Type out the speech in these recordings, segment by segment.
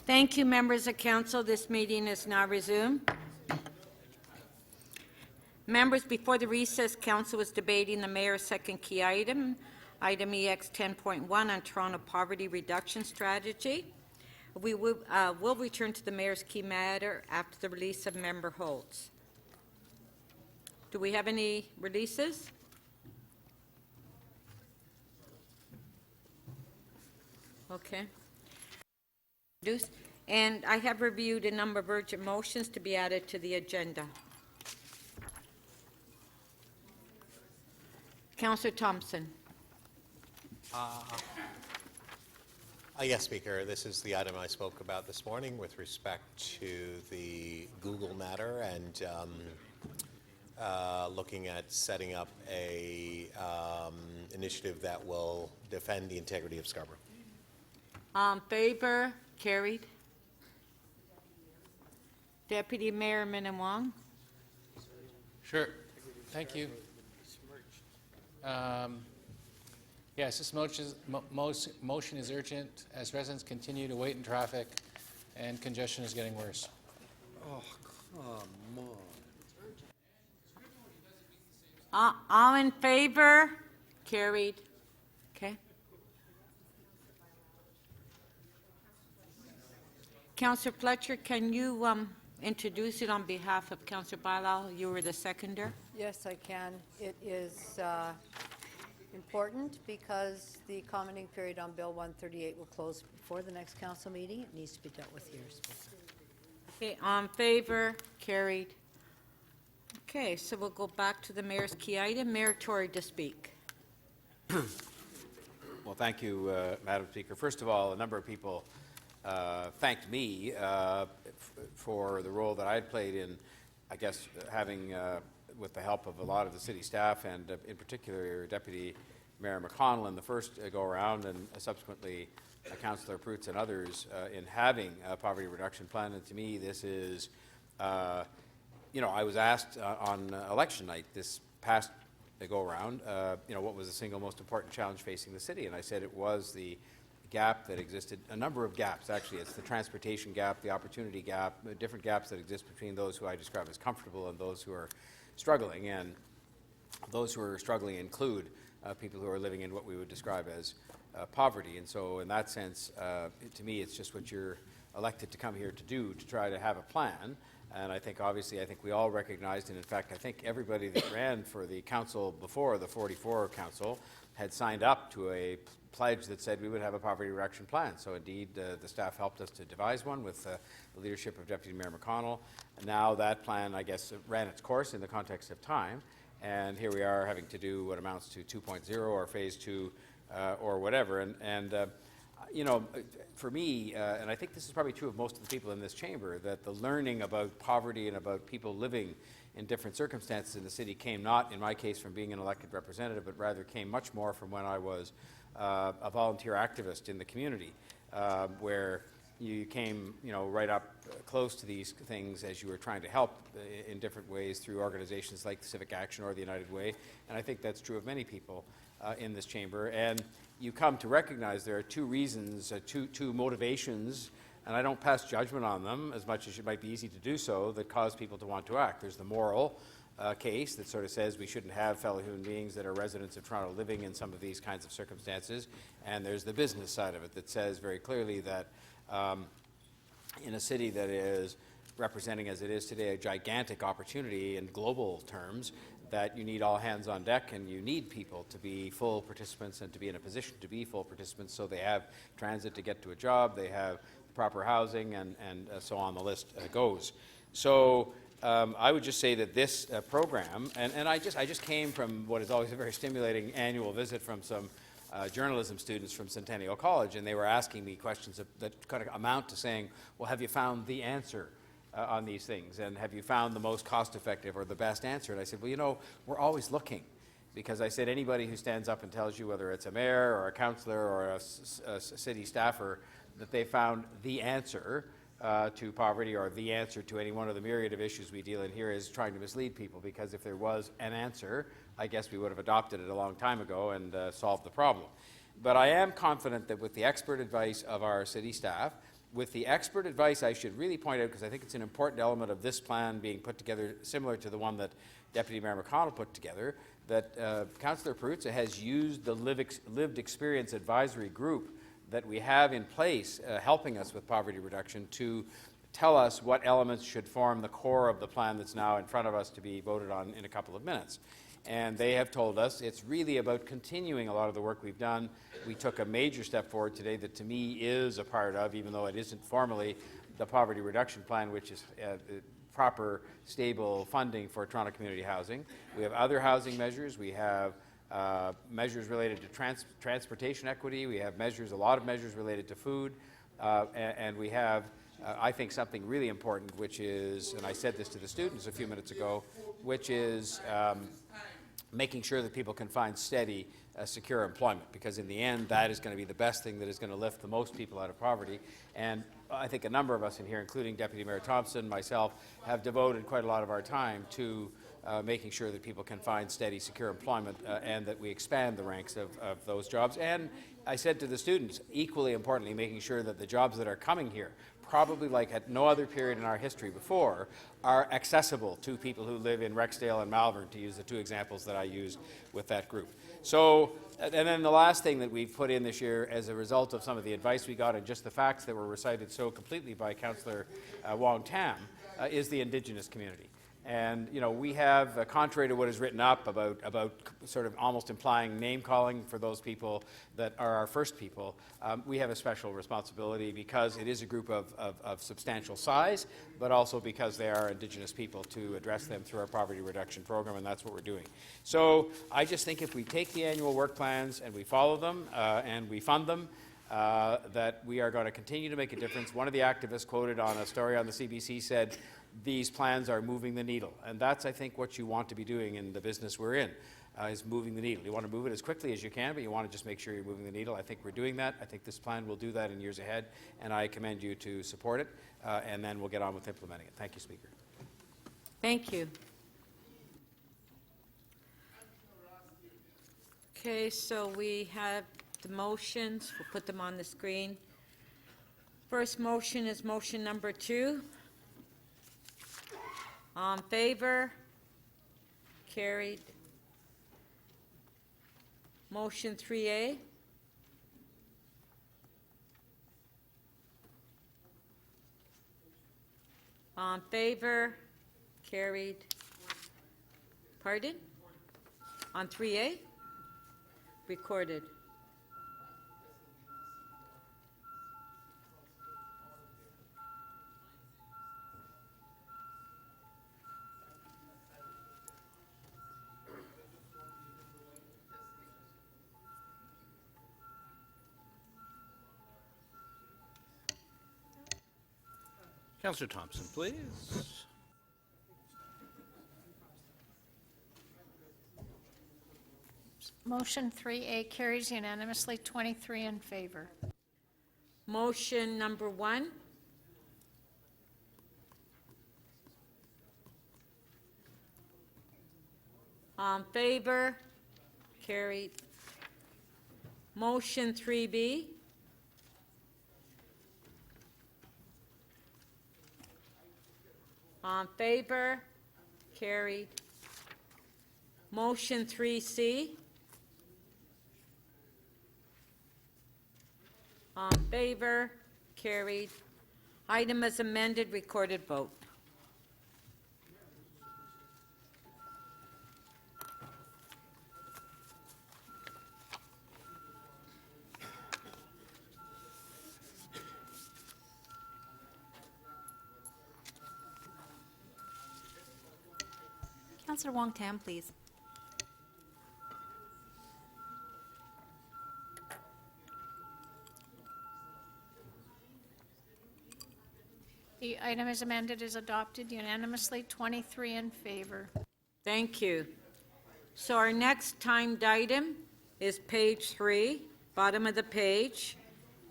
Thank you, members of council. This meeting is now resumed. Members, before the recess, council was debating the mayor's second key item, item EX 10.1 on Toronto poverty reduction strategy. We will return to the mayor's key matter after the release of member holds. Do we have any releases? Okay. And I have reviewed a number of urgent motions to be added to the agenda. Councillor Thompson. Yes, Speaker. This is the item I spoke about this morning with respect to the Google matter and looking at setting up a initiative that will defend the integrity of Scarborough. Favor? Carried. Deputy Mayor Minnan-Wong. Sure. Thank you. Yes, this motion is urgent as residents continue to wait in traffic and congestion is getting worse. Oh, come on. All in favor? Carried. Okay. Councillor Fletcher, can you introduce it on behalf of Councillor Bilal? You were the seconder. Yes, I can. It is important because the commenting period on Bill 138 will close before the next council meeting. It needs to be dealt with here. Okay, on favor? Carried. Okay, so we'll go back to the mayor's key item. Mayor Tory to speak. Well, thank you, Madam Speaker. First of all, a number of people thanked me for the role that I had played in, I guess, having, with the help of a lot of the city staff and in particular Deputy Mayor McConnell in the first go-around and subsequently Councillor Prutz and others in having a poverty reduction plan. And to me, this is, you know, I was asked on election night this past go-around, you know, what was the single most important challenge facing the city? And I said it was the gap that existed, a number of gaps actually. It's the transportation gap, the opportunity gap, different gaps that exist between those who I describe as comfortable and those who are struggling. And those who are struggling include people who are living in what we would describe as poverty. And so in that sense, to me, it's just what you're elected to come here to do, to try to have a plan. And I think obviously, I think we all recognized, and in fact, I think everybody that ran for the council before the 44 council had signed up to a pledge that said we would have a poverty reduction plan. So indeed, the staff helped us to devise one with the leadership of Deputy Mayor McConnell. And now that plan, I guess, ran its course in the context of time. And here we are having to do what amounts to 2.0 or phase 2 or whatever. And you know, for me, and I think this is probably true of most of the people in this chamber, that the learning about poverty and about people living in different circumstances in the city came not, in my case, from being an elected representative, but rather came much more from when I was a volunteer activist in the community, where you came, you know, right up close to these things as you were trying to help in different ways through organizations like Civic Action or the United Way. And I think that's true of many people in this chamber. And you come to recognize there are two reasons, two motivations, and I don't pass judgment on them as much as it might be easy to do so, that cause people to want to act. There's the moral case that sort of says we shouldn't have fellow human beings that are residents of Toronto living in some of these kinds of circumstances. And there's the business side of it that says very clearly that in a city that is representing, as it is today, a gigantic opportunity in global terms, that you need all hands on deck and you need people to be full participants and to be in a position to be full participants, so they have transit to get to a job, they have proper housing, and so on the list goes. So I would just say that this program, and I just came from what is always a very stimulating annual visit from some journalism students from Centennial College, and they were asking me questions that kind of amount to saying, well, have you found the answer on these things, and have you found the most cost-effective or the best answer? And I said, well, you know, we're always looking, because I said anybody who stands up and tells you, whether it's a mayor or a councillor or a city staffer, that they found the answer to poverty or the answer to any one of the myriad of issues we deal in here is trying to mislead people, because if there was an answer, I guess we would have adopted it a long time ago and solved the problem. But I am confident that with the expert advice of our city staff with the expert advice, I should really point out, because I think it's an important element of this plan being put together, similar to the one that Deputy Mayor McConnell put together, that Councillor Perruzza has used the lived experience advisory group that we have in place helping us with poverty reduction to tell us what elements should form the core of the plan that's now in front of us to be voted on in a couple of minutes. And they have told us it's really about continuing a lot of the work we've done. We took a major step forward today that to me is a part of, even though it isn't formally, the poverty reduction plan, which is proper, stable funding for Toronto community housing. We have other housing measures. We have measures related to transportation equity. We have measures, a lot of measures related to food. And we have, I think, something really important, which is, and I said this to the students a few minutes ago, which is making sure that people can find steady, secure employment, because in the end, that is going to be the best thing that is going to lift the most people out of poverty. And I think a number of us in here, including Deputy Mayor Thompson, myself, have devoted quite a lot of our time to making sure that people can find steady, secure employment and that we expand the ranks of those jobs. And I said to the students, equally importantly, making sure that the jobs that are coming here, probably like at no other period in our history before, are accessible to people who live in Rexdale and Malvern, to use the two examples that I used with that group. So, and then the last thing that we've put in this year as a result of some of the advice we got and just the facts that were recited so completely by Councillor Wong Tam is the Indigenous community. And, you know, we have, contrary to what is written up about sort of almost implying name-calling for those people that are our first people, we have a special responsibility because it is a group of substantial size, but also because they are Indigenous people, to address them through our poverty reduction program, and that's what we're doing. So I just think if we take the annual work plans and we follow them and we fund them, that we are going to continue to make a difference. One of the activists quoted on a story on the CBC said, these plans are moving the needle. And that's, I think, what you want to be doing in the business we're in, is moving the needle. You want to move it as quickly as you can, but you want to just make sure you're moving the needle. I think we're doing that. I think this plan will do that in years ahead, and I commend you to support it, and then we'll get on with implementing it. Thank you, Speaker. Thank you. Okay, so we have the motions. We'll put them on the screen. First motion is motion number 2. On favor? Carried. Motion 3A. On favor? Carried. Pardon? On 3A? Recorded. Councillor Thompson, please. Motion 3A carries unanimously, 23 in favor. Motion number 1. On favor? Carried. Motion 3B. On favor? Carried. Motion 3C. On favor? Carried. Item as amended, recorded vote. Councillor Wong Tam, please. The item as amended is adopted unanimously, 23 in favor. Thank you. So our next timed item is page 3, bottom of the page,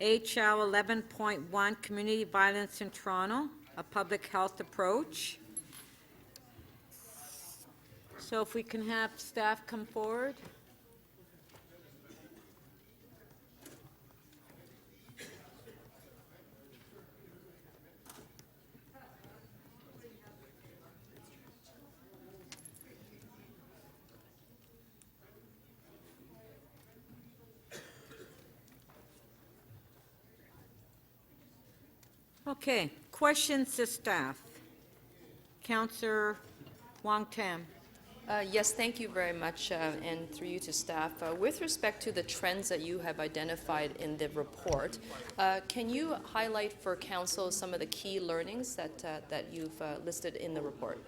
HL 11.1, Community Violence in Toronto, a public health approach. So if we can have staff come forward. Okay, questions to staff? Councillor Wong Tam. Yes, thank you very much, and through you to staff. With respect to the trends that you have identified in the report, can you highlight for council some of the key learnings that you've listed in the report?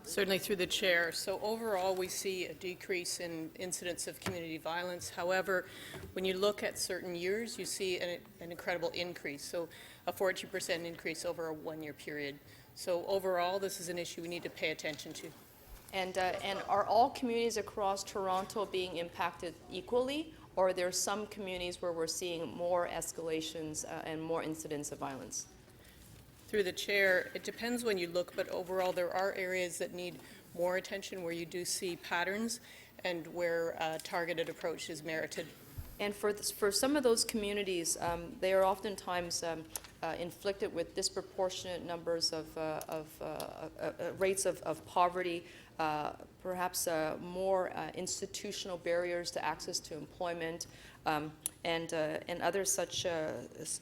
Certainly through the chair. So overall, we see a decrease in incidents of community violence. However, when you look at certain years, you see an incredible increase. So a 40% increase over a one-year period. So overall, this is an issue we need to pay attention to. And are all communities across Toronto being impacted equally, or are there some communities where we're seeing more escalations and more incidents of violence? Through the chair, it depends when you look, but overall there are areas that need more attention where you do see patterns and where a targeted approach is merited. And for some of those communities, they are oftentimes inflicted with disproportionate numbers of rates of poverty, perhaps more institutional barriers to access to employment, and other such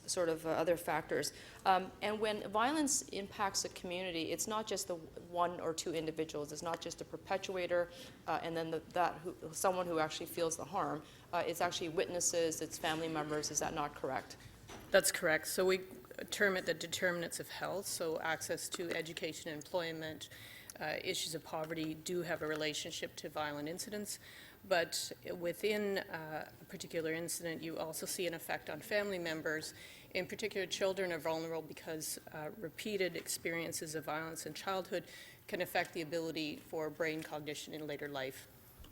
sort of other factors. And when violence impacts a community, it's not just the one or two individuals. It's not just a perpetuator and then someone who actually feels the harm. It's actually witnesses, it's family members. Is that not correct? That's correct. So we term it the determinants of health. So access to education, employment, issues of poverty do have a relationship to violent incidents. But within a particular incident, you also see an effect on family members. In particular, children are vulnerable because repeated experiences of violence in childhood can affect the ability for brain cognition in later life.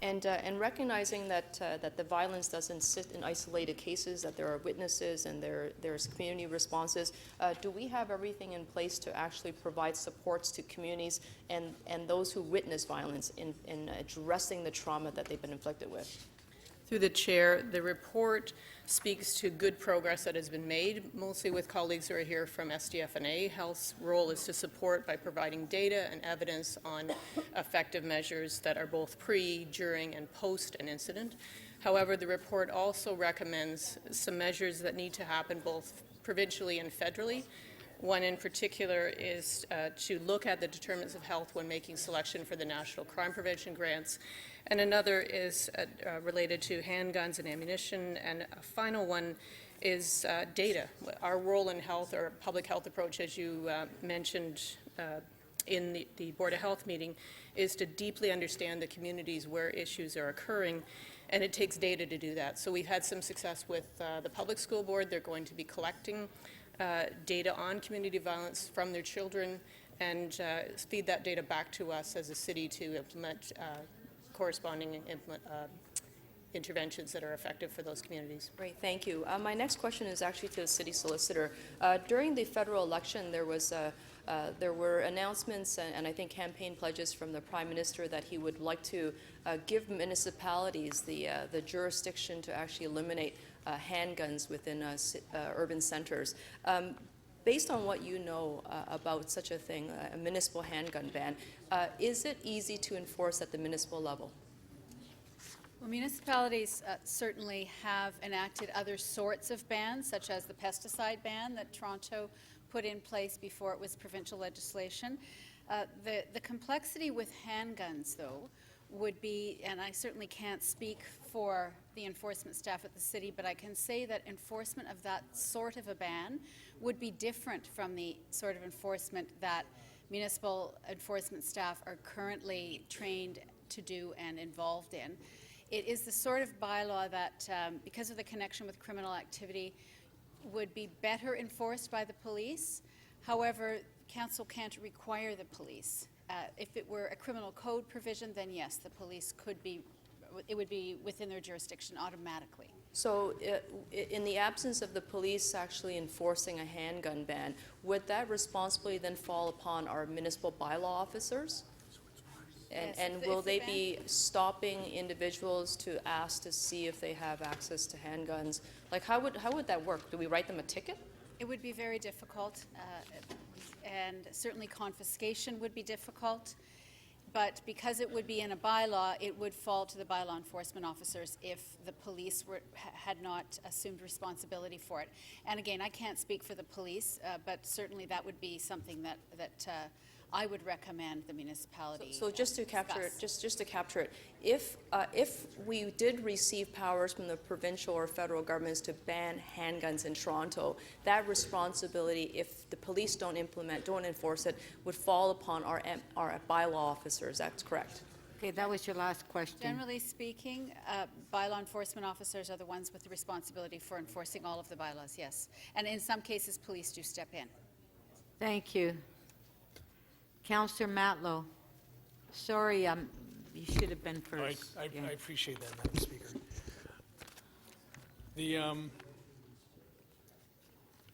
And recognizing that the violence doesn't sit in isolated cases, that there are witnesses and there's community responses, do we have everything in place to actually provide supports to communities and those who witness violence in addressing the trauma that they've been inflicted with? Through the chair, the report speaks to good progress that has been made, mostly with colleagues who are here from SDF&A. Health's role is to support by providing data and evidence on effective measures that are both pre, during, and post an incident. However, the report also recommends some measures that need to happen both provincially and federally. One in particular is to look at the determinants of health when making selection for the National Crime Prevention Grants, and another is related to handguns and ammunition, and a final one is data. Our role in health, or public health approach, as you mentioned in the Board of Health meeting, is to deeply understand the communities where issues are occurring, and it takes data to do that. So we've had some success with the Public School Board. They're going to be collecting data on community violence from their children and feed that data back to us as a city to implement corresponding interventions that are effective for those communities. Great, thank you. My next question is actually to the city solicitor. During the federal election, there were announcements and I think campaign pledges from the Prime Minister that he would like to give municipalities the jurisdiction to actually eliminate handguns within urban centers. Based on what you know about such a thing, a municipal handgun ban, is it easy to enforce at the municipal level? Well, municipalities certainly have enacted other sorts of bans, such as the pesticide ban that Toronto put in place before it was provincial legislation. The complexity with handguns, though, would be, and I certainly can't speak for the enforcement staff at the city, but I can say that enforcement of that sort of a ban would be different from the sort of enforcement that municipal enforcement staff are currently trained to do and involved in. It is the sort of bylaw that, because of the connection with criminal activity, would be better enforced by the police. However, council can't require the police. If it were a criminal code provision, then yes, the police could be, it would be within their jurisdiction automatically. So in the absence of the police actually enforcing a handgun ban, would that responsibility then fall upon our municipal bylaw officers? And will they be stopping individuals to ask to see if they have access to handguns? Like, how would that work? Do we write them a ticket? It would be very difficult, and certainly confiscation would be difficult. but because it would be in a bylaw, it would fall to the bylaw enforcement officers if the police had not assumed responsibility for it. And again, I can't speak for the police, but certainly that would be something that I would recommend the municipality So just to capture it, discuss. just to capture it, if we did receive powers from the provincial or federal governments to ban handguns in Toronto, that responsibility, if the police don't enforce it, would fall upon our bylaw officers. That's correct. Okay, that was your last question. Generally speaking, bylaw enforcement officers are the ones with the responsibility for enforcing all of the bylaws, yes. And in some cases, police do step in. Thank you. Councillor Matlow. Sorry, you should have been first. I Yeah. appreciate that, Madam Speaker. The,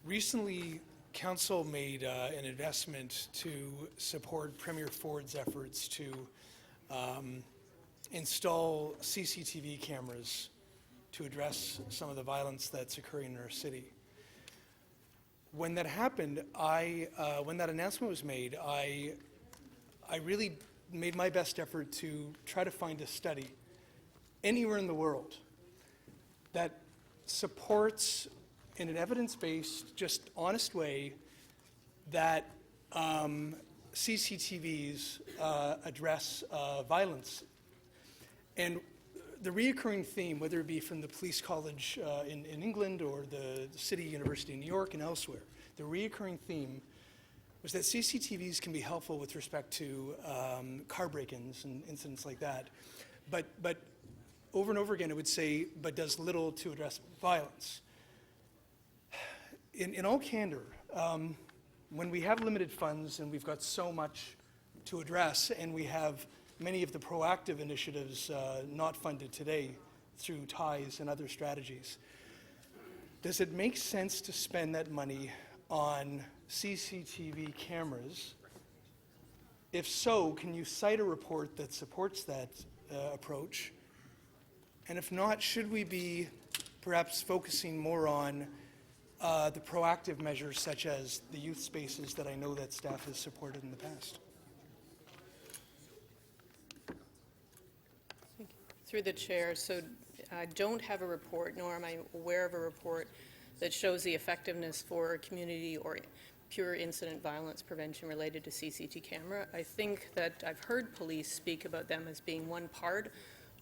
recently, Council made an investment to support Premier Ford's efforts to install CCTV cameras to address some of the violence that's occurring in our city. When that happened, when that announcement was made, I really made my best effort to try to find a study anywhere in the world that supports, in an evidence-based, just honest way, that CCTVs address violence. And the reoccurring theme, whether it be from the police college in England or the City University of New York and elsewhere, the reoccurring theme was that CCTVs can be helpful with respect to car break-ins and incidents like that. But over and over again, it would say, but does little to address violence. In all candor, when we have limited funds and we've got so much to address, and we have many of the proactive initiatives not funded today through ties and other strategies, does it make sense to spend that money on CCTV cameras? If so, can you cite a report that supports that approach? And if not, should we be perhaps focusing more on the proactive measures such as the youth spaces that I know that staff has supported in the past? Through the chair, so I don't have a report, nor am I aware of a report that shows the effectiveness for community or pure incident violence prevention related to CCTV camera. I think that I've heard police speak about them as being one part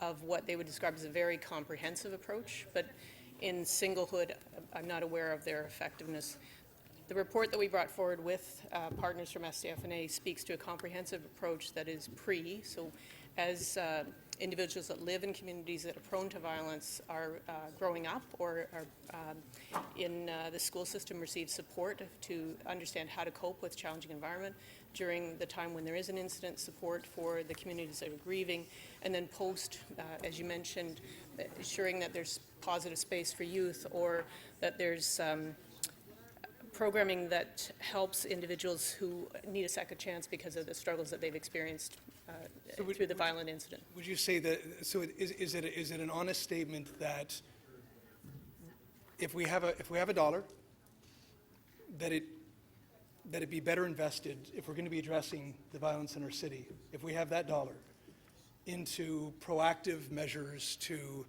of what they would describe as a very comprehensive approach, but in singlehood, I'm not aware of their effectiveness. The report that we brought forward with partners from SDF&A speaks to a comprehensive approach that is so as individuals that live in communities that are prone to violence are growing up or are in the school system receive support to understand how to cope with challenging environment during the time when there is an incident, support for the communities that are grieving, and then post, as you mentioned, ensuring that there's positive space for youth or that there's programming that helps individuals who need a second chance because of the struggles that they've experienced through the violent incident. Would you say that, so is it an honest statement that if we have a dollar, that it be better invested, if we're going to be addressing the violence in our city, if we have that dollar, into proactive measures to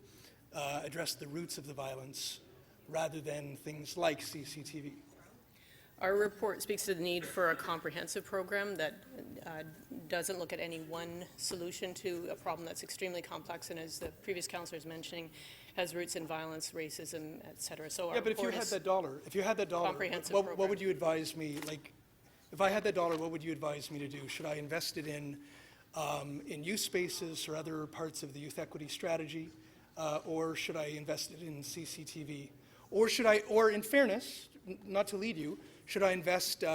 address the roots of the violence rather than things like CCTV? Our report speaks to the need for a comprehensive program that doesn't look at any one solution to a problem that's extremely complex and, as the previous councillor is mentioning, has roots in violence, racism, et cetera. So Yeah, but if you had that dollar, comprehensive what program. would you advise me, like, if I had that dollar, what would you advise me to do? Should I invest it in youth spaces or other parts of the youth equity strategy? Or should I invest it in CCTV? Or in fairness, not to lead you, should I invest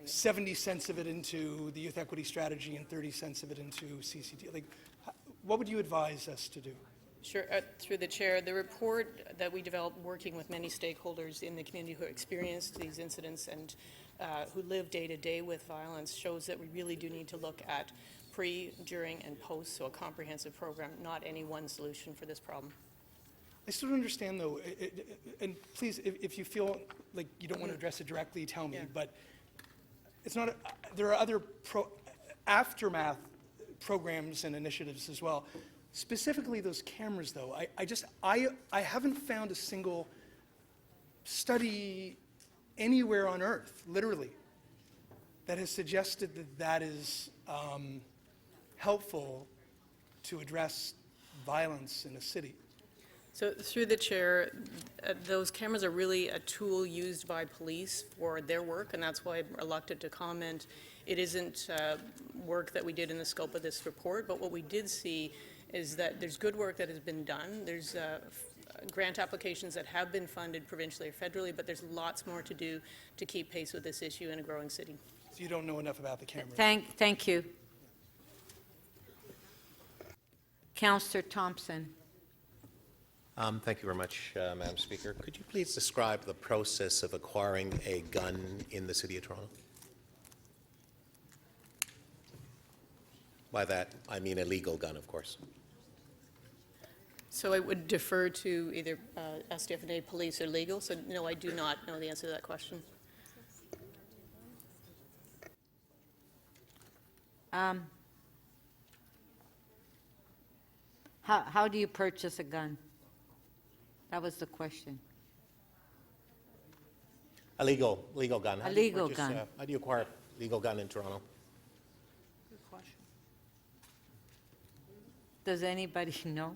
70 cents of it into the youth equity strategy and 30 cents of it into CCTV? Like, what would you advise us to do? Sure. Through the chair, the report that we developed working with many stakeholders in the community who experienced these incidents and who live day to day with violence shows that we really do need to look at pre, during, and post, so a comprehensive program, not any one solution for this problem. I still don't understand, though, and please, if you feel like you don't want to address it directly, tell me, Yeah. but it's not, there are other aftermath programs and initiatives as well. Specifically those cameras, though, I haven't found a single study anywhere on earth, literally, that has suggested that that is helpful to address violence in a city. So through the chair, those cameras are really a tool used by police for their work, and that's why I'm reluctant to comment. It isn't work that we did in the scope of this report, but what we did see is that there's good work that has been done. There's grant applications that have been funded provincially or federally, but there's lots more to do to keep pace with this issue in a growing city. So you don't know enough about the cameras. Thank you. Councillor Thompson. Thank you very much, Madam Speaker. Could you please describe the process of acquiring a gun in the City of Toronto? By that, I mean a legal gun, of course. So I would defer to either SDF&A, police, or legal. So no, I do not know the answer to that question. How do you purchase a gun? That was the question. A legal gun. A legal gun. How do you acquire a legal gun in Toronto? Does anybody know?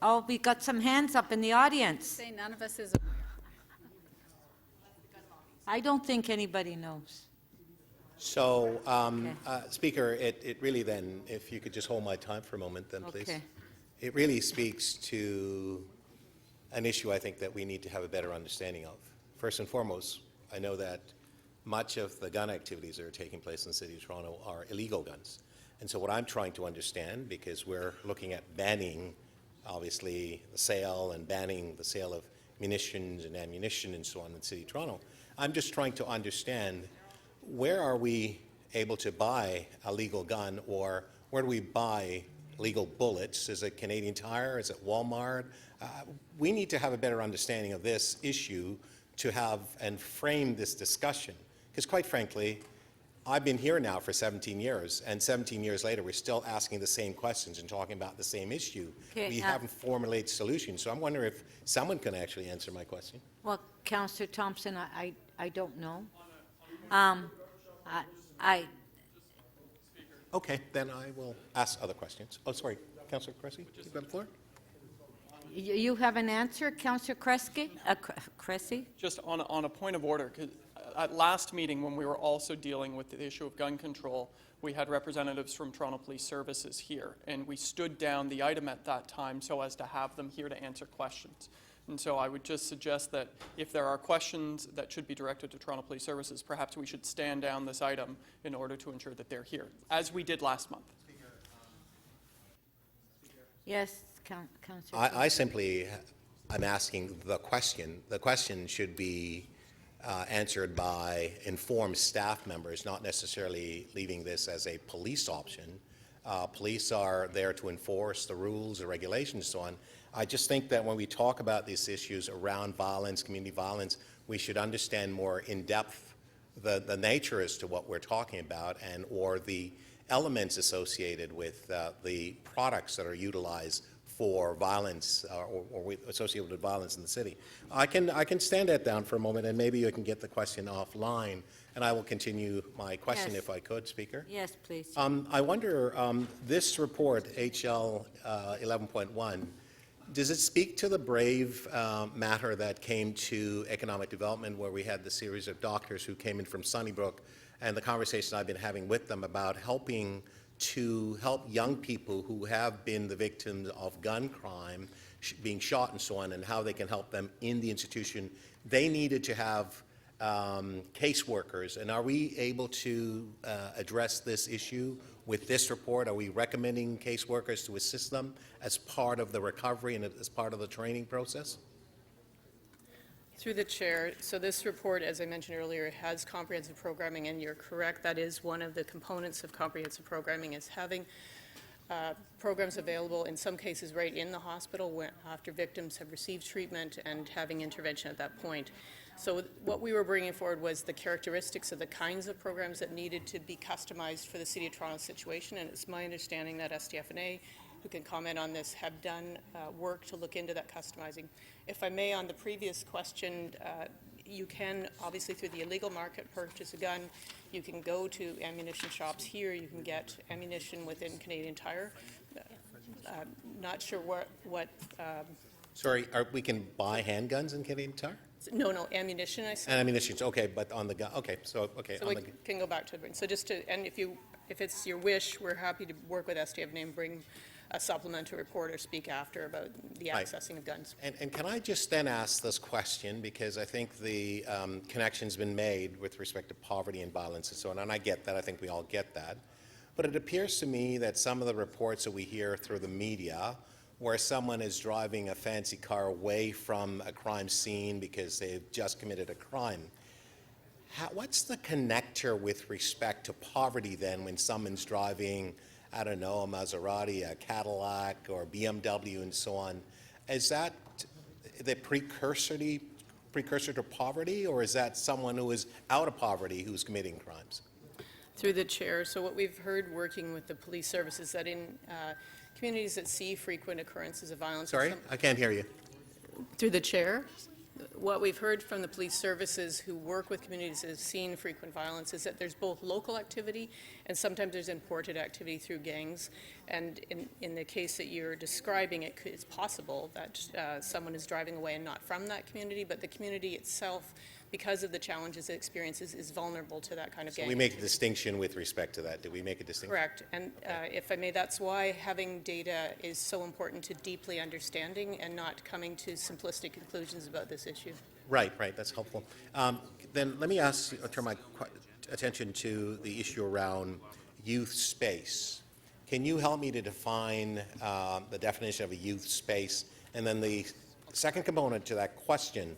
Oh, we got some hands up in the audience. Say none of us is. I don't think anybody knows. So, Speaker, it really then, if you could just hold my time for a moment then, please. Okay. It really speaks to an issue I think that we need to have a better understanding of. First and foremost, I know that much of the gun activities that are taking place in the City of Toronto are illegal guns. And so what I'm trying to understand, because we're looking at banning, obviously, the sale and banning the sale of munitions and ammunition and so on in the City of Toronto, I'm just trying to understand where are we able to buy a legal gun, or where do we buy legal bullets? Is it Canadian Tire? Is it Walmart? We need to have a better understanding of this issue to have and frame this discussion. Because quite frankly, I've been here now for 17 years, and 17 years later, we're still asking the same questions and talking about the same issue. Okay, we haven't formulated solutions. So I'm wondering if someone can actually answer my question. Well, Councillor Thompson, I don't know. Okay, then I will ask other questions. Oh, sorry, Councillor Cressy, you've got the floor. You have an answer, Councillor Cressy? Just on a point of order, 'cause at last meeting, when we were also dealing with the issue of gun control, we had representatives from Toronto Police Services here, and we stood down the item at that time so as to have them here to answer questions. And so I would just suggest that if there are questions that should be directed to Toronto Police Services, perhaps we should stand down this item in order to ensure that they're here, as we did last month. Yes, Councillor. I simply, I'm asking the question. The question should be answered by informed staff members, not necessarily leaving this as a police option. Police are there to enforce the rules, the regulations, so on. I just think that when we talk about these issues around violence, community violence, we should understand more in depth the nature as to what we're talking about, and or the elements associated with the products that are utilized for violence or associated with violence in the city. I can stand that down for a moment, and maybe you can get the question offline, and I will continue my question Yes. if I could, Speaker. Yes, please. I wonder, this report, HL 11.1, does it speak to the brave matter that came to economic development, where we had the series of doctors who came in from Sunnybrook, and the conversation I've been having with them about helping to help young people who have been the victims of gun crime, being shot and so on, and how they can help them in the institution? They needed to have caseworkers, and are we able to address this issue with this report? Are we recommending caseworkers to assist them as part of the recovery and as part of the training process? Through the chair, so this report, as I mentioned earlier, has comprehensive programming, and you're correct, that is one of the components of comprehensive programming, is having programs available, in some cases right in the hospital after victims have received treatment, and having intervention at that point. So what we were bringing forward was the characteristics of the kinds of programs that needed to be customized for the City of Toronto situation, and it's my understanding that SDF&A, who can comment on this, have done work to look into that customizing. If I may, on the previous question, you can, obviously through the illegal market, purchase a gun. You can go to ammunition shops here. You can get ammunition within Canadian Tire. Not sure what Sorry, we can buy handguns in Canadian Tire? no, ammunition, I said. And ammunition, okay, but on the gun, okay, so, okay. So on we the, can go back to the, so just to, and if it's your wish, we're happy to work with SDF and bring a supplementary report or speak after about the Right. accessing of guns. and can I just then ask this question, because I think the connection's been made with respect to poverty and violence and so on, and I get that, I think we all get that. But it appears to me that some of the reports that we hear through the media, where someone is driving a fancy car away from a crime scene because they've just committed a crime, what's the connector with respect to poverty then when someone's driving, I don't know, a Maserati, a Cadillac, or BMW and so on? Is that the precursor to poverty, or is that someone who is out of poverty who's committing crimes? Through the chair, so what we've heard working with the police services that in communities that see frequent occurrences of violence. Sorry, I can't hear you. Through the chair, what we've heard from the police services who work with communities that have seen frequent violence is that there's both local activity and sometimes there's imported activity through gangs. And in the case that you're describing, it's possible that someone is driving away and not from that community, but the community itself, because of the challenges it experiences, is vulnerable to that kind of gang. We make a distinction with respect to that. Do we make a distinction? Correct. And if I may, that's why having data is so important to deeply understanding and not coming to simplistic conclusions about this issue. Right, that's helpful. Then let me turn my attention to the issue around youth space. Can you help me to define the definition of a youth space? And then the second component to that question,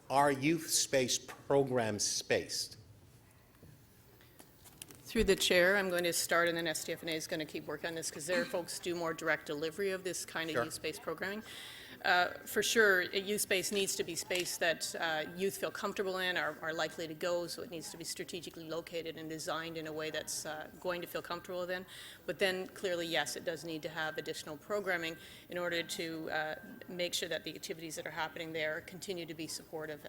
are youth space programs spaced? Through the chair, I'm going to start, and then SDF&A is going to keep working on this because their folks do more direct delivery of this kind of Sure. youth-based programming. For sure, a youth space needs to be space that youth feel comfortable in, are likely to go, so it needs to be strategically located and designed in a way that's going to feel comfortable within. But then clearly, yes, it does need to have additional programming in order to make sure that the activities that are happening there continue to be supportive.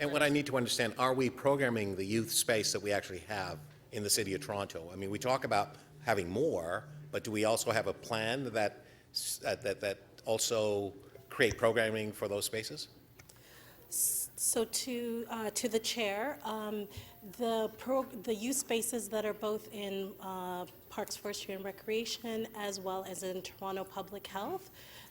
And what I need to understand, are we programming the youth space that we actually have in the City of Toronto? I mean, we talk about having more, but do we also have a plan that also create programming for those spaces? So to the chair, the youth spaces that are both in Parks, Forestry and Recreation as well as in Toronto Public Health,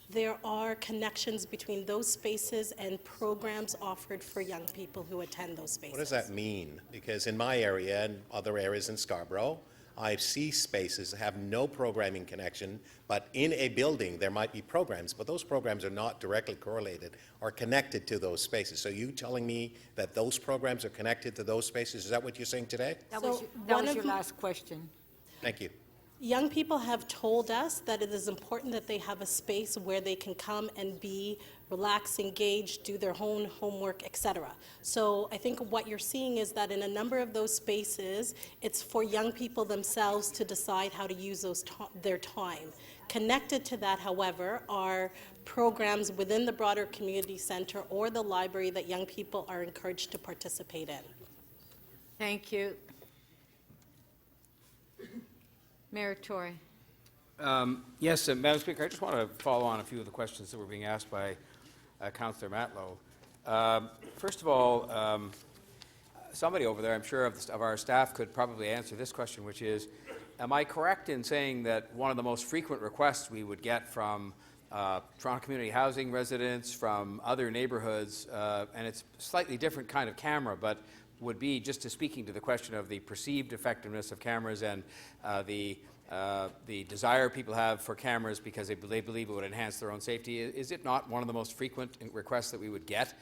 there are connections between those spaces and programs offered for young people who attend those spaces. What does that mean? Because in my area and other areas in Scarborough, I see spaces that have no programming connection, but in a building there might be programs, but those programs are not directly correlated or connected to those spaces. So you telling me that those programs are connected to those spaces? Is that what you're saying today? That So was one your of last question. Thank you. Young people have told us that it is important that they have a space where they can come and be relaxed, engaged, do their own homework, etc. So I think what you're seeing is that in a number of those spaces, it's for young people themselves to decide how to use their time. Connected to that, however, are programs within the broader community center or the library that young people are encouraged to participate in. Thank you. Mayor Tory. Yes, Madam Speaker, I just want to follow on a few of the questions that were being asked by Councillor Matlow. First of all, somebody over there, I'm sure of our staff, could probably answer this question, which is, am I correct in saying that one of the most frequent requests we would get from Toronto Community Housing residents, from other neighbourhoods, and it's a slightly different kind of camera, but would be just to speaking to the question of the perceived effectiveness of cameras and the desire people have for cameras because they believe it would enhance their own safety. Is it not one of the most frequent requests that we would get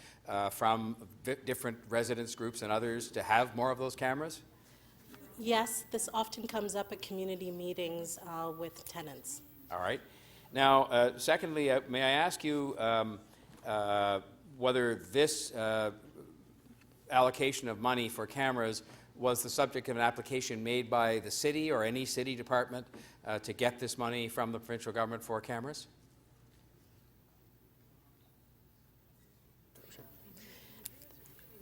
from different residents groups and others to have more of those cameras? Yes, this often comes up at community meetings with tenants. All right. Now, secondly, may I ask you whether this allocation of money for cameras was the subject of an application made by the city or any city department to get this money from the provincial government for cameras?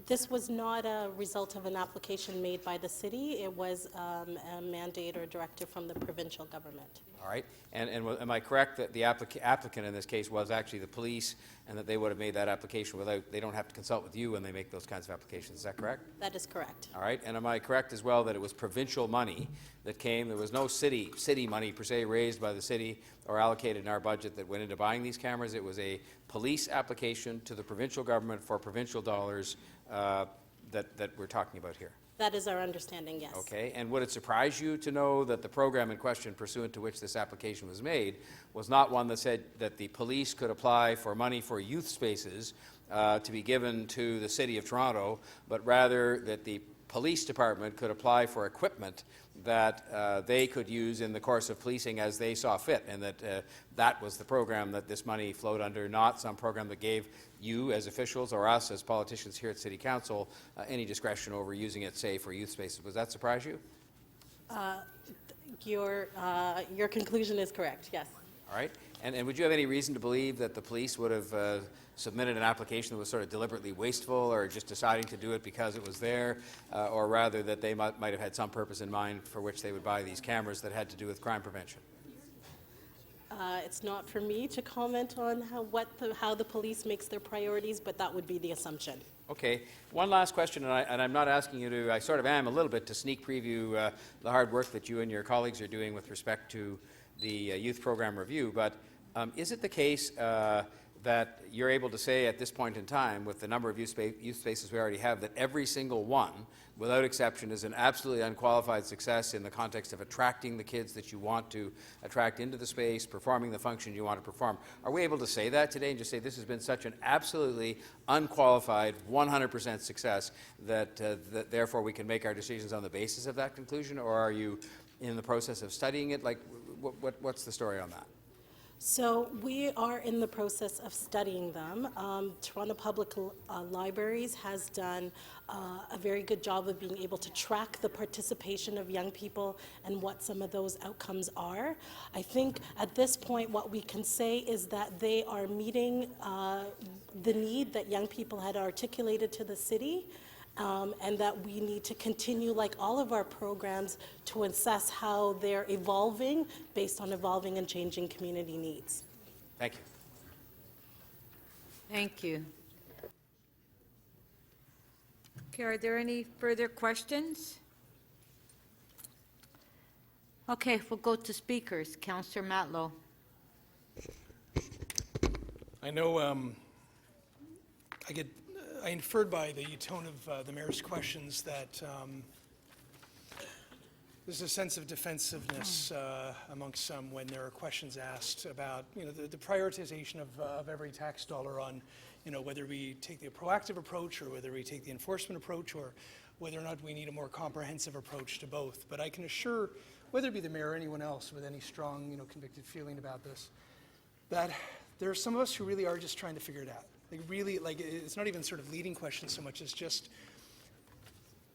This was not a result of an application made by the city. It was a mandate or directive from the provincial government. All right. And am I correct that the applicant in this case was actually the police, and that they would have made that application without, they don't have to consult with you when they make those kinds of applications? Is that correct? That is correct. All right. And am I correct as well that it was provincial money that came? There was no city money per se raised by the city or allocated in our budget that went into buying these cameras. It was a police application to the provincial government for provincial dollars that we're talking about here. That is our understanding, yes. Okay, and would it surprise you to know that the program in question pursuant to which this application was made was not one that said that the police could apply for money for youth spaces to be given to the City of Toronto, but rather that the police department could apply for equipment that they could use in the course of policing as they saw fit, and that that was the program that this money flowed under, not some program that gave you as officials or us as politicians here at City Council any discretion over using it, say, for youth spaces. Does that surprise you? Your conclusion is correct, yes. All right. And would you have any reason to believe that the police would have submitted an application that was sort of deliberately wasteful, or just deciding to do it because it was there, or rather that they might have had some purpose in mind for which they would buy these cameras that had to do with crime prevention? It's not for me to comment on how the police makes their priorities, but that would be the assumption. Okay. One last question, and I'm not asking you to, I sort of am a little bit, to sneak preview the hard work that you and your colleagues are doing with respect to the youth program review, but is it the case that you're able to say at this point in time, with the number of youth spaces we already have, that every single one, without exception, is an absolutely unqualified success in the context of attracting the kids that you want to attract into the space, performing the function you want to perform? Are we able to say that today and just say this has been such an absolutely unqualified 100% success that therefore we can make our decisions on the basis of that conclusion? Or are you in the process of studying it? Like, what's the story on that? So we are in the process of studying them. Toronto Public Libraries has done a very good job of being able to track the participation of young people and what some of those outcomes are. I think at this point what we can say is that they are meeting the need that young people had articulated to the city. And that we need to continue, like all of our programs, to assess how they're evolving based on evolving and changing community needs. Thank you. Thank you. Okay, are there any further questions? Okay, we'll go to speakers. Councillor Matlow. I know I inferred by the tone of the mayor's questions that there's a sense of defensiveness amongst some when there are questions asked about, the prioritization of every tax dollar on, whether we take the proactive approach or whether we take the enforcement approach, or whether or not we need a more comprehensive approach to both. But I can assure, whether it be the mayor or anyone else with any strong, convicted feeling about this, that there are some of us who really are just trying to figure it out. It's not even sort of leading questions so much as just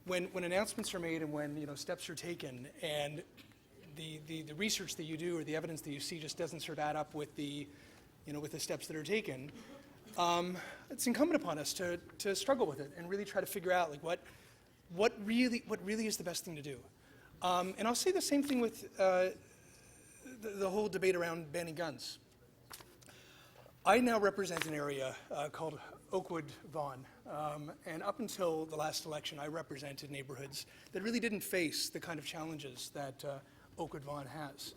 when announcements are made and when steps are taken, and the research that you do or the evidence that you see just doesn't sort of add up with the steps that are taken. It's incumbent upon us to struggle with it and really try to figure out what really is the best thing to do. And I'll say the same thing with the whole debate around banning guns. I now represent an area called Oakwood-Vaughan, and up until the last election, I represented neighborhoods that really didn't face the kind of challenges that Oakwood-Vaughan has.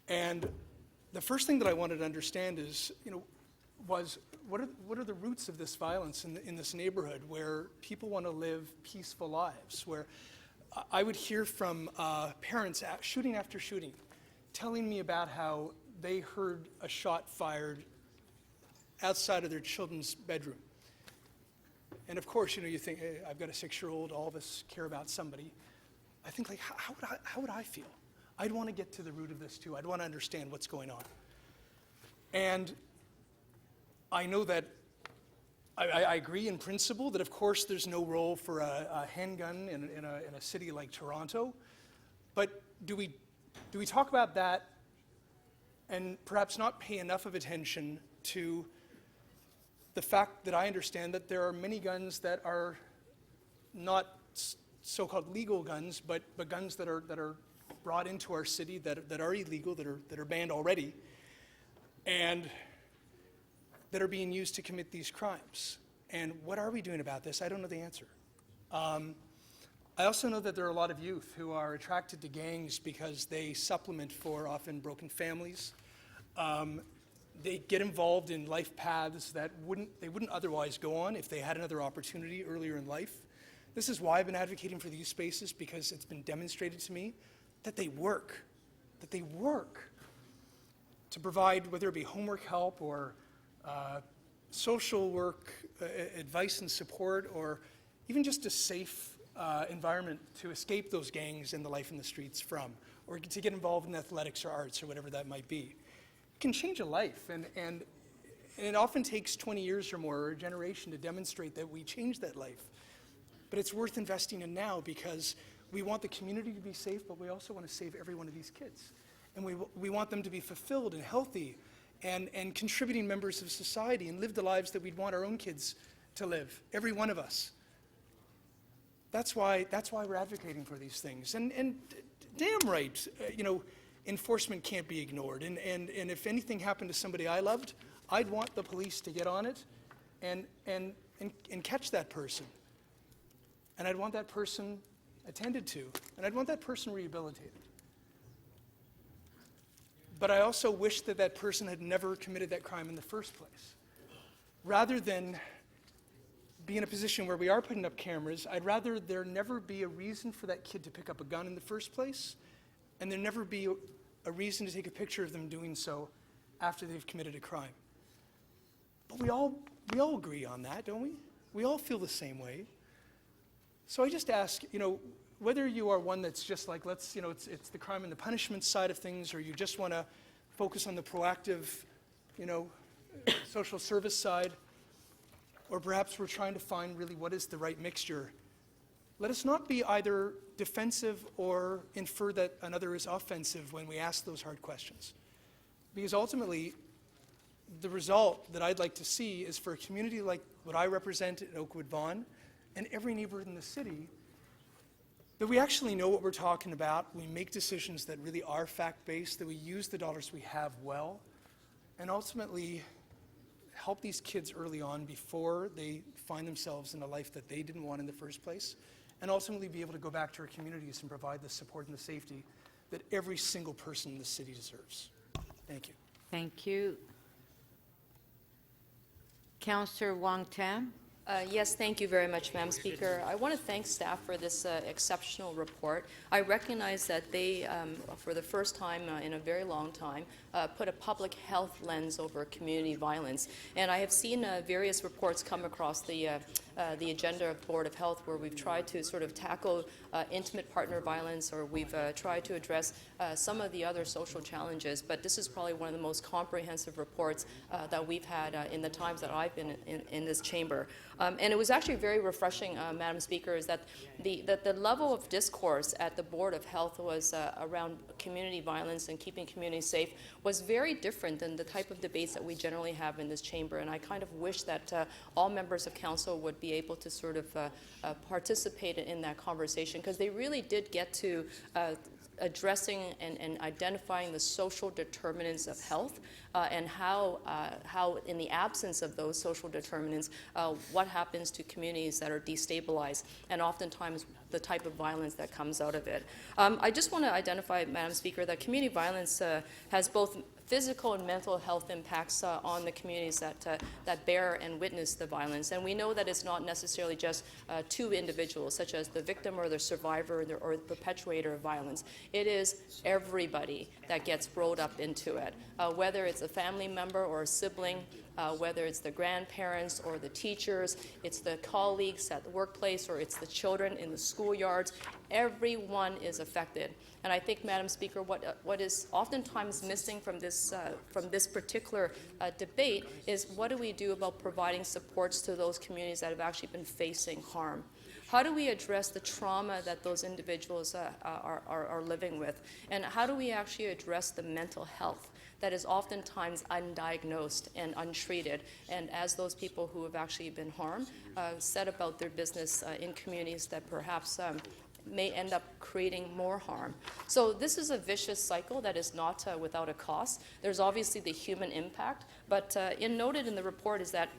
And the first thing that I wanted to understand is, was what are the roots of this violence in this neighborhood where people want to live peaceful lives, where I would hear from parents shooting after shooting, telling me about how they heard a shot fired outside of their children's bedroom. And of course, you think, hey, I've got a 6-year-old, all of us care about somebody. I think, how would I feel? I'd want to get to the root of this too. I'd want to understand what's going on. And I know that I agree in principle that, of course, there's no role for a handgun in a city like Toronto, but do we talk about that and perhaps not pay enough of attention to the fact that I understand that there are many guns that are not so-called legal guns, but guns that are brought into our city that are illegal, that are banned already, and that are being used to commit these crimes. And what are we doing about this? I don't know the answer. I also know that there are a lot of youth who are attracted to gangs because they supplement for often broken families. They get involved in life paths that they wouldn't otherwise go on if they had another opportunity earlier in life. This is why I've been advocating for these spaces, because it's been demonstrated to me that they work to provide, whether it be homework help or social work, advice and support, or even just a safe environment to escape those gangs and the life in the streets from, or to get involved in athletics or arts or whatever that might be. It can change a life, and it often takes 20 years or more, or a generation, to demonstrate that we change that life. But it's worth investing in now, because we want the community to be safe, but we also want to save every one of these kids. And we want them to be fulfilled and healthy and contributing members of society and live the lives that we'd want our own kids to live, every one of us. That's why we're advocating for these things. And damn right, enforcement can't be ignored. And if anything happened to somebody I loved, I'd want the police to get on it and catch that person. And I'd want that person attended to, and I'd want that person rehabilitated. But I also wish that that person had never committed that crime in the first place. Rather than be in a position where we are putting up cameras, I'd rather there never be a reason for that kid to pick up a gun in the first place, and there never be a reason to take a picture of them doing so after they've committed a crime. But we all agree on that, don't we? We all feel the same way. So I just ask, whether you are one that's just like, it's the crime and the punishment side of things, or you just want to focus on the proactive, social service side, or perhaps we're trying to find really what is the right mixture. Let us not be either defensive or infer that another is offensive when we ask those hard questions. Because ultimately, the result that I'd like to see is for a community like what I represent in Oakwood Vaughan, and every neighborhood in the city, that we actually know what we're talking about, we make decisions that really are fact-based, that we use the dollars we have well, and ultimately help these kids early on before they find themselves in a life that they didn't want in the first place, and ultimately be able to go back to our communities and provide the support and the safety that every single person in the city deserves. Thank you. Thank you. Councillor Wong-Tam. Yes, thank you very much, Madam Speaker. I want to thank staff for this exceptional report. I recognize that they, for the first time in a very long time, put a public health lens over community violence. And I have seen various reports come across the agenda of Board of Health where we've tried to sort of tackle intimate partner violence, or we've tried to address some of the other social challenges. But this is probably one of the most comprehensive reports that we've had in the times that I've been in this chamber. And it was actually very refreshing, Madam Speaker, is that the level of discourse at the Board of Health was around community violence and keeping communities safe was very different than the type of debates that we generally have in this chamber. And I kind of wish that all members of council would be able to sort of participate in that conversation, because they really did get to addressing and identifying the social determinants of health and how in the absence of those social determinants, what happens to communities that are destabilized, and oftentimes the type of violence that comes out of it. I just want to identify, Madam Speaker, that community violence has both physical and mental health impacts on the communities that bear and witness the violence. And we know that it's not necessarily just two individuals, such as the victim or the survivor or the perpetuator of violence. It is everybody that gets rolled up into it, whether it's a family member or a sibling whether it's the grandparents or the teachers, it's the colleagues at the workplace, or it's the children in the schoolyards. Everyone is affected. And I think, Madam Speaker, what is oftentimes missing from this particular debate is what do we do about providing supports to those communities that have actually been facing harm? How do we address the trauma that those individuals are living with? And how do we actually address the mental health that is oftentimes undiagnosed and untreated? And as those people who have actually been harmed set about their business in communities that perhaps may end up creating more harm. So this is a vicious cycle that is not without a cost. There's obviously the human impact, but noted in the report is that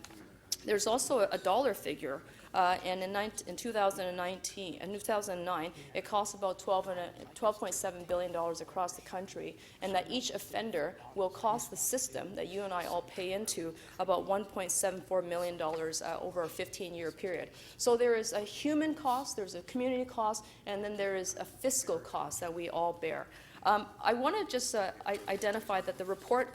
there's also a dollar figure. And in 2009, it costs about $12.7 billion across the country, and that each offender will cost the system that you and I all pay into about $1.74 million over a 15-year period. So there is a human cost, there's a community cost, and then there is a fiscal cost that we all bear. I want to just identify that the report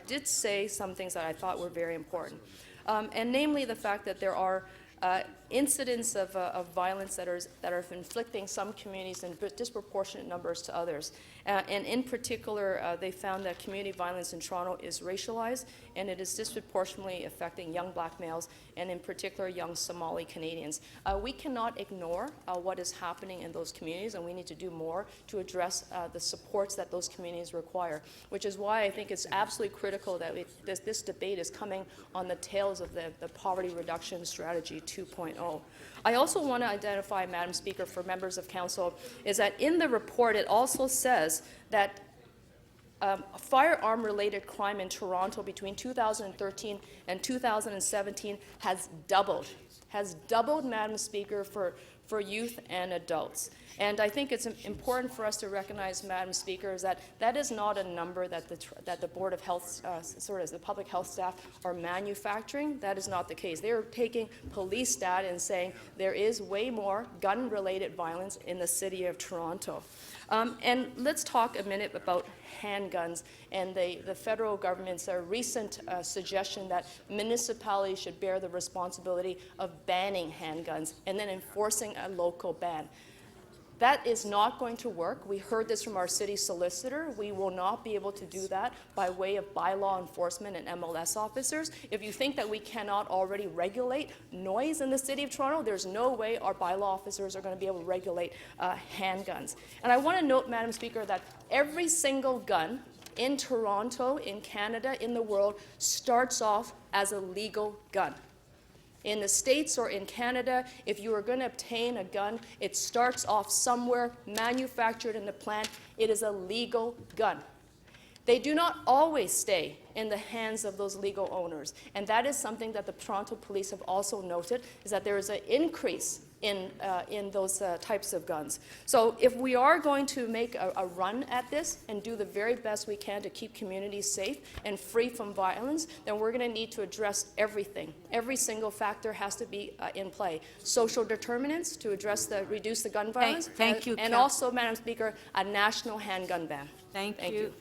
did say some things that I thought were very important. And namely the fact that there are incidents of violence that are inflicting some communities in disproportionate numbers to others. And in particular, they found that community violence in Toronto is racialized, and it is disproportionately affecting young black males, and in particular young Somali Canadians. We cannot ignore what is happening in those communities, and we need to do more to address the supports that those communities require, which is why I think it's absolutely critical that this debate is coming on the tails of the Poverty Reduction Strategy 2.0. I also want to identify, Madam Speaker, for members of Council, is that in the report it also says that firearm-related crime in Toronto between 2013 and 2017 has doubled, Madam Speaker, for youth and adults. And I think it's important for us to recognize, Madam Speaker, is that that is not a number that the Board of Health, the public health staff are manufacturing. That is not the case. They are taking police data and saying there is way more gun-related violence in the city of Toronto. And let's talk a minute about handguns and the federal government's recent suggestion that municipalities should bear the responsibility of banning handguns and then enforcing a local ban. That is not going to work. We heard this from our city solicitor. We will not be able to do that by way of bylaw enforcement and MLS officers. If you think that we cannot already regulate noise in the city of Toronto, there's no way our bylaw officers are going to be able to regulate handguns. And I want to note, Madam Speaker, that every single gun in Toronto, in Canada, in the world, starts off as a legal gun. In the States or in Canada, if you are going to obtain a gun, it starts off somewhere, manufactured in the plant. It is a legal gun. They do not always stay in the hands of those legal owners. And that is something that the Toronto Police have also noted, is that there is an increase in those types of guns. So if we are going to make a run at this and do the very best we can to keep communities safe and free from violence, then we're going to need to address everything. Every single factor has to be in play. Social determinants to reduce the gun violence. Thank you, And also, Madam Speaker, a national handgun ban. Thank you.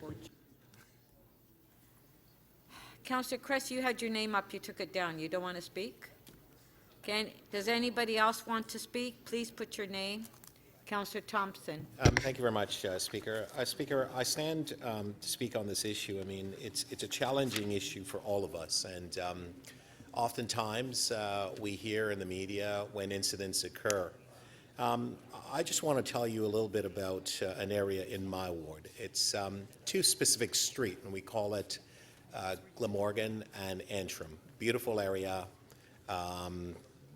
Councillor Cress, you had your name up. You took it down. You don't want to speak? Does anybody else want to speak? Please put your name. Councillor Thompson. Thank you very much, Speaker. Speaker, I stand to speak on this issue. I mean, it's a challenging issue for all of us, and oftentimes we hear in the media when incidents occur. I just want to tell you a little bit about an area in my ward. It's two specific streets, and we call it Glamorgan and Antrim. Beautiful area.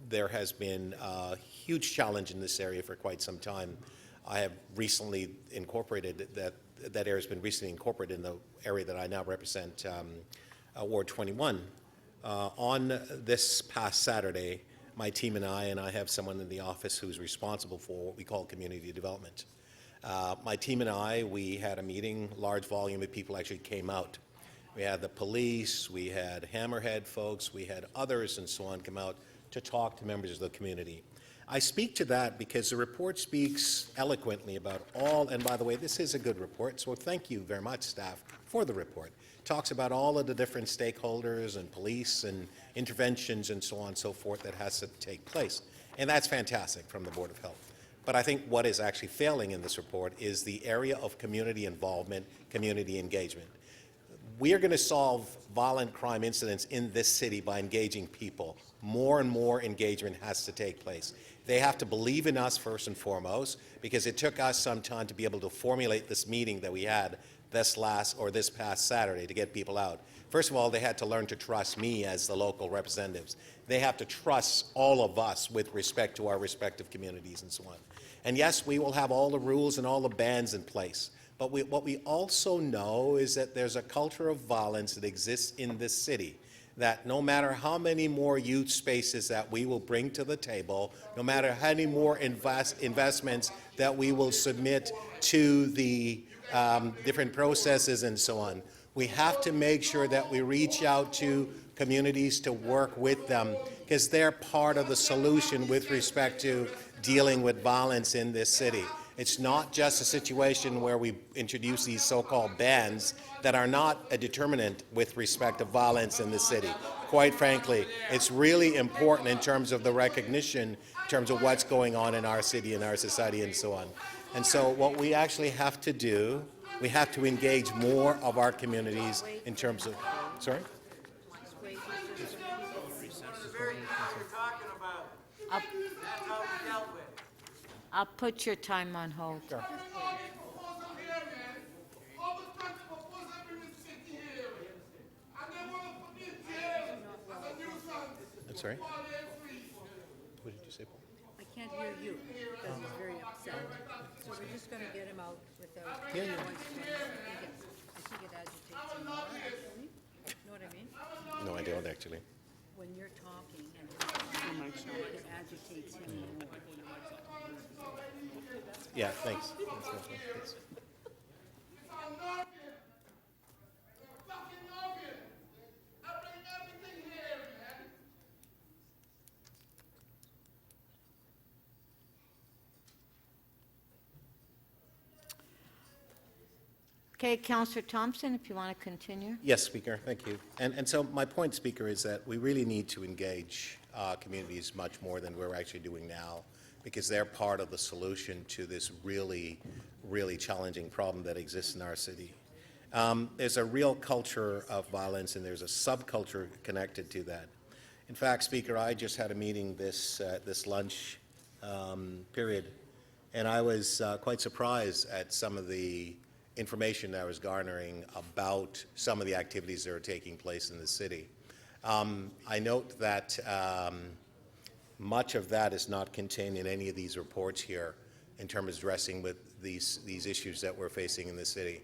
There has been a huge challenge in this area for quite some time. I have recently incorporated that area has been recently incorporated in the area that I now represent, Ward 21. On this past Saturday, my team and I have someone in the office who's responsible for what we call community development. My team and we had a meeting. Large volume of people actually came out. We had the police, we had Hammerhead folks, we had others and so on come out to talk to members of the community. I speak to that because the report speaks eloquently about all, and by the way, this is a good report, so thank you very much, staff, for the report. It talks about all of the different stakeholders and police and interventions and so on and so forth that has to take place. And that's fantastic from the Board of Health. But I think what is actually failing in this report is the area of community involvement, community engagement. We are going to solve violent crime incidents in this city by engaging people. More and more engagement has to take place. They have to believe in us first and foremost, because it took us some time to be able to formulate this meeting that we had this past Saturday to get people out. First of all, they had to learn to trust me as the local representatives. They have to trust all of us with respect to our respective communities and so on. And yes, we will have all the rules and all the bans in place. But what we also know is that there's a culture of violence that exists in this city, that no matter how many more youth spaces that we will bring to the table, no matter how many more investments that we will submit to the different processes and so on, we have to make sure that we reach out to communities to work with them, because they're part of the solution with respect to dealing with violence in this city. It's not just a situation where we introduce these so-called bans that are not a determinant with respect to violence in the city. Quite frankly, it's really important in terms of the recognition, in terms of what's going on in our city and our society and so on. And so what we actually have to do, we have to engage more of our communities in terms of, sorry? I'll put your time on hold. Sure. I'm sorry? What did you say, Paul? I can't hear you because he's very upset. So we're just going to get him out without Yeah, yeah. voice change. I think it agitates him more, actually. Know what I mean? No, I don't actually. When you're talking and it agitates him more. Yeah, thanks. Thanks. Okay, Councillor Thompson, if you want to continue. Yes, Speaker, thank you. And so my point, Speaker, is that we really need to engage communities much more than we're actually doing now, because they're part of the solution to this really, really challenging problem that exists in our city. There's a real culture of violence, and there's a subculture connected to that. In fact, Speaker, I just had a meeting this lunch period, and I was quite surprised at some of the information I was garnering about some of the activities that are taking place in the city. I note that much of that is not contained in any of these reports here in terms of addressing with these issues that we're facing in the city.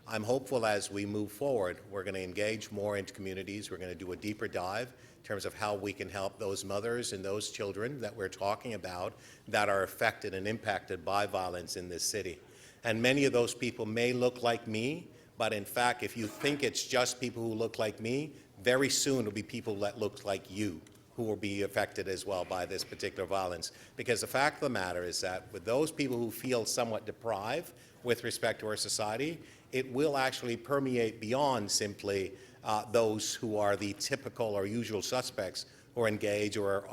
I'm hopeful as we move forward, we're going to engage more into communities. We're going to do a deeper dive in terms of how we can help those mothers and those children that we're talking about that are affected and impacted by violence in this city. And many of those people may look like me, but in fact, if you think it's just people who look like me, very soon it'll be people that look like you who will be affected as well by this particular violence. Because the fact of the matter is that with those people who feel somewhat deprived with respect to our society, it will actually permeate beyond simply those who are the typical or usual suspects who are engaged or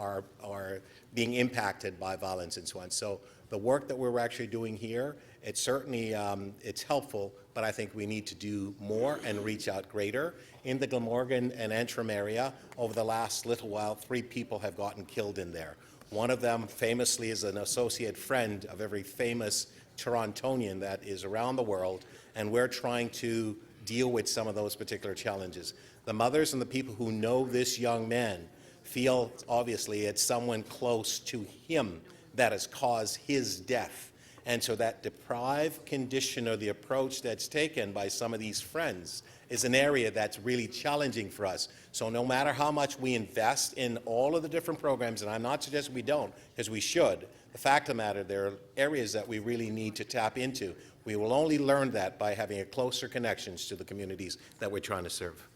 are being impacted by violence and so on. So the work that we're actually doing here, it's certainly it's helpful, but I think we need to do more and reach out greater. In the Glamorgan and Antrim area, over the last little while, 3 people have gotten killed in there. One of them famously is an associate friend of every famous Torontonian that is around the world, and we're trying to deal with some of those particular challenges. The mothers and the people who know this young man feel, obviously, it's someone close to him that has caused his death. And so that deprived condition or the approach that's taken by some of these friends is an area that's really challenging for us. So no matter how much we invest in all of the different programs, and I'm not suggesting we don't, because we should, the fact of the matter, there are areas that we really need to tap into. We will only learn that by having a closer connections to the communities that we're trying to serve.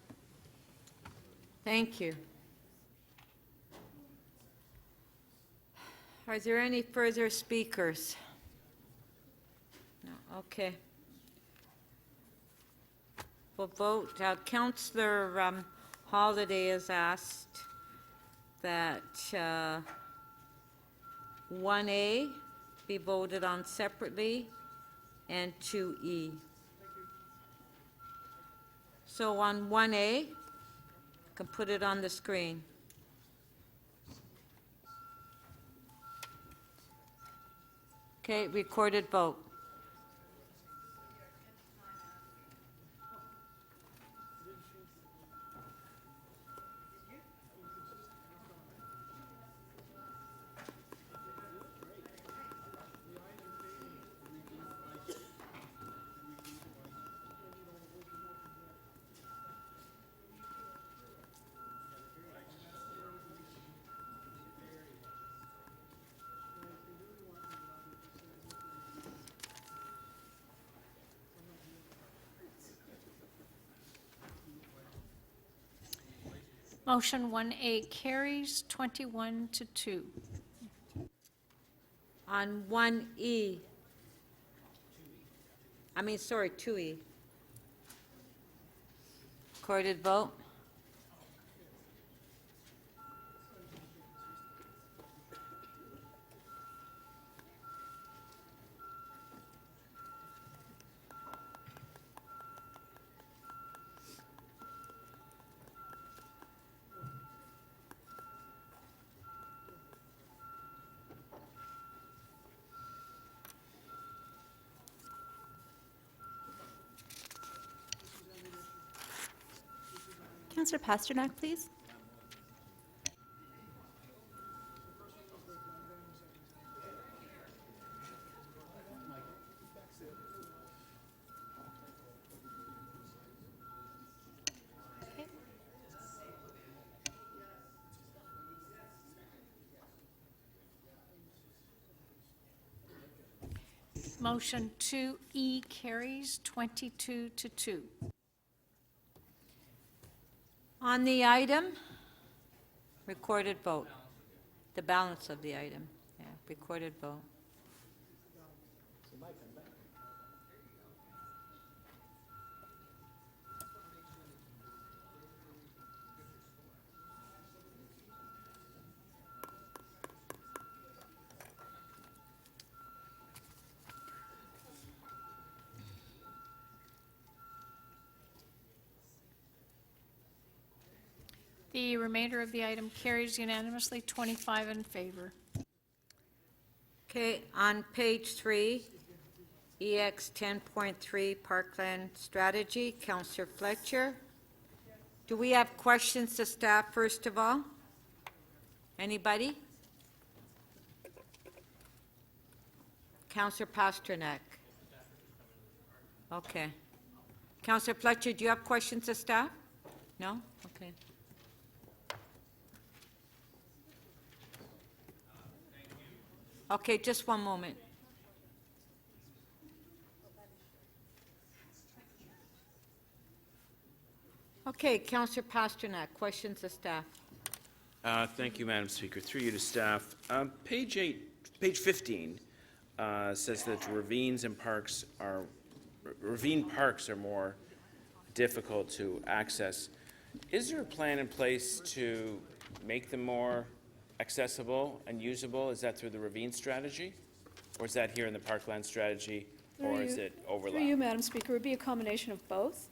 Thank you. Are there any further speakers? No, okay. We'll vote. Councillor Holiday has asked that 1A be voted on separately and 2E. So on 1A, you can put it on the screen. Okay, recorded vote. Motion 1A carries 21 to 2. On 1E, 2E. Recorded vote. Councillor Pasternak, please. Motion 2E carries 22 to 2. On the item, recorded vote. The balance of the item, yeah, recorded vote. The remainder of the item carries unanimously, 25 in favor. Okay, on page 3, EX 10.3 Parkland Strategy, Councillor Fletcher. Do we have questions to staff first of all? Anybody? Councillor Pasternak. Okay. Councillor Fletcher, do you have questions to staff? No? Okay. Okay, just one moment. Okay, Councillor Pasternak, questions of staff. Thank you, Madam Speaker. Through you to staff. Page 15 says that ravine parks are more difficult to access. Is there a plan in place to make them more accessible and usable? Is that through the ravine strategy? Or is that here in the parkland strategy? Or is it overlap? Through you, Madam Speaker, it would be a combination of both.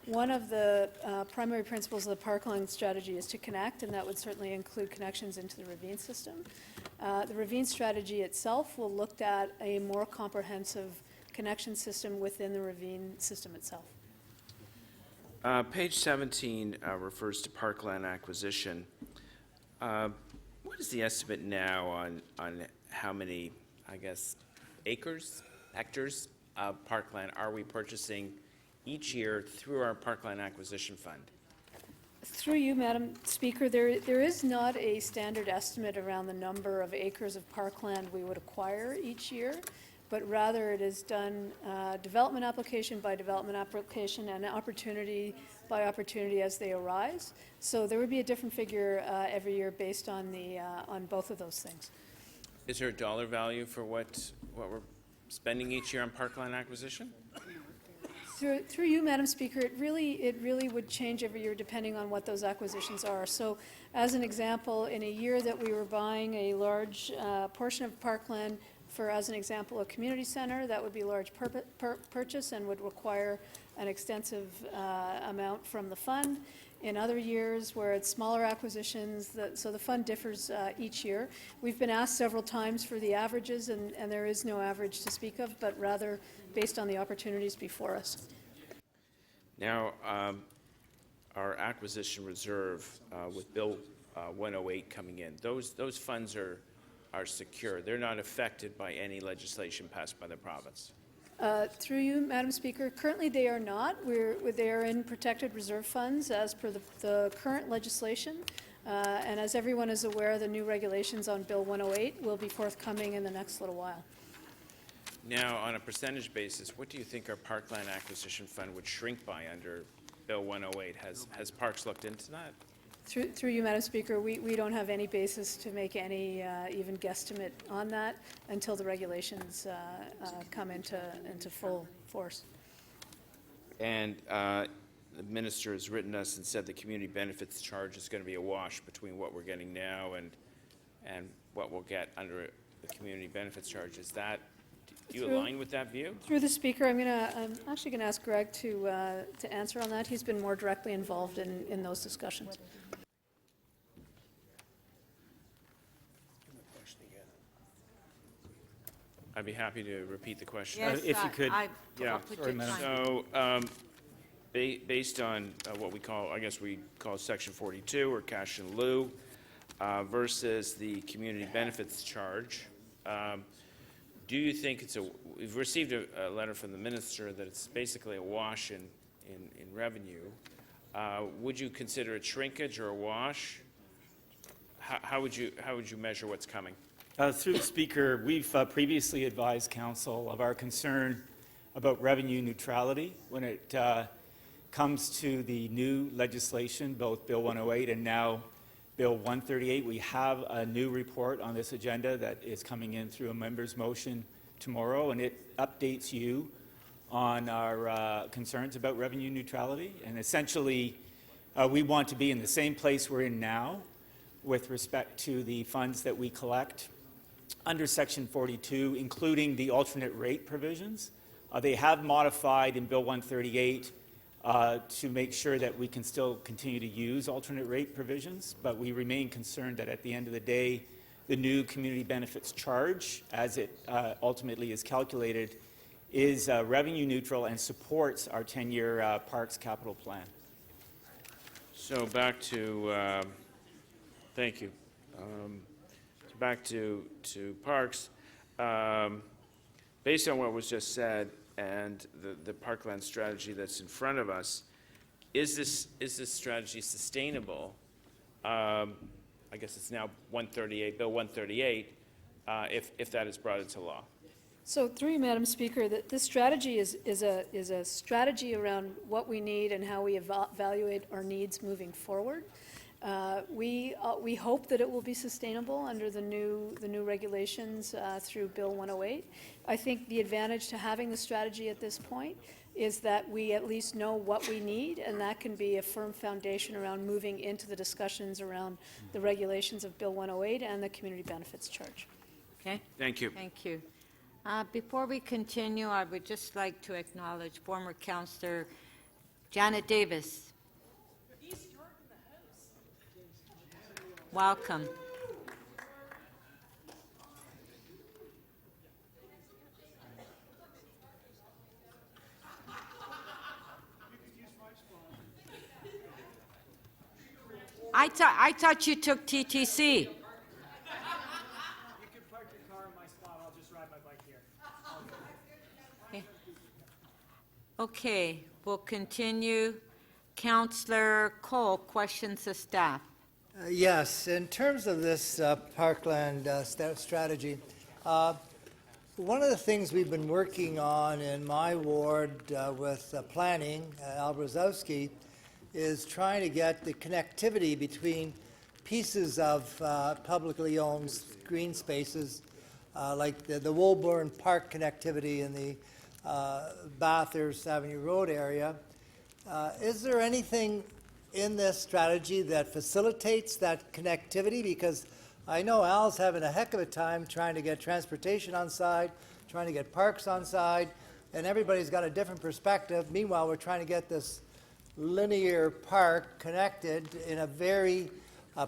One of the primary principles of the parkland strategy is to connect, and that would certainly include connections into the ravine system. The ravine strategy itself will look at a more comprehensive connection system within the ravine system itself. Page 17 refers to Parkland Acquisition. What is the estimate now on how many, I guess, hectares of parkland are we purchasing each year through our Parkland Acquisition Fund? Through you, Madam Speaker, there is not a standard estimate around the number of acres of parkland we would acquire each year, but rather it is done development application by development application and opportunity by opportunity as they arise. So there would be a different figure every year based on on both of those things. Is there a dollar value for what we're spending each year on Parkland Acquisition? Through you, Madam Speaker, it really would change every year depending on what those acquisitions are. So, as an example, in a year that we were buying a large portion of parkland for, as an example, a community center, that would be a large purchase and would require an extensive amount from the fund. In other years where it's smaller acquisitions, so the fund differs each year. We've been asked several times for the averages, and there is no average to speak of, but rather based on the opportunities before us. Now, our acquisition reserve with Bill 108 coming in, those funds are secure. They're not affected by any legislation passed by the province. Through you, Madam Speaker, currently they are not. They are in protected reserve funds as per the current legislation. And as everyone is aware, the new regulations on Bill 108 will be forthcoming in the next little while. Now, on a percentage basis, what do you think our Parkland Acquisition Fund would shrink by under Bill 108? Has Parks looked into that? Through you, Madam Speaker, we don't have any basis to make any even guesstimate on that until the regulations come into full force. And the minister has written us and said the community benefits charge is going to be a wash between what we're getting now and what we'll get under the community benefits charge. Is that, do you align with that view? Through the Speaker, I'm actually going to ask Greg to answer on that. He's been more directly involved in those discussions. I'd be happy to repeat the question. Yes, If you could. I'll put your time. So, based on what we call, I guess we call Section 42 or cash in lieu versus the community benefits charge, do you think we've received a letter from the minister that it's basically a wash in revenue. Would you consider it shrinkage or a wash? How would you measure what's coming? Through the Speaker, we've previously advised Council of our concern about revenue neutrality when it comes to the new legislation, both Bill 108 and now Bill 138. We have a new report on this agenda that is coming in through a member's motion tomorrow, and it updates you on our concerns about revenue neutrality. And essentially, we want to be in the same place we're in now with respect to the funds that we collect under Section 42, including the alternate rate provisions. They have modified in Bill 138 to make sure that we can still continue to use alternate rate provisions, but we remain concerned that at the end of the day, the new community benefits charge, as it ultimately is calculated, is revenue neutral and supports our 10-year Parks capital plan. So back to, thank you. Back to Parks. Based on what was just said and the Parkland strategy that's in front of us, is this strategy sustainable? I guess it's now 138, Bill 138, if that is brought into law. So through you, Madam Speaker, this strategy is a strategy around what we need and how we evaluate our needs moving forward. We hope that it will be sustainable under the new regulations through Bill 108. I think the advantage to having the strategy at this point is that we at least know what we need, and that can be a firm foundation around moving into the discussions around the regulations of Bill 108 and the community benefits charge. Okay? Thank you. Thank you. Before we continue, I would just like to acknowledge former Councillor Janet Davis. Welcome. I thought you took TTC. You can park your car in my spot. I'll just ride my bike here. Okay, we'll continue. Councillor Cole, questions of staff. Yes, in terms of this Parkland strategy, one of the things we've been working on in my ward with planning, Al Brzezowski, is trying to get the connectivity between pieces of publicly owned green spaces like the Woolburn Park connectivity in the Bathurst Avenue Road area. Is there anything in this strategy that facilitates that connectivity? Because I know Al's having a heck of a time trying to get transportation on side, trying to get parks on side, and everybody's got a different perspective. Meanwhile, we're trying to get this linear park connected in a very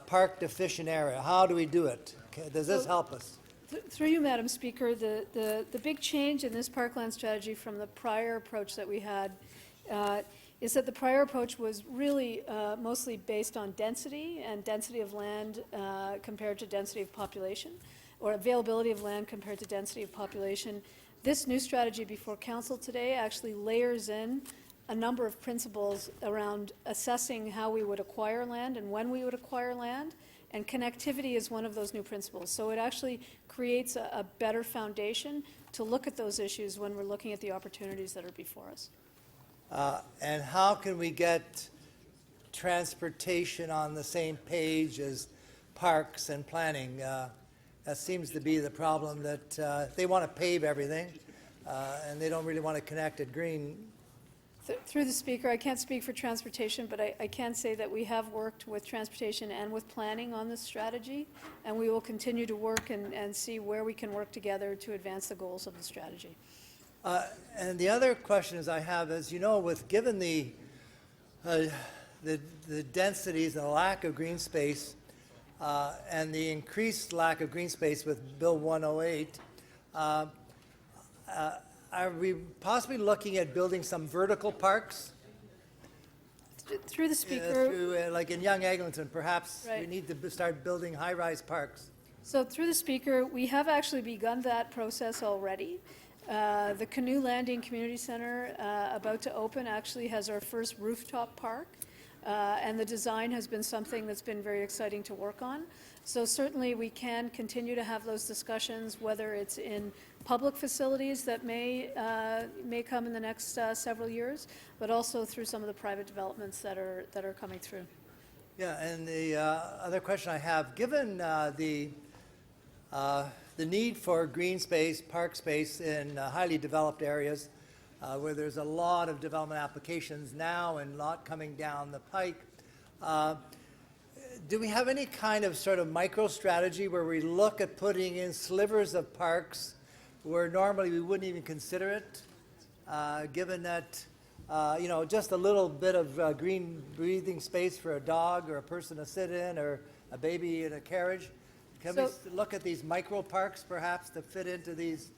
park deficient area. How do we do it? Does this help us? Through you, Madam Speaker, the big change in this parkland strategy from the prior approach that we had is that the prior approach was really mostly based on density and density of land compared to density of population, or availability of land compared to density of population. This new strategy before council today actually layers in a number of principles around assessing how we would acquire land and when we would acquire land, and connectivity is one of those new principles. So it actually creates a better foundation to look at those issues when we're looking at the opportunities that are before us. And how can we get transportation on the same page as parks and planning? That seems to be the problem, that they want to pave everything and they don't really want to connect it green. Through the Speaker, I can't speak for transportation, but I can say that we have worked with transportation and with planning on this strategy, and we will continue to work and see where we can work together to advance the goals of the strategy. And the other questions I have is, you know, given the densities and the lack of green space and the increased lack of green space with Bill 108, are we possibly looking at building some vertical parks? Through the Speaker. Like in Young Eglinton, perhaps Right. we need to start building high-rise parks. So through the Speaker, we have actually begun that process already. The Canoe Landing Community Center, about to open, actually has our first rooftop park, and the design has been something that's been very exciting to work on. So certainly we can continue to have those discussions, whether it's in public facilities that may come in the next several years, but also through some of the private developments that are coming through. Yeah, and the other question I have, given the need for green space, park space in highly developed areas where there's a lot of development applications now and a lot coming down the pike, do we have any kind of sort of micro strategy where we look at putting in slivers of parks where normally we wouldn't even consider it, given that, you know, just a little bit of green breathing space for a dog or a person to sit in or a baby in a carriage? Can we look at these micro parks perhaps to fit into these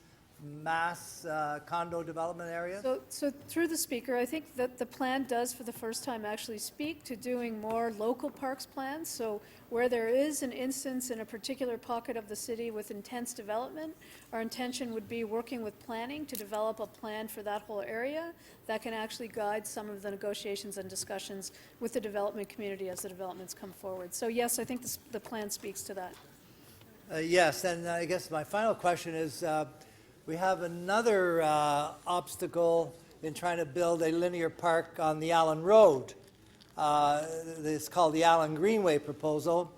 mass condo development areas? So through the Speaker, I think that the plan does for the first time actually speak to doing more local parks plans. So where there is an instance in a particular pocket of the city with intense development, our intention would be working with planning to develop a plan for that whole area that can actually guide some of the negotiations and discussions with the development community as the developments come forward. So yes, I think the plan speaks to that. Yes, and I guess my final question is, we have another obstacle in trying to build a linear park on the Allen Road. It's called the Allen Greenway proposal,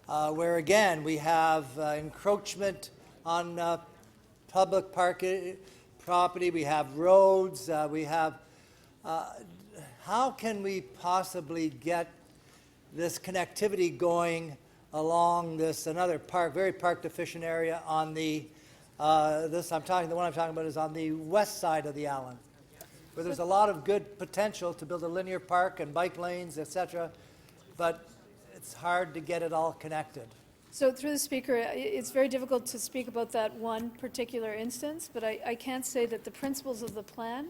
where again we have encroachment on public property, we have roads, we have... how can we possibly get this connectivity going along this another park, very park deficient area on the the one I'm talking about is on the west side of the Allen, where there's a lot of good potential to build a linear park and bike lanes, etc., but it's hard to get it all connected. So through the Speaker, it's very difficult to speak about that one particular instance, but I can say that the principles of the plan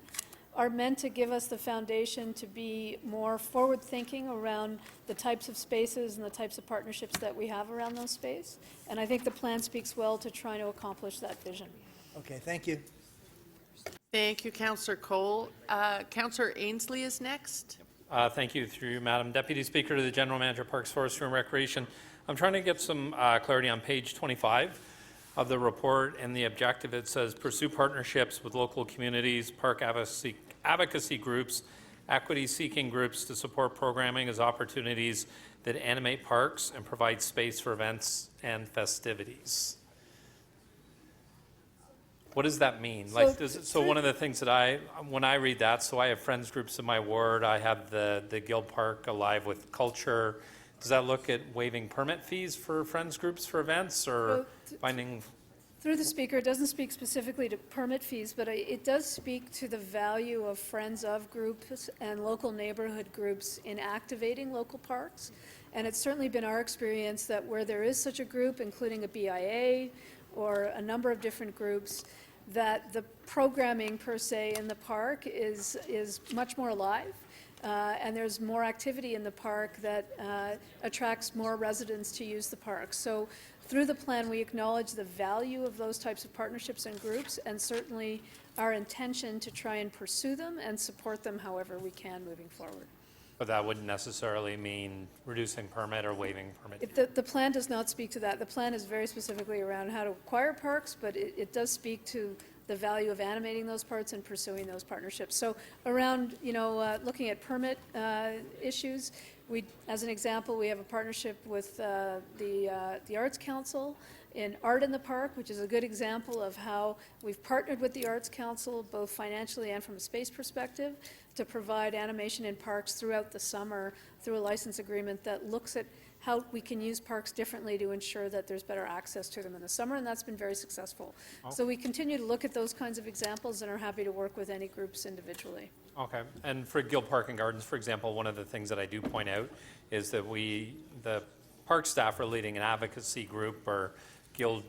are meant to give us the foundation to be more forward-thinking around the types of spaces and the types of partnerships that we have around those spaces. And I think the plan speaks well to trying to accomplish that vision. Okay, thank you. Thank you, Councillor Cole. Councillor Ainsley is next. Thank you, through you, Madam Deputy Speaker, to the General Manager, Parks, Forestry and Recreation. I'm trying to get some clarity on page 25 of the report and the objective. It says pursue partnerships with local communities, park advocacy groups, equity-seeking groups to support programming as opportunities that animate parks and provide space for events and festivities. What does that mean? So Like, so one of the things that when I read that, so I have friends groups in my ward, I have the Guild Park Alive with Culture. Does that look at waiving permit fees for friends groups for events, or finding? Through the speaker, it doesn't speak specifically to permit fees, but it does speak to the value of friends of groups and local neighborhood groups in activating local parks. And it's certainly been our experience that where there is such a group, including a BIA or a number of different groups, that the programming per se in the park is much more alive. And there's more activity in the park that attracts more residents to use the park. So through the plan, we acknowledge the value of those types of partnerships and groups, and certainly our intention to try and pursue them and support them however we can moving forward. But that wouldn't necessarily mean reducing permit or waiving permit. The plan does not speak to that. The plan is very specifically around how to acquire parks, but it does speak to the value of animating those parks and pursuing those partnerships. So around, looking at permit issues, as an example, we have a partnership with the Arts Council in Art in the Park, which is a good example of how we've partnered with the Arts Council, both financially and from a space perspective, to provide animation in parks throughout the summer through a license agreement that looks at how we can use parks differently to ensure that there's better access to them in the summer, and that's been very successful. So we continue to look at those kinds of examples and are happy to work with any groups individually. Okay, and for Guild Park and Gardens, for example, one of the things that I do point out is that the park staff are leading an advocacy group, or Guild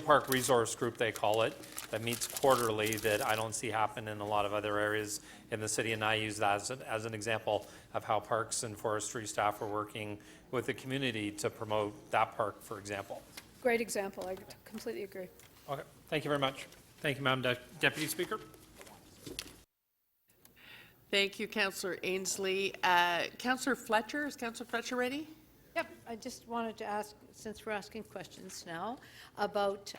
Park Resource Group, they call it, that meets quarterly, that I don't see happen in a lot of other areas in the city, and I use that as an example of how parks and forestry staff are working with the community to promote that park, for example. Great example. I completely agree. Okay, thank you very much. Thank you, Madam Deputy Speaker. Thank you, Councillor Ainsley. Councillor Fletcher, is Councillor Fletcher ready? Yep, I just wanted to ask, since we're asking questions now, about,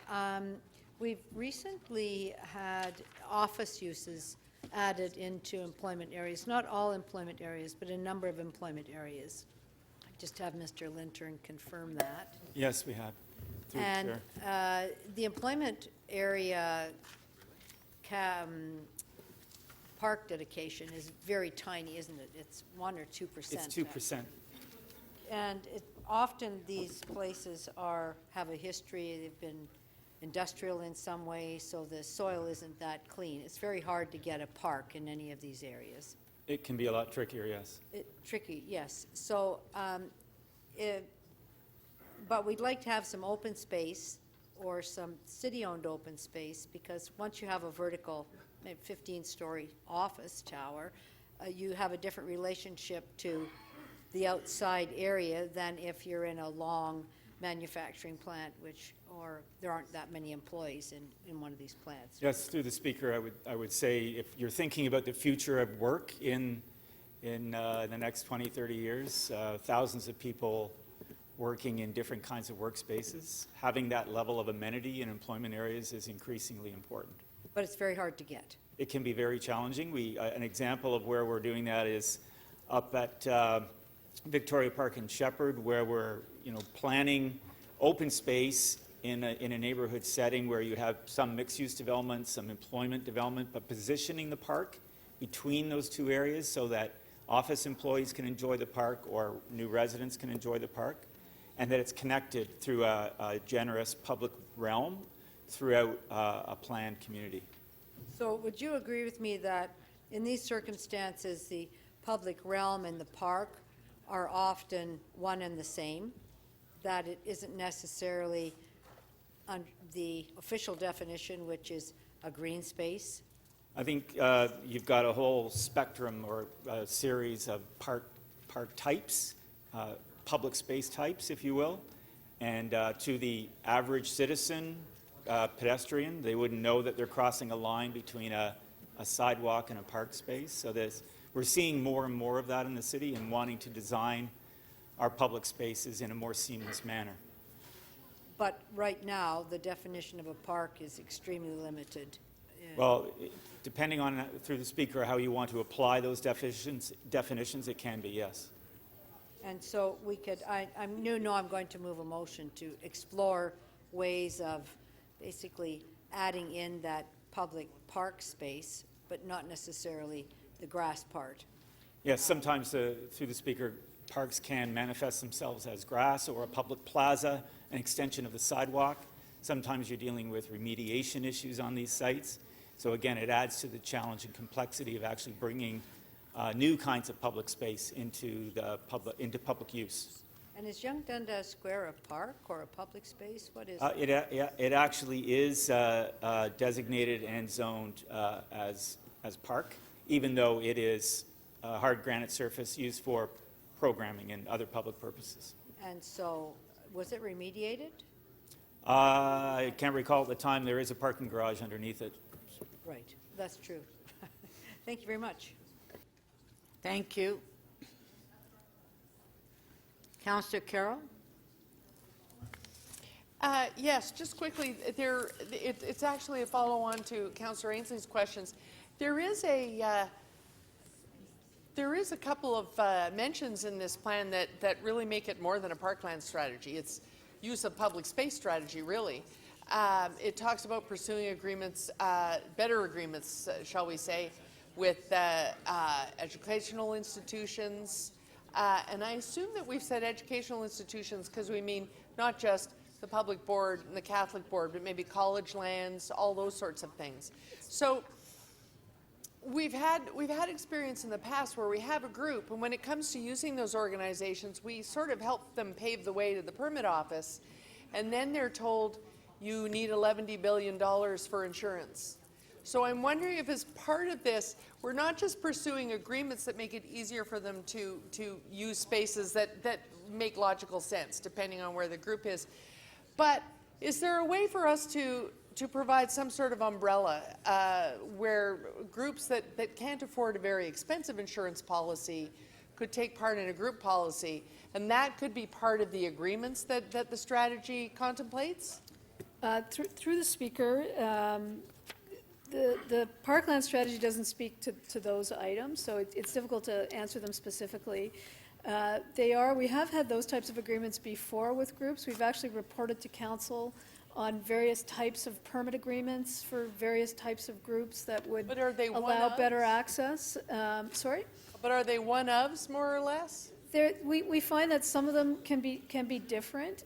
we've recently had office uses added into employment areas, not all employment areas, but a number of employment areas. I just have Mr. Lintern confirm that. Yes, we have. Through the And chair. the employment area park dedication is very tiny, isn't it? It's 1 or 2%. It's 2%. And often these places have a history, they've been industrial in some way, so the soil isn't that clean. It's very hard to get a park in any of these areas. It can be a lot trickier, yes. Tricky, yes. So, but we'd like to have some open space or some city-owned open space, because once you have a vertical, maybe 15-story office tower, you have a different relationship to the outside area than if you're in a long manufacturing plant, or there aren't that many employees in one of these plants. Yes, through the speaker, I would say if you're thinking about the future of work in the next 20, 30 years, thousands of people working in different kinds of workspaces, having that level of amenity in employment areas is increasingly important. But it's very hard to get. It can be very challenging. An example of where we're doing that is up at Victoria Park in Shepherd, where we're planning open space in a neighborhood setting where you have some mixed-use development, some employment development, but positioning the park between those two areas so that office employees can enjoy the park or new residents can enjoy the park, and that it's connected through a generous public realm throughout a planned community. So would you agree with me that in these circumstances, the public realm and the park are often one and the same, that it isn't necessarily the official definition, which is a green space? I think you've got a whole spectrum or a series of park types, public space types, if you will, and to the average citizen, pedestrian, they wouldn't know that they're crossing a line between a sidewalk and a park space. So we're seeing more and more of that in the city and wanting to design our public spaces in a more seamless manner. But right now, the definition of a park is extremely limited. Well, depending on, through the speaker, how you want to apply those definitions, it can be, yes. And so we could, I'm going to move a motion to explore ways of basically adding in that public park space, but not necessarily the grass part. Yes, sometimes, through the speaker, parks can manifest themselves as grass or a public plaza, an extension of the sidewalk. Sometimes you're dealing with remediation issues on these sites. So again, it adds to the challenge and complexity of actually bringing new kinds of public space into public use. And is Young Dundas Square a park or a public space? What is It actually is designated and zoned as park, even though it is hard granite surface used for programming and other public purposes. And so, was it remediated? I can't recall at the time. There is a parking garage underneath it. Right, that's true. Thank you very much. Thank you. Councillor Carroll? Yes, just quickly, it's actually a follow-on to Councillor Ainsley's questions. There is a couple of mentions in this plan that really make it more than a parkland strategy. It's use of public space strategy, really. It talks about pursuing agreements, better agreements, shall we say, with educational institutions. And I assume that we've said educational institutions because we mean not just the public board and the Catholic board, but maybe college lands, all those sorts of things. So we've had experience in the past where we have a group, and when it comes to using those organizations, we sort of help them pave the way to the permit office, and then they're told you need $11 billion for insurance. So I'm wondering if as part of this, we're not just pursuing agreements that make it easier for them to use spaces that make logical sense, depending on where the group is, but is there a way for us to provide some sort of umbrella where groups that can't afford a very expensive insurance policy could take part in a group policy, and that could be part of the agreements that the strategy contemplates? Through the speaker, the Parkland strategy doesn't speak to those items, so it's difficult to answer them specifically. We have had those types of agreements before with groups. We've actually reported to council on various types of permit agreements for various types of groups that would allow better access. Sorry? But are they one-ofs, more or less? We find that some of them can be different.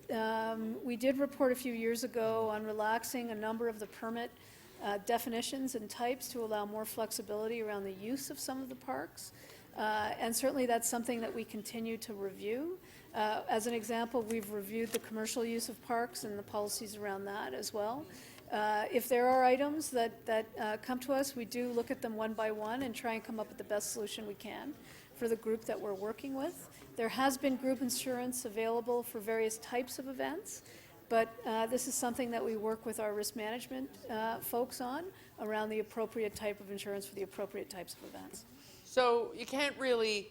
We did report a few years ago on relaxing a number of the permit definitions and types to allow more flexibility around the use of some of the parks. And certainly that's something that we continue to review. As an example, we've reviewed the commercial use of parks and the policies around that as well. If there are items that come to us, we do look at them one by one and try and come up with the best solution we can for the group that we're working with. There has been group insurance available for various types of events, but this is something that we work with our risk management folks on around the appropriate type of insurance for the appropriate types of events. So you can't really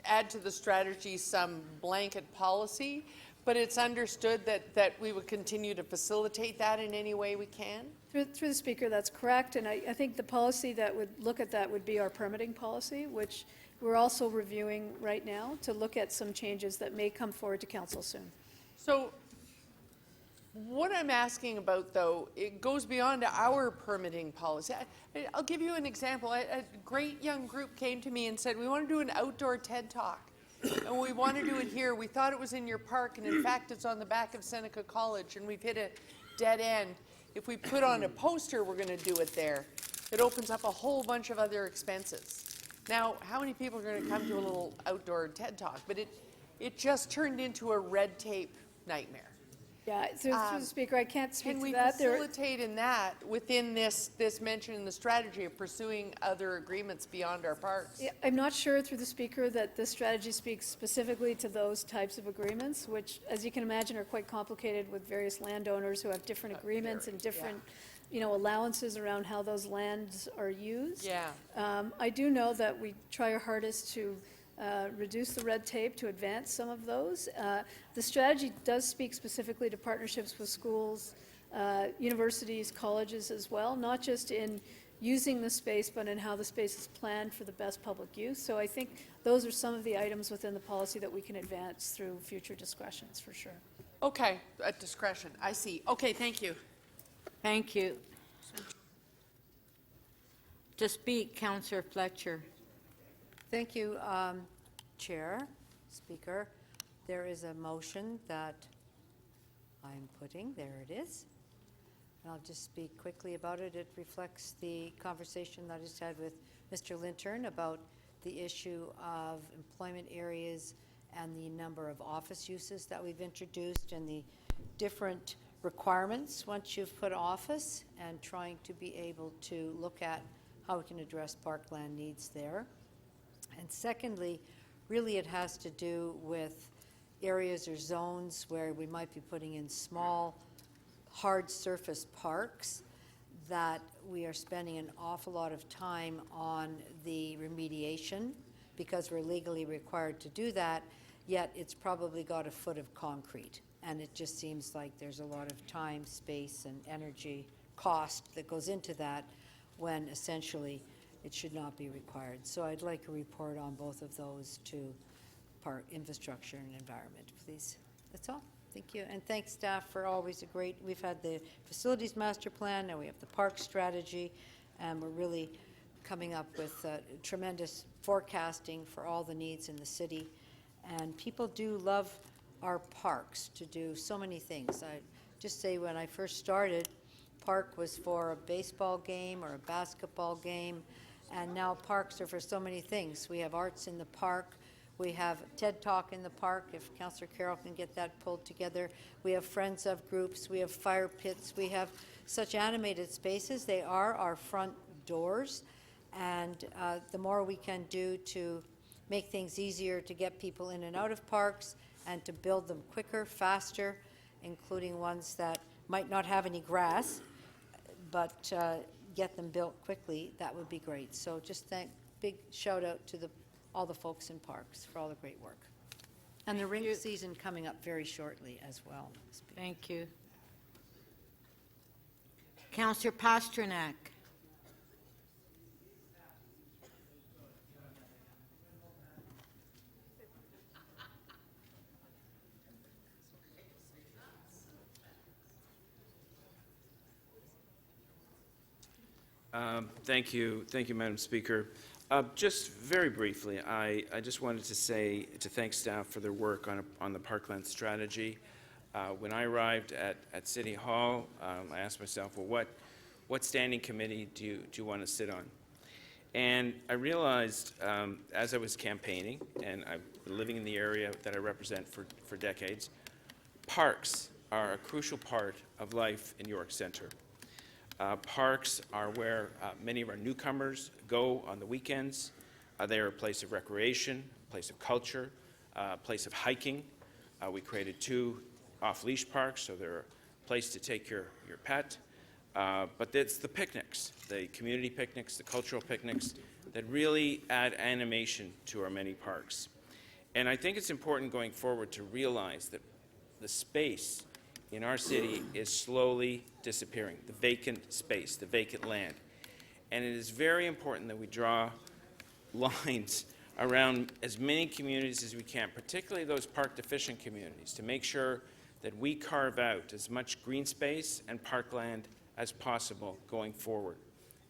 add to the strategy some blanket policy, but it's understood that we would continue to facilitate that in any way we can? Through the speaker, that's correct, and I think the policy that would look at that would be our permitting policy, which we're also reviewing right now to look at some changes that may come forward to council soon. So what I'm asking about, though, it goes beyond our permitting policy. I'll give you an example. A great young group came to me and said, we want to do an outdoor TED Talk, and we want to do it here. We thought it was in your park, and in fact, it's on the back of Seneca College, and we've hit a dead end. If we put on a poster, we're going to do it there. It opens up a whole bunch of other expenses. Now, how many people are going to come to a little outdoor TED Talk? But it just turned into a red tape nightmare. Yeah, through the speaker, I can't speak to Can that. we facilitate in that within this mention in the strategy of pursuing other agreements beyond our parks? Yeah, I'm not sure through the speaker that this strategy speaks specifically to those types of agreements, which, as you can imagine, are quite complicated with various landowners who have different agreements and different, allowances around how those lands are used. Yeah. I do know that we try our hardest to reduce the red tape to advance some of those. The strategy does speak specifically to partnerships with schools, universities, colleges as well, not just in using the space, but in how the space is planned for the best public use. So I think those are some of the items within the policy that we can advance through future discussions, for sure. Okay, at discretion, I see. Okay, thank you. Thank you. To speak, Councillor Fletcher. Thank you, Chair, Speaker. There is a motion that I'm putting, there it is. And I'll just speak quickly about it. It reflects the conversation that I just had with Mr. Lintern about the issue of employment areas and the number of office uses that we've introduced and the different requirements once you've put office, and trying to be able to look at how we can address parkland needs there. And secondly, really it has to do with areas or zones where we might be putting in small, hard surface parks that we are spending an awful lot of time on the remediation because we're legally required to do that, yet it's probably got a foot of concrete. And it just seems like there's a lot of time, space, and energy cost that goes into that when essentially it should not be required. So I'd like a report on both of those to Park Infrastructure and Environment, please. That's all. Thank you. And thanks, staff, for always a great, we've had the Facilities Master Plan, now we have the Park Strategy, and we're really coming up with tremendous forecasting for all the needs in the city. And people do love our parks to do so many things. I just say when I first started, park was for a baseball game or a basketball game, and now parks are for so many things. We have arts in the park. We have TED Talk in the park, if Councillor Carroll can get that pulled together. We have Friends of groups. We have fire pits. We have such animated spaces. They are our front doors, and the more we can do to make things easier to get people in and out of parks and to build them quicker, faster, including ones that might not have any grass, but get them built quickly, that would be great. So just big shout out to all the folks in parks for all the great work. And the rink season coming up very shortly as well. Thank you. Councillor Pasternak. Thank you, Madam Speaker. Just very briefly, I just wanted to thank staff for their work on the Parkland strategy. When I arrived at City Hall, I asked myself, well, what standing committee do you want to sit on? And I realized as I was campaigning, and I've been living in the area that I represent for decades, parks are a crucial part of life in York Centre. Parks are where many of our newcomers go on the weekends. They are a place of recreation, a place of culture, a place of hiking. We created 2 off-leash parks, so they're a place to take your pet. But it's the picnics, the community picnics, the cultural picnics, that really add animation to our many parks. And I think it's important going forward to realize that the space in our city is slowly disappearing, the vacant space, the vacant land. And it is very important that we draw lines around as many communities as we can, particularly those park-deficient communities, to make sure that we carve out as much green space and parkland as possible going forward.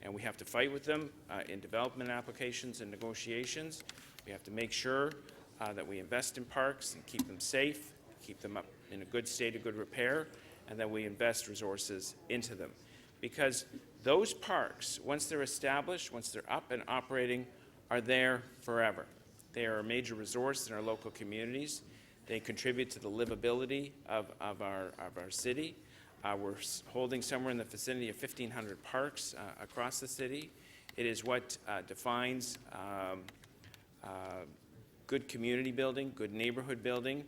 And we have to fight with them in development applications and negotiations. We have to make sure that we invest in parks and keep them safe, keep them up in a good state of good repair, and that we invest resources into them. Because those parks, once they're established, once they're up and operating, are there forever. They are a major resource in our local communities. They contribute to the livability of our city. We're holding somewhere in the vicinity of 1,500 parks across the city. It is what defines good community building, good neighborhood building,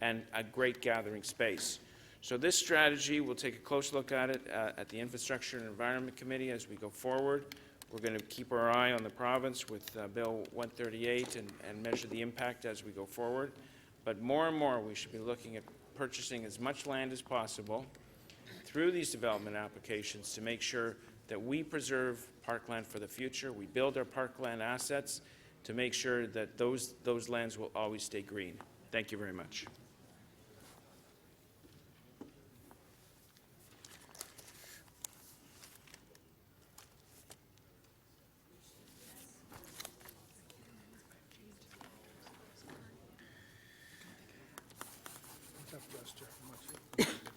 and a great gathering space. So this strategy, we'll take a close look at it at the Infrastructure and Environment Committee as we go forward. We're going to keep our eye on the province with Bill 138 and measure the impact as we go forward. But more and more, we should be looking at purchasing as much land as possible through these development applications to make sure that we preserve parkland for the future. We build our parkland assets to make sure that those lands will always stay green. Thank you very much.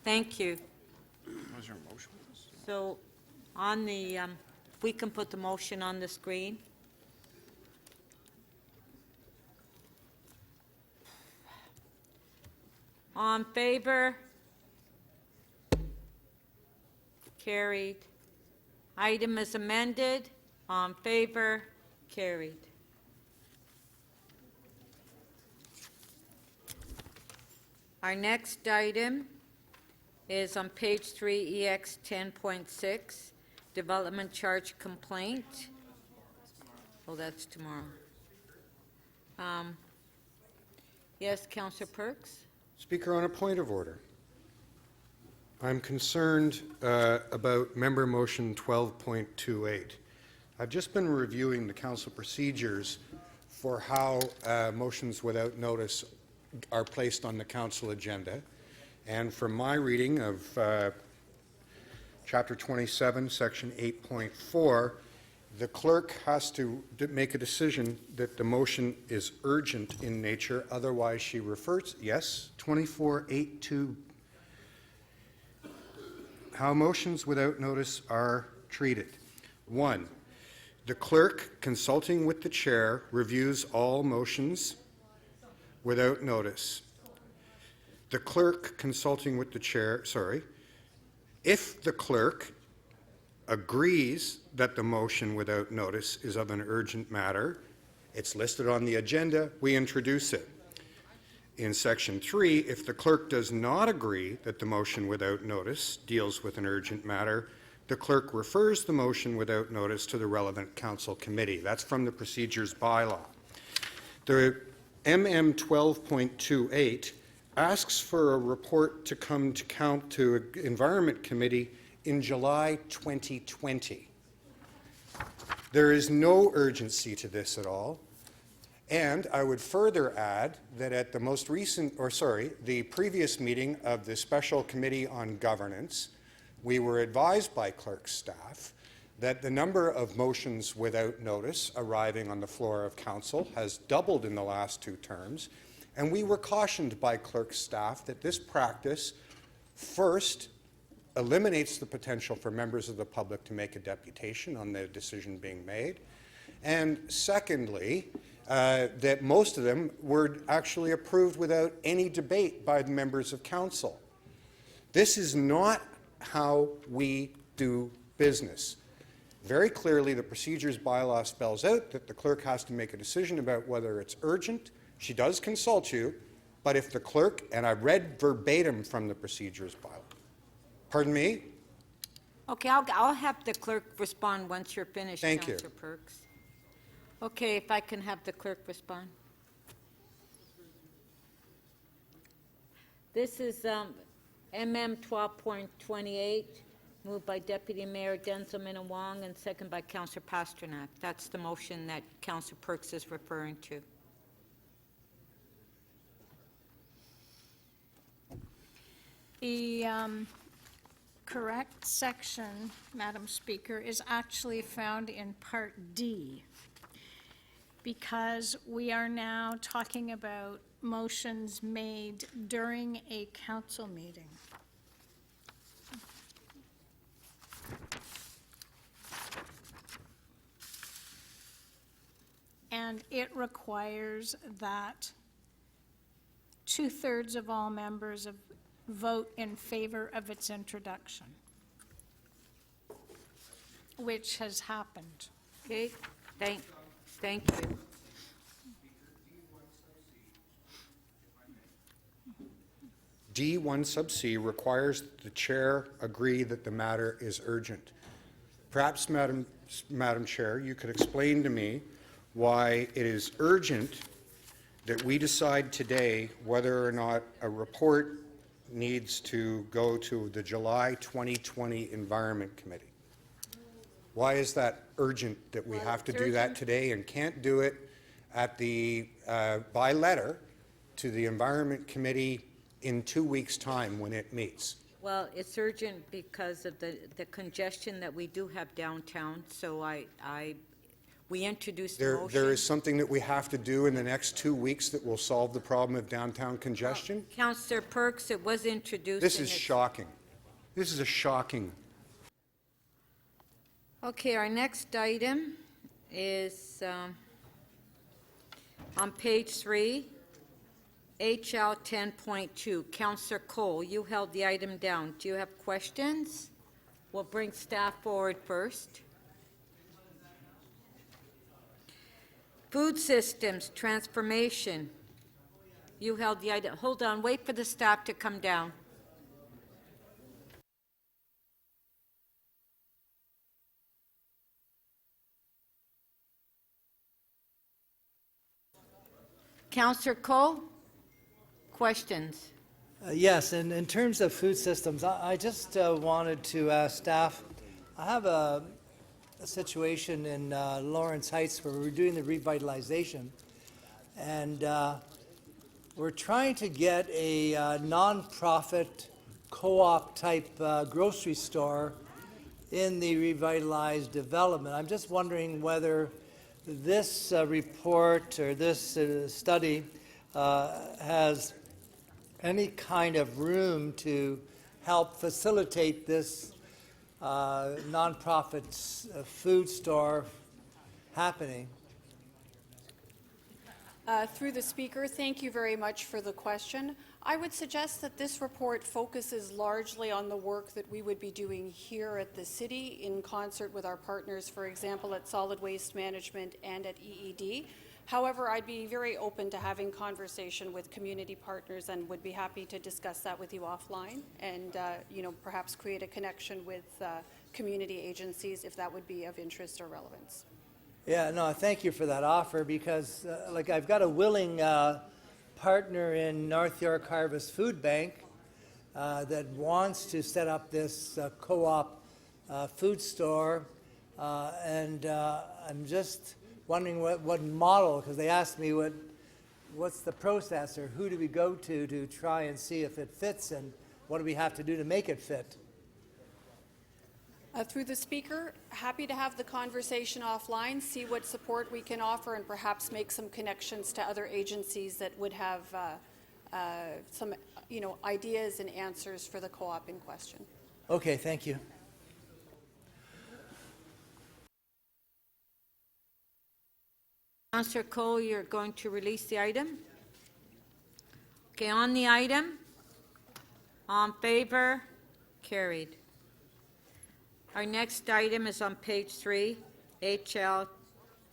Thank you. Was there a motion? So on the, we can put the motion on the screen. On favor? Carried. Item is amended. On favor? Carried. Our next item is on page 3, EX 10.6, Development Charge Complaint. Oh, that's tomorrow. Yes, Councillor Perks? Speaker, on a point of order. I'm concerned about member motion 12.28. I've just been reviewing the council procedures for how motions without notice are placed on the council agenda. And from my reading of Chapter 27, Section 8.4, the clerk has to make a decision that the motion is urgent in nature, otherwise she refers, yes, 24.8.2, how motions without notice are treated. 1, the clerk, consulting with the chair, reviews all motions without notice. The clerk consulting with the chair, if the clerk agrees that the motion without notice is of an urgent matter, it's listed on the agenda, we introduce it. In Section 3, if the clerk does not agree that the motion without notice deals with an urgent matter, the clerk refers the motion without notice to the relevant council committee. That's from the procedures bylaw. The MM 12.28 asks for a report to come to Environment Committee in July 2020. There is no urgency to this at all. And I would further add that at the most recent, the previous meeting of the Special Committee on Governance, we were advised by clerk staff that the number of motions without notice arriving on the floor of council has doubled in the last 2 terms, and we were cautioned by clerk staff that this practice first eliminates the potential for members of the public to make a deputation on the decision being made, and secondly, that most of them were actually approved without any debate by the members of council. This is not how we do business. Very clearly, the procedures bylaw spells out that the clerk has to make a decision about whether it's urgent. She does consult you, but if the clerk, and I read verbatim from the procedures bylaw. Pardon me? Okay, I'll have the clerk respond once you're finished, Thank you. Councillor Perks. Okay, if I can have the clerk respond. This is MM 12.28, moved by Deputy Mayor Denzel Minawong and second by Councillor Pasternak. That's the motion that Councillor Perks is referring to. The correct section, Madam Speaker, is actually found in Part D, because we are now talking about motions made during a council meeting. And it requires that 2/3 of all members vote in favor of its introduction, which has happened. Okay, thank you. D1 sub C requires the chair agree that the matter is urgent. Perhaps, Madam Chair, you could explain to me why it is urgent that we decide today whether or not a report needs to go to the July 2020 Environment Committee. Why is that urgent that we have to do that today and can't do it at the by letter to the Environment Committee in 2 weeks' time when it meets? Well, it's urgent because of the congestion that we do have downtown, so We introduced the There motion. is something that we have to do in the next 2 weeks that will solve the problem of downtown congestion? Councillor Perks, it was introduced. This and is it's- shocking. This is a shocking. Okay, our next item is on page 3, HL 10.2. Councillor Cole, you held the item down. Do you have questions? We'll bring staff forward first. Food systems, transformation. You held the item. Hold on, wait for the staff to come down. Councillor Cole, questions? Yes, and in terms of food systems, I just wanted to ask staff, I have a situation in Lawrence Heights where we're doing the revitalization, and we're trying to get a non-profit co-op type grocery store in the revitalized development. I'm just wondering whether this report or this study has any kind of room to help facilitate this nonprofit food store happening. Through the Speaker, thank you very much for the question. I would suggest that this report focuses largely on the work that we would be doing here at the City in concert with our partners, for example, at Solid Waste Management and at EED. However, I'd be very open to having conversation with community partners and would be happy to discuss that with you offline and, perhaps create a connection with community agencies if that would be of interest or relevance. Yeah, no, thank you for that offer because, I've got a willing partner in North York Harvest Food Bank that wants to set up this co-op food store, and I'm just wondering what model, because they asked me what's the process or who do we go to try and see if it fits and what do we have to do to make it fit. Through the Speaker, happy to have the conversation offline, see what support we can offer, and perhaps make some connections to other agencies that would have some, ideas and answers for the co-op in question. Okay, thank you. Councillor Cole, you're going to release the item? Okay, on the item, on favor, carried. Our next item is on page 3, HL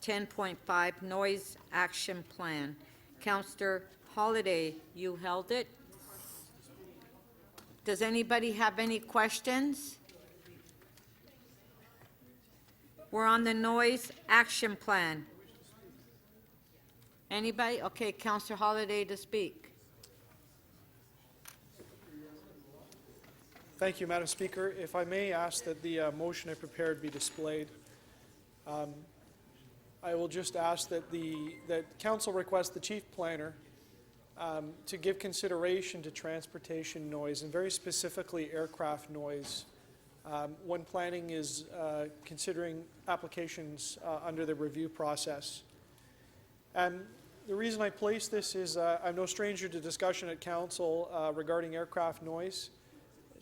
10.5, Noise Action Plan. Councillor Holiday, you held it. Does anybody have any questions? We're on the Noise Action Plan. Anybody? Okay, Councillor Holiday to speak. Thank you, Madam Speaker. If I may ask that the motion I prepared be displayed. I will just ask that Council request the Chief Planner to give consideration to transportation noise, and very specifically aircraft noise, when planning is considering applications under the review process. And the reason I place this is I'm no stranger to discussion at Council regarding aircraft noise.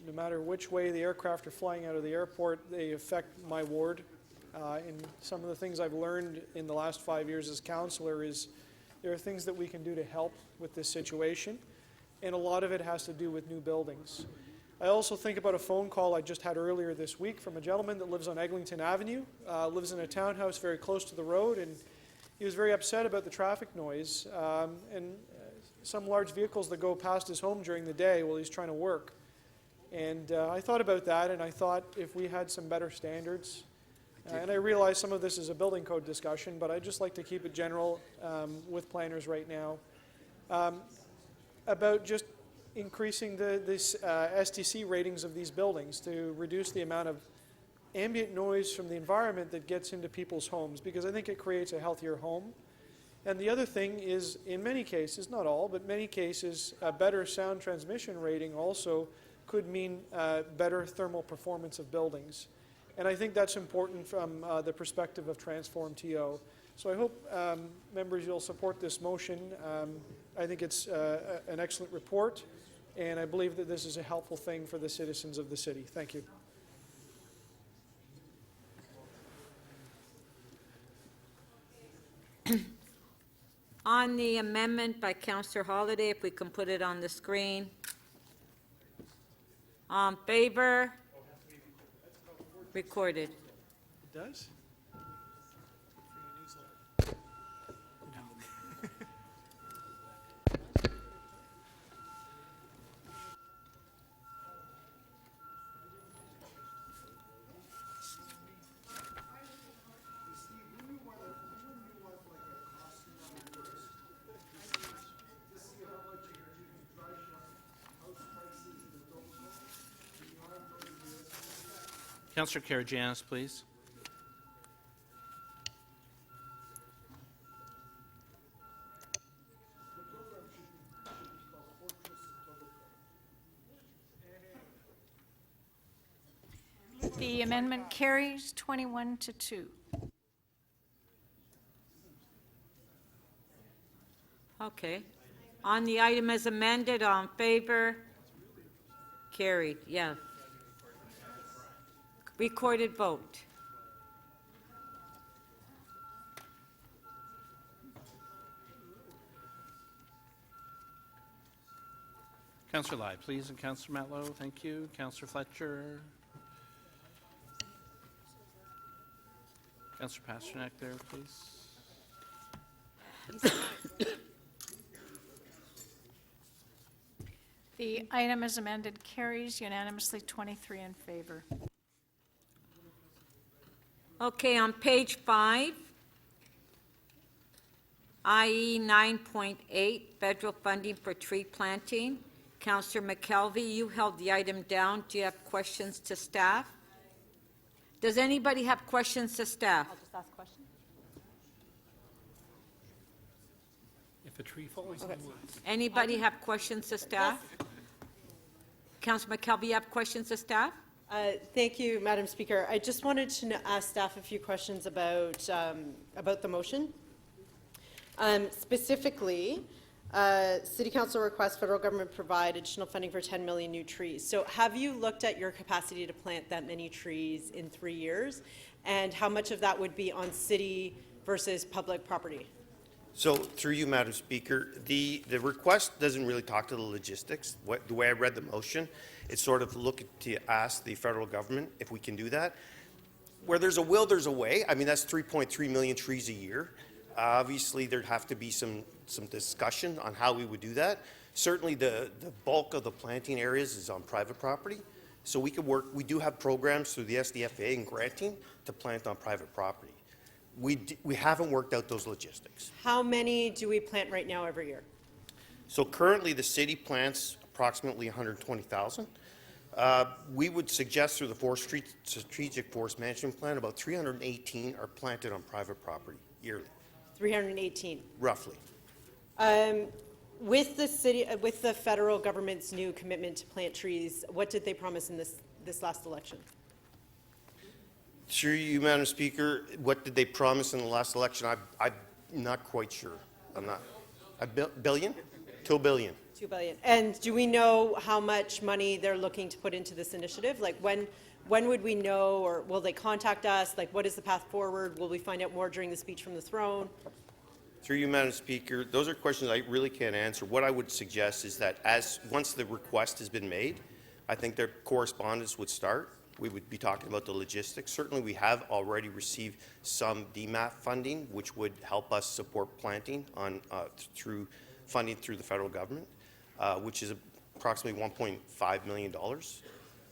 No matter which way the aircraft are flying out of the airport, they affect my ward. And some of the things I've learned in the last 5 years as councillor is there are things that we can do to help with this situation, and a lot of it has to do with new buildings. I also think about a phone call I just had earlier this week from a gentleman that lives on Eglinton Avenue, lives in a townhouse very close to the road, and he was very upset about the traffic noise and some large vehicles that go past his home during the day while he's trying to work. And I thought about that, and I thought if we had some better standards, and I realize some of this is a building code discussion, but I'd just like to keep it general with planners right now, about just increasing this STC ratings of these buildings to reduce the amount of ambient noise from the environment that gets into people's homes, because I think it creates a healthier home. And the other thing is, in many cases, not all, but many cases, a better sound transmission rating also could mean better thermal performance of buildings. And I think that's important from the perspective of Transform TO. So I hope members you'll support this motion. I think it's an excellent report, and I believe that this is a helpful thing for the citizens of the city. Thank you. On the amendment by Councillor Holliday, if we can put it on the screen. On favor? Recorded. It does? Councillor Karygiannis, please. The amendment carries 21-2. Okay. On the item as amended, all in favor? Carried, yeah. Recorded vote. Councillor Lai, please, and Councillor Matlow, thank you. Councillor Fletcher. Councillor Pasternak there, please. The item as amended carries unanimously 23 in favor. Okay, on page 5, IE 9.8, federal funding for tree planting. Councillor McKelvey, you held the item down. Do you have questions to staff? Does anybody have questions to staff? I'll just ask questions. If a tree falls, Okay. Anybody have questions to staff? Councillor McKelvey, you have questions to staff? Thank you, Madam Speaker. I just wanted to ask staff a few questions about the motion. Specifically, City Council requests federal government provide additional funding for 10 million new trees. So have you looked at your capacity to plant that many trees in 3 years? And how much of that would be on city versus public property? So through you, Madam Speaker, the request doesn't really talk to the logistics. The way I read the motion, it's sort of look to ask the federal government if we can do that. Where there's a will, there's a way. I mean, that's 3.3 million trees a year. Obviously, there'd have to be some discussion on how we would do that. Certainly, the bulk of the planting areas is on private property. So we could work, we do have programs through the SDFA and granting to plant on private property. We haven't worked out those logistics. How many do we plant right now every year? So currently, the city plants approximately 120,000. We would suggest through the Strategic Forest Management Plan, about 318 are planted on private property yearly. 318. Roughly. With the federal government's new commitment to plant trees, what did they promise in this last election? Through you, Madam Speaker, what did they promise in the last election? I'm not quite sure. I'm not. $1 billion? $2 billion. $2 billion. And do we know how much money they're looking to put into this initiative? Like when would we know, or will they contact us? Like what is the path forward? Will we find out more during the speech from the throne? Through you, Madam Speaker, those are questions I really can't answer. What I would suggest is that once the request has been made, I think their correspondence would start. We would be talking about the logistics. Certainly, we have already received some DMAP funding, which would help us support planting through funding through the federal government, which is approximately $1.5 million.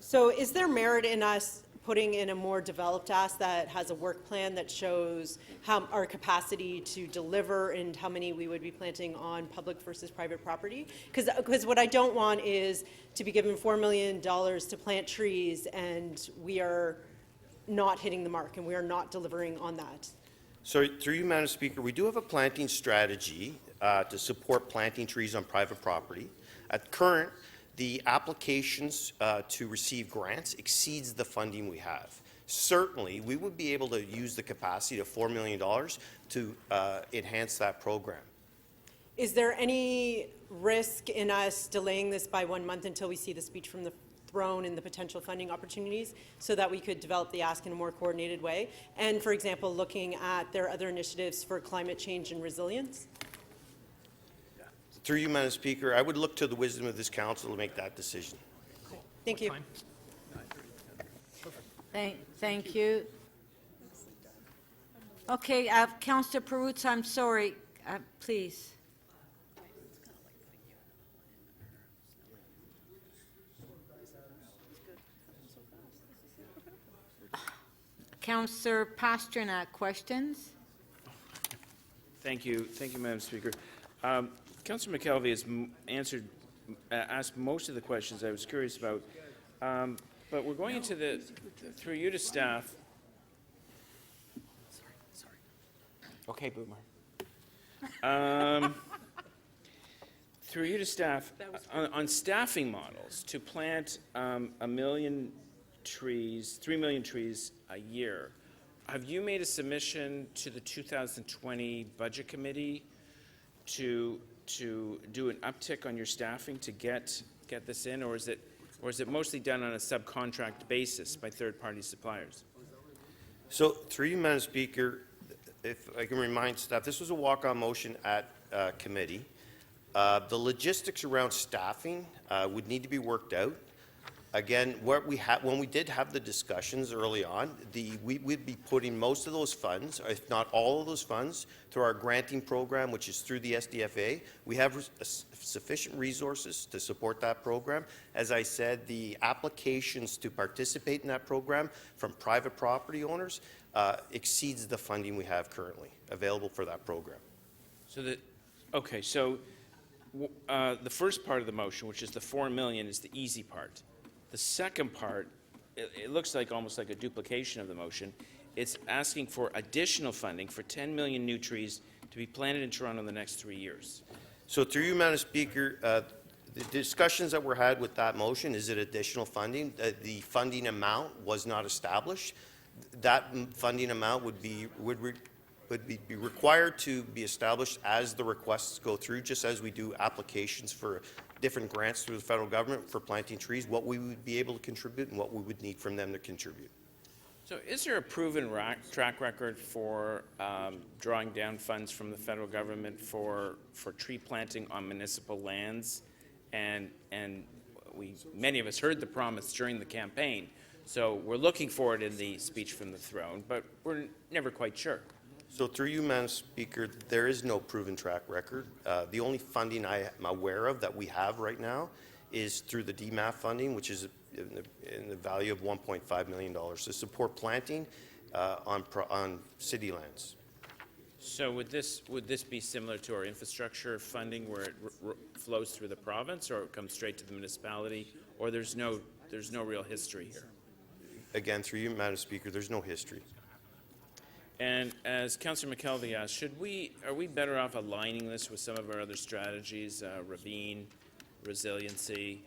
So is there merit in us putting in a more developed ask that has a work plan that shows our capacity to deliver and how many we would be planting on public versus private property? Because what I don't want is to be given $4 million to plant trees and we are not hitting the mark and we are not delivering on that. So through you, Madam Speaker, we do have a planting strategy to support planting trees on private property. At current, the applications to receive grants exceeds the funding we have. certainly we would be able to use the capacity of $4 million to enhance that program. Is there any risk in us delaying this by 1 month until we see the speech from the throne and the potential funding opportunities so that we could develop the ask in a more coordinated way? And, for example, looking at their other initiatives for climate change and resilience? Through you, Madam Speaker, I would look to the wisdom of this council to make that decision. Thank you. Thank you. Okay, Councillor Perruzza, I'm sorry, please. Councillor Pasternak, questions? Thank you, Madam Speaker. Councillor McKelvey has asked most of the questions I was curious about, but we're going into through you to staff. Okay, Boomer. Through you to staff, on staffing models, to plant 1 million trees, 3 million trees a year, have you made a submission to the 2020 Budget Committee to do an uptick on your staffing to get this in, or is it mostly done on a subcontract basis by third-party suppliers? So, through you, Madam Speaker, if I can remind staff, this was a walk-on motion at committee. The logistics around staffing would need to be worked out. Again, when we did have the discussions early on, we'd be putting most of those funds, if not all of those funds, through our granting program, which is through the SDFA. We have sufficient resources to support that program. As I said, the applications to participate in that program from private property owners exceeds the funding we have currently available for that program. So the first part of the motion, which is the $4 million, is the easy part. The second part, it looks like almost like a duplication of the motion. It's asking for additional funding for 10 million new trees to be planted in Toronto in the next 3 years. So through you, Madam Speaker, the discussions that were had with that motion, is it additional funding? The funding amount was not established. That funding amount would be required to be established as the requests go through, just as we do applications for different grants through the federal government for planting trees, what we would be able to contribute and what we would need from them to contribute. So is there a proven track record for drawing down funds from the federal government for tree planting on municipal lands? And many of us heard the promise during the campaign, so we're looking for it in the speech from the throne, but we're never quite sure. So through you, Madam Speaker, there is no proven track record. The only funding I am aware of that we have right now is through the DMAF funding, which is in the value of $1.5 million to support planting on city lands. So would this be similar to our infrastructure funding, where it flows through the province, or it comes straight to the municipality, or there's no real history here? Again, through you, Madam Speaker, there's no history. And as Councillor McKelvey asked, are we better off aligning this with some of our other strategies, ravine, resiliency,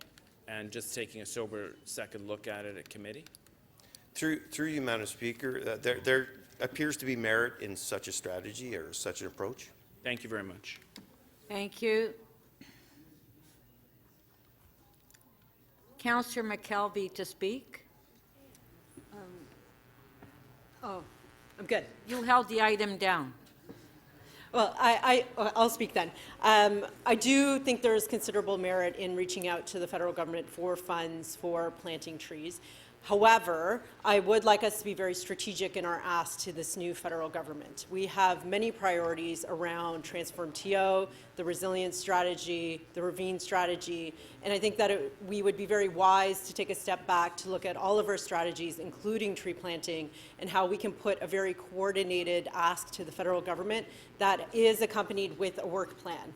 and just taking a sober second look at it at committee? Through you, Madam Speaker, there appears to be merit in such a strategy or such an approach. Thank you very much. Thank you. Councillor McKelvey to speak. I'm good. You held the item down. Well, I'll speak then. I do think there is considerable merit in reaching out to the federal government for funds for planting trees. However, I would like us to be very strategic in our ask to this new federal government. We have many priorities around Transform TO, the resilience strategy, the ravine strategy, and I think that we would be very wise to take a step back to look at all of our strategies, including tree planting, and how we can put a very coordinated ask to the federal government that is accompanied with a work plan.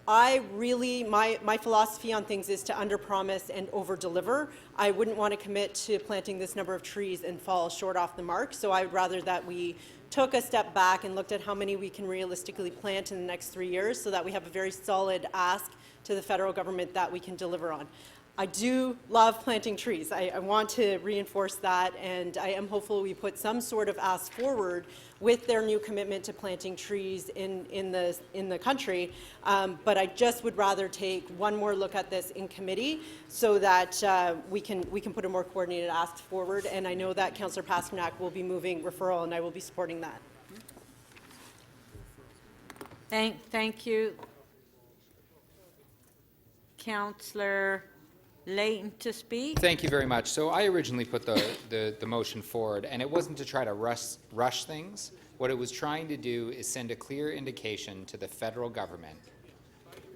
My philosophy on things is to underpromise and overdeliver. I wouldn't want to commit to planting this number of trees and fall short off the mark, so I would rather that we took a step back and looked at how many we can realistically plant in the next 3 years so that we have a very solid ask to the federal government that we can deliver on. I do love planting trees. I want to reinforce that, and I am hopeful we put some sort of ask forward with their new commitment to planting trees in the country. But I just would rather take one more look at this in committee so that we can put a more coordinated ask forward. And I know that Councillor Pasternak will be moving referral, and I will be supporting that. Thank you. Councillor Layton to speak. Thank you very much. So I originally put the motion forward, and it wasn't to try to rush things. What it was trying to do is send a clear indication to the federal government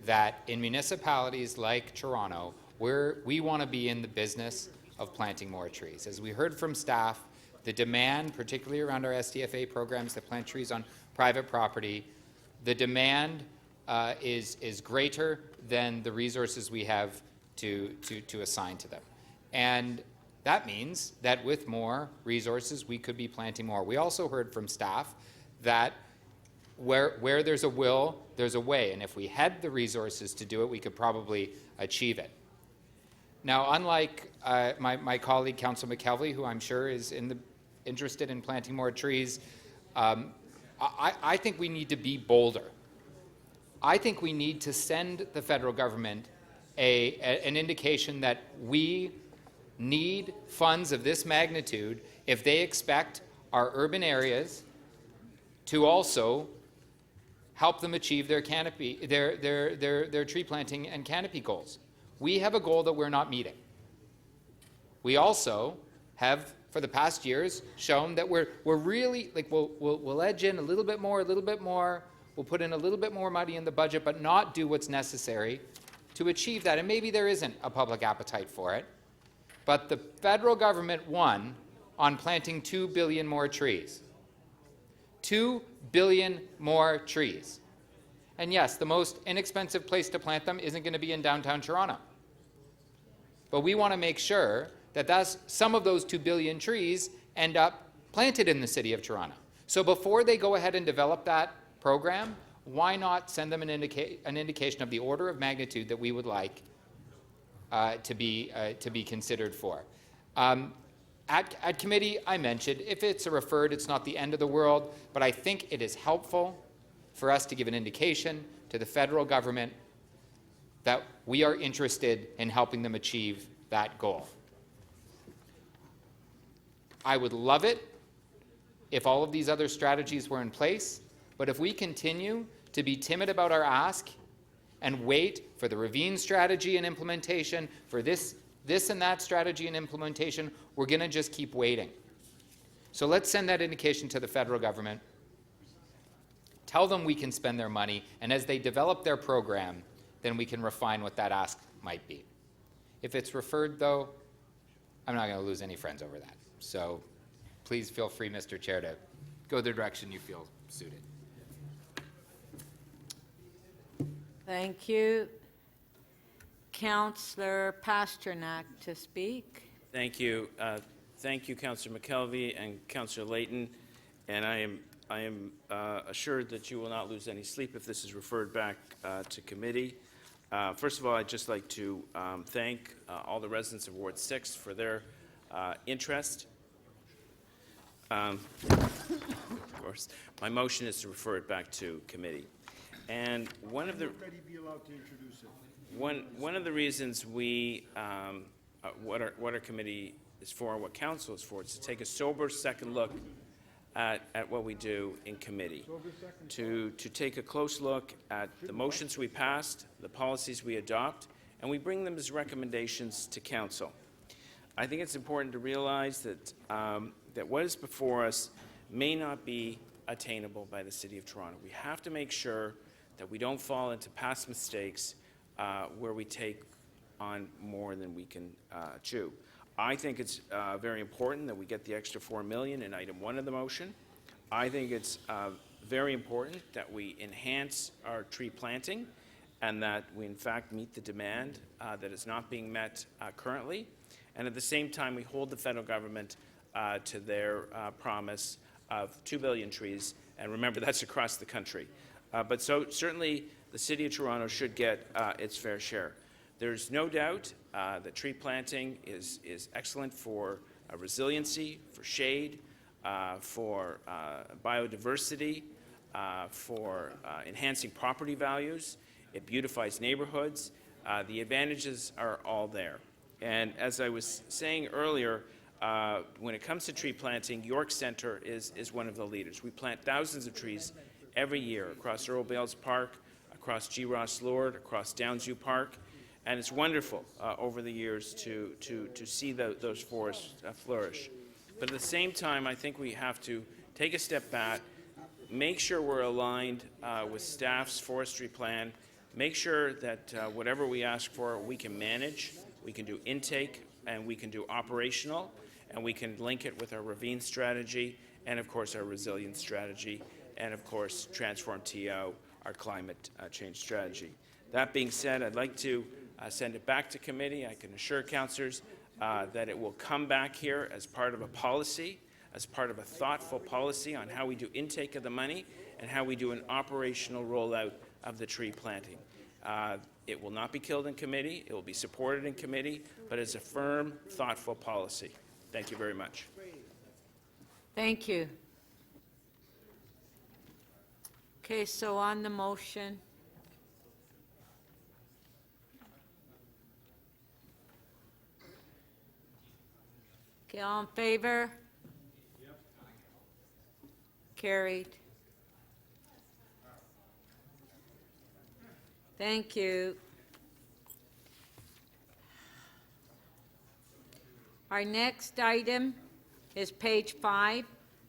that in municipalities like Toronto, we want to be in the business of planting more trees. As we heard from staff, the demand, particularly around our SDFA programs that plant trees on private property, the demand is greater than the resources we have to assign to them. And that means that with more resources, we could be planting more. We also heard from staff that where there's a will, there's a way. And if we had the resources to do it, we could probably achieve it. Now, unlike my colleague, Councillor McKelvey, who I'm sure is interested in planting more trees, I think we need to be bolder. I think we need to send the federal government an indication that we need funds of this magnitude if they expect our urban areas to also help them achieve their canopy, their tree planting and canopy goals. We have a goal that we're not meeting. We also have, for the past years, shown that we're really, like, we'll edge in a little bit more, we'll put in a little bit more money in the budget, but not do what's necessary to achieve that. And maybe there isn't a public appetite for it, but the federal government won on planting 2 billion more trees. 2 billion more trees. And yes, the most inexpensive place to plant them isn't going to be in downtown Toronto. But we want to make sure that some of those 2 billion trees end up planted in the city of Toronto. So before they go ahead and develop that program, why not send them an indication of the order of magnitude that we would like to be considered for? At committee, I mentioned, if it's a referred, it's not the end of the world, but I think it is helpful for us to give an indication to the federal government that we are interested in helping them achieve that goal. I would love it if all of these other strategies were in place, but if we continue to be timid about our ask and wait for the ravine strategy and implementation, for this and that strategy and implementation, we're going to just keep waiting. So let's send that indication to the federal government. Tell them we can spend their money, and as they develop their program, then we can refine what that ask might be. If it's referred, though, I'm not going to lose any friends over that. So please feel free, Mr. Chair, to go the direction you feel suited. Thank you. Councillor Pasternak to speak. Thank you. Thank you, Councillor McKelvey and Councillor Layton. And I am assured that you will not lose any sleep if this is referred back to committee. First of all, I'd just like to thank all the residents of Ward 6 for their interest. Of course, my motion is to refer it back to committee. And one of the reasons we what our committee is for, what council is for, is to take a sober second look at what we do in committee, to take a close look at the motions we passed, the policies we adopt, and we bring them as recommendations to council. I think it's important to realize that that what is before us may not be attainable by the City of Toronto. We have to make sure that we don't fall into past mistakes where we take on more than we can chew. I think it's very important that we get the extra $4 million in item 1 of the motion. I think it's very important that we enhance our tree planting and that we in fact meet the demand that is not being met currently. And at the same time, we hold the federal government to their promise of 2 billion trees. And remember, that's across the country. But so certainly the City of Toronto should get its fair share. There's no doubt that tree planting is excellent for resiliency, for shade, for biodiversity, for enhancing property values. It beautifies neighborhoods. The advantages are all there. And as I was saying earlier, when it comes to tree planting, York Centre is one of the leaders. We plant thousands of trees every year across Earl Bales Park, across G. Ross Lord, across Downsview Park, and it's wonderful over the years to see those forests flourish. But at the same time, I think we have to take a step back, make sure we're aligned with staff's forestry plan, make sure that whatever we ask for, we can manage, we can do intake, and we can do operational, and we can link it with our ravine strategy, and of course our resilience strategy, and of course Transform TO, our climate change strategy. That being said, I'd like to send it back to committee. I can assure councillors that it will come back here as part of a policy, as part of a thoughtful policy on how we do intake of the money and how we do an operational rollout of the tree planting. It will not be killed in committee. It will be supported in committee, but it's a firm, thoughtful policy. Thank you very much. Thank you. Okay, so on the motion. Okay, all in favor? Carried. Thank you. Our next item is page 5,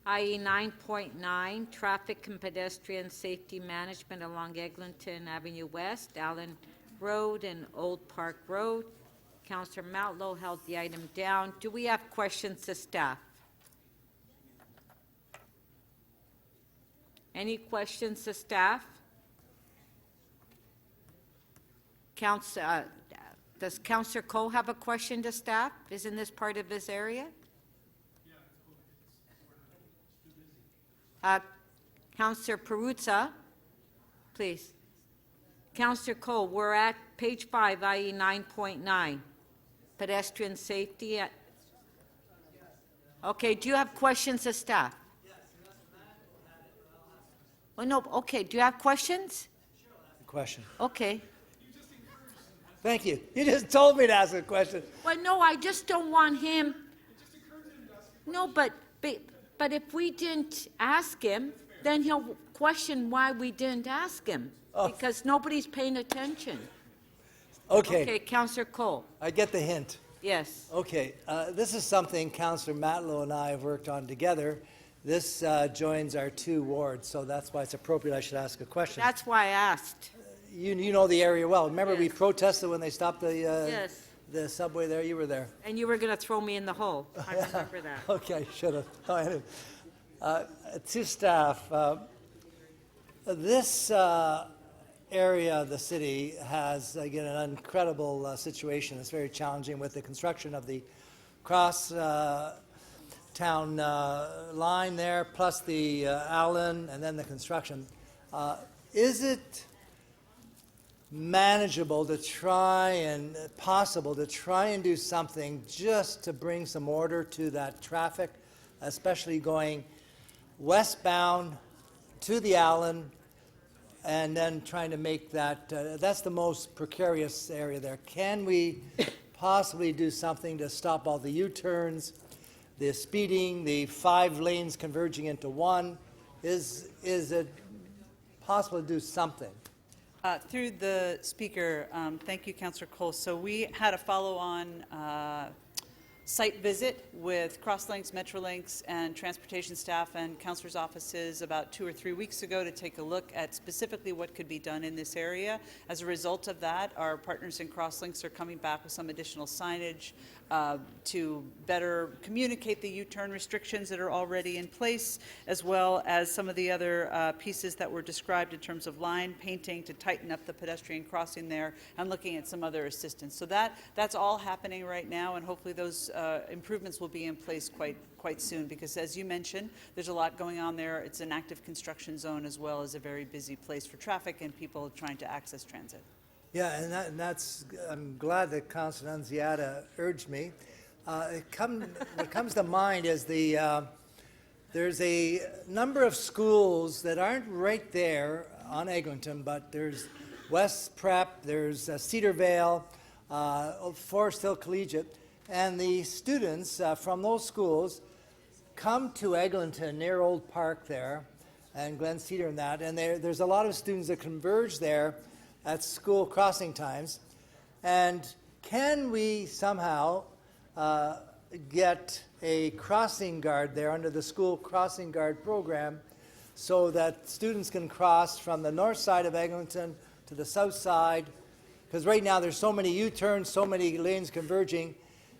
i.e. 9.9, Traffic and Pedestrian Safety Management along Eglinton Avenue West, Allen Road, and Old Park Road. Councillor Matlow held the item down. Do we have questions to staff? Any questions to staff? Does Councillor Coe have a question to staff? Isn't this part of his area? Councillor Perruzza, please. Councillor Coe, we're at page 5, i.e. 9.9, pedestrian safety. Okay, do you have questions to staff? Oh, no, okay, do you have questions? Question. Okay. Thank you. You just told me to ask a question. Well, no, I just don't want him. No, but if we didn't ask him, then he'll question why we didn't ask him, because nobody's paying attention. Okay. Okay, Councillor Cole. I get the hint. Yes. Okay. This is something Councillor Matlow and I have worked on together. This joins our 2 wards, so that's why it's appropriate I should ask a question. That's why I asked. You know the area well. Remember we Yes. protested when they stopped the Yes. the subway there? You were there. And you were going to throw me in the hole. I remember that. Okay, should have. Oh, anyway. To staff, this area of the city has, again, an incredible situation. It's very challenging with the construction of the cross town line there, plus the Allen, and then the construction. Is it manageable to try and possible to try and do something just to bring some order to that traffic, especially going westbound to the Allen, and then trying to make that, that's the most precarious area there. Can we possibly do something to stop all the U-turns, the speeding, the 5 lanes converging into 1? Is it possible to do something? Through the speaker, thank you, Councillor Cole. So we had a follow-on site visit with Crosslinks, Metrolinks, and transportation staff and councillors' offices about 2 or 3 weeks ago to take a look at specifically what could be done in this area. As a result of that, our partners in Crosslinks are coming back with some additional signage to better communicate the U-turn restrictions that are already in place, as well as some of the other pieces that were described in terms of line painting to tighten up the pedestrian crossing there, and looking at some other assistance. So that's all happening right now, and hopefully those improvements will be in place quite soon, because as you mentioned, there's a lot going on there. It's an active construction zone as well as a very busy place for traffic and people trying to access transit. Yeah, and that's, I'm glad that Councillor Nunziata urged me. What comes to mind is there's a number of schools that aren't right there on Eglinton, but there's West Prep, there's Cedar Vale, Forest Hill Collegiate, and the students from those schools come to Eglinton near Old Park there, and Glen Cedar and that, and there's a lot of students that converge there at school crossing times. And can we somehow get a crossing guard there under the school crossing guard program so that students can cross from the north side of Eglinton to the south side? Because right now there's so many U-turns, so many lanes converging,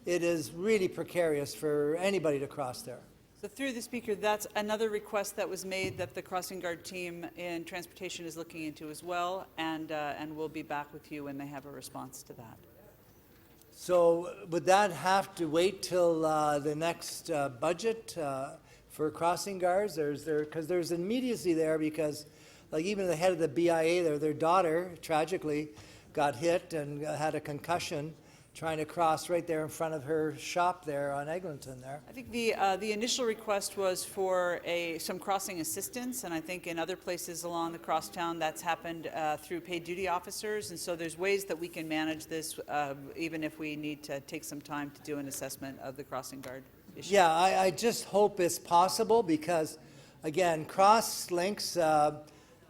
it is really precarious for anybody to cross there. So through the Speaker, that's another request that was made that the crossing guard team in transportation is looking into as well, and we'll be back with you when they have a response to that. So would that have to wait till the next budget for crossing guards? Because there's immediacy there, because like even the head of the BIA there, their daughter tragically got hit and had a concussion trying to cross right there in front of her shop there on Eglinton there. I think the initial request was for some crossing assistance, and I think in other places along the crosstown that's happened through paid duty officers, and so there's ways that we can manage this even if we need to take some time to do an assessment of the crossing guard issue. Yeah, I just hope it's possible, because again, Crosslinks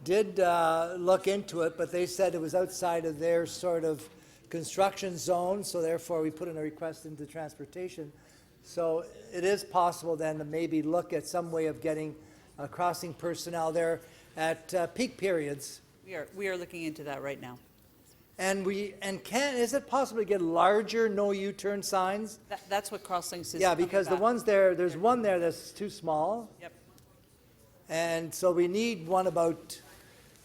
did look into it, but they said it was outside of their sort of construction zone, so therefore we put in a request into transportation. So it is possible then to maybe look at some way of getting crossing personnel there at peak periods. We are looking into that right now. And is it possible to get larger no U-turn signs? That's what Crosslinks is. Yeah, because the ones there's one there that's too small. Yep. And so we need one about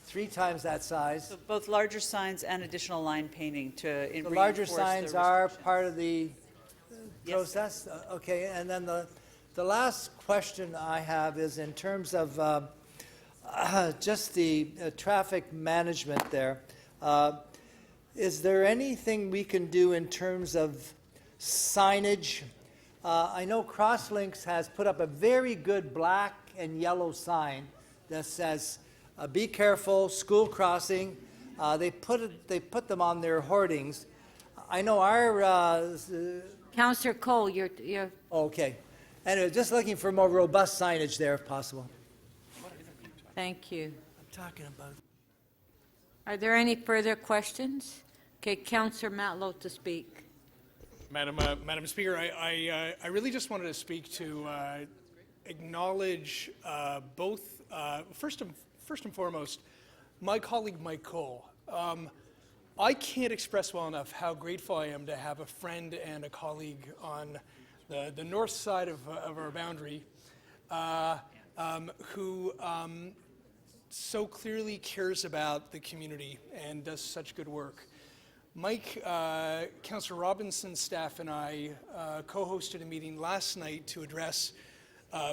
3 times that size. So both larger signs and additional line painting to The larger reinforce signs the are restrictions. part of the Yes. process? Okay, and then the last question I have is in terms of just the traffic management there. Is there anything we can do in terms of signage? I know Crosslinks has put up a very good black and yellow sign that says, be careful, school crossing. They put them on their hoardings. I know our... Councillor Cole, you're... Okay. Anyway, just looking for more robust signage there if possible. Thank you. I'm talking about... Are there any further questions? Okay, Councillor Matlow to speak. Madam Speaker, I really just wanted to speak to acknowledge both, first and foremost, my colleague Mike Cole. I can't express well enough how grateful I am to have a friend and a colleague on the north side of our boundary who so clearly cares about the community and does such good work. Mike, Councillor Robinson's staff and I co-hosted a meeting last night to address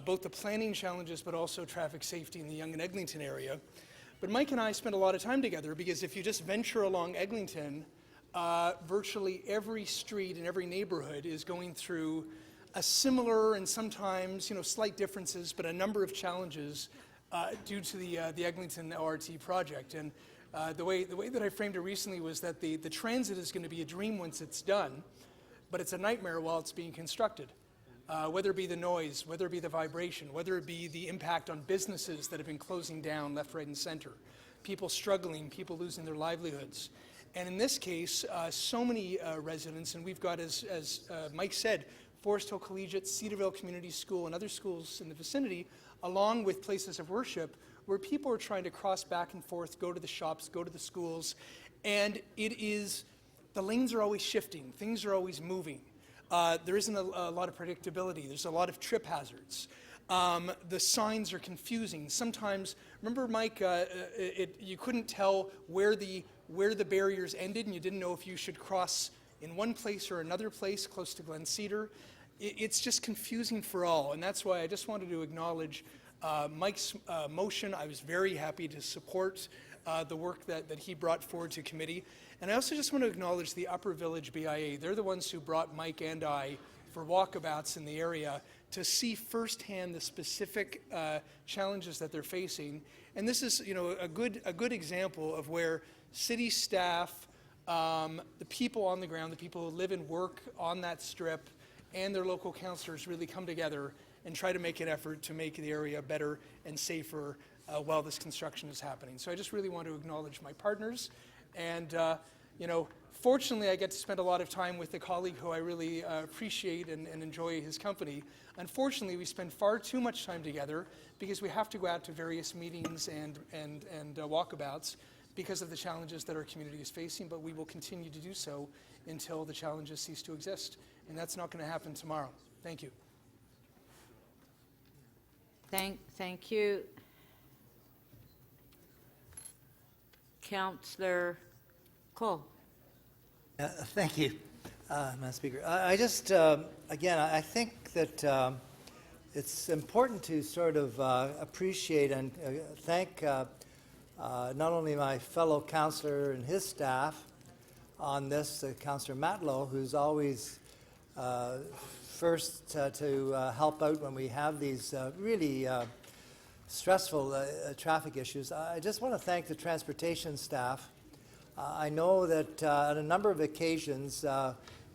both the planning challenges but also traffic safety in the Yonge and Eglinton area. But Mike and I spent a lot of time together because if you just venture along Eglinton, virtually every street and every neighborhood is going through a similar and sometimes slight differences, but a number of challenges due to the Eglinton LRT project. And the way that I framed it recently was that the transit is going to be a dream once it's done, but it's a nightmare while it's being constructed. Whether it be the noise, whether it be the vibration, whether it be the impact on businesses that have been closing down left, right, and center, people struggling, people losing their livelihoods. And in this case, so many residents, and we've got, as Mike said, Forest Hill Collegiate, Cedarville Community School, and other schools in the vicinity, along with places of worship, where people are trying to cross back and forth, go to the shops, go to the schools, and the lanes are always shifting, things are always moving. There isn't a lot of predictability. There's a lot of trip hazards. The signs are confusing. Sometimes, remember, Mike, you couldn't tell where the barriers ended, and you didn't know if you should cross in one place or another place close to Glen Cedar. it's just confusing for all, and that's why I just wanted to acknowledge Mike's motion. I was very happy to support the work that he brought forward to committee. And I also just want to acknowledge the Upper Village BIA. They're the ones who brought Mike and I for walkabouts in the area to see firsthand the specific challenges that they're facing. And this is, you know, a good example of where city staff, the people on the ground, the people who live and work on that strip, and their local councillors really come together and try to make an effort to make the area better and safer while this construction is happening. So I just really want to acknowledge my partners. And, you know, fortunately, I get to spend a lot of time with a colleague who I really appreciate and enjoy his company. Unfortunately, we spend far too much time together because we have to go out to various meetings and walkabouts because of the challenges that our community is facing, but we will continue to do so until the challenges cease to exist. And that's not going to happen tomorrow. Thank you. Thank you. Councillor Cole. Thank you, Madam Speaker. I just, again, I think that it's important to sort of appreciate and thank not only my fellow councillor and his staff on this, Councillor Matlow, who's always first to help out when we have these really stressful traffic issues. I just want to thank the transportation staff. I know that on a number of occasions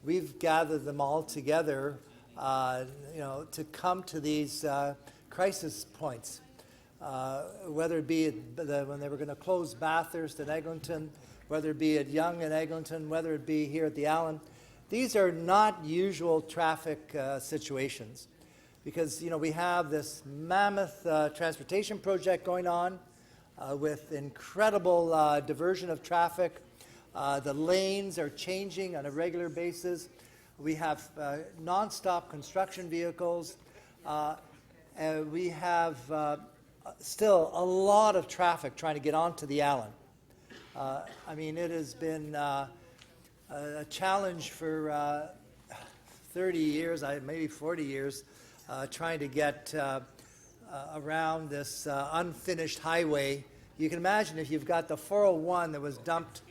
we've gathered them all together, you know, to come to these crisis points, whether it be when they were going to close Bathurst and Eglinton, whether it be at Yonge and Eglinton, whether it be here at the Allen. These are not usual traffic situations, because, you know, we have this mammoth transportation project going on with incredible diversion of traffic. The lanes are changing on a regular basis. We have non-stop construction vehicles. We have still a lot of traffic trying to get onto the Allen. I mean, it has been a challenge for 30 years, maybe 40 years, trying to get around this unfinished highway. You can imagine if you've got the 401 that was dumped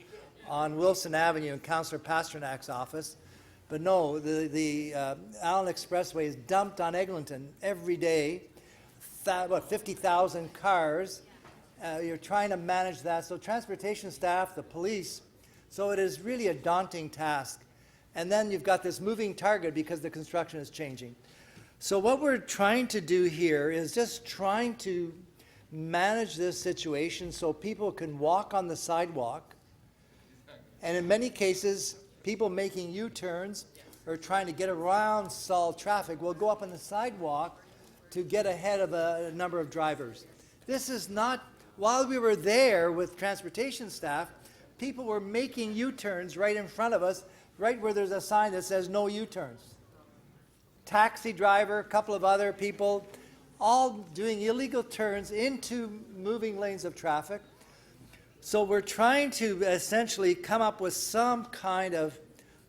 on Wilson Avenue in Councillor Pasternak's office, but no, the Allen Expressway is dumped on Eglinton every day. 50,000 cars. You're trying to manage that. So transportation staff, the police, so it is really a daunting task. And then you've got this moving target because the construction is changing. So what we're trying to do here is just trying to manage this situation so people can walk on the sidewalk. And in many cases, people making U-turns or trying to get around stalled traffic will go up on the sidewalk to get ahead of a number of drivers. This is not, while we were there with transportation staff, people were making U-turns right in front of us, right where there's a sign that says no U-turns. Taxi driver, a couple of other people, all doing illegal turns into moving lanes of traffic. So we're trying to essentially come up with some kind of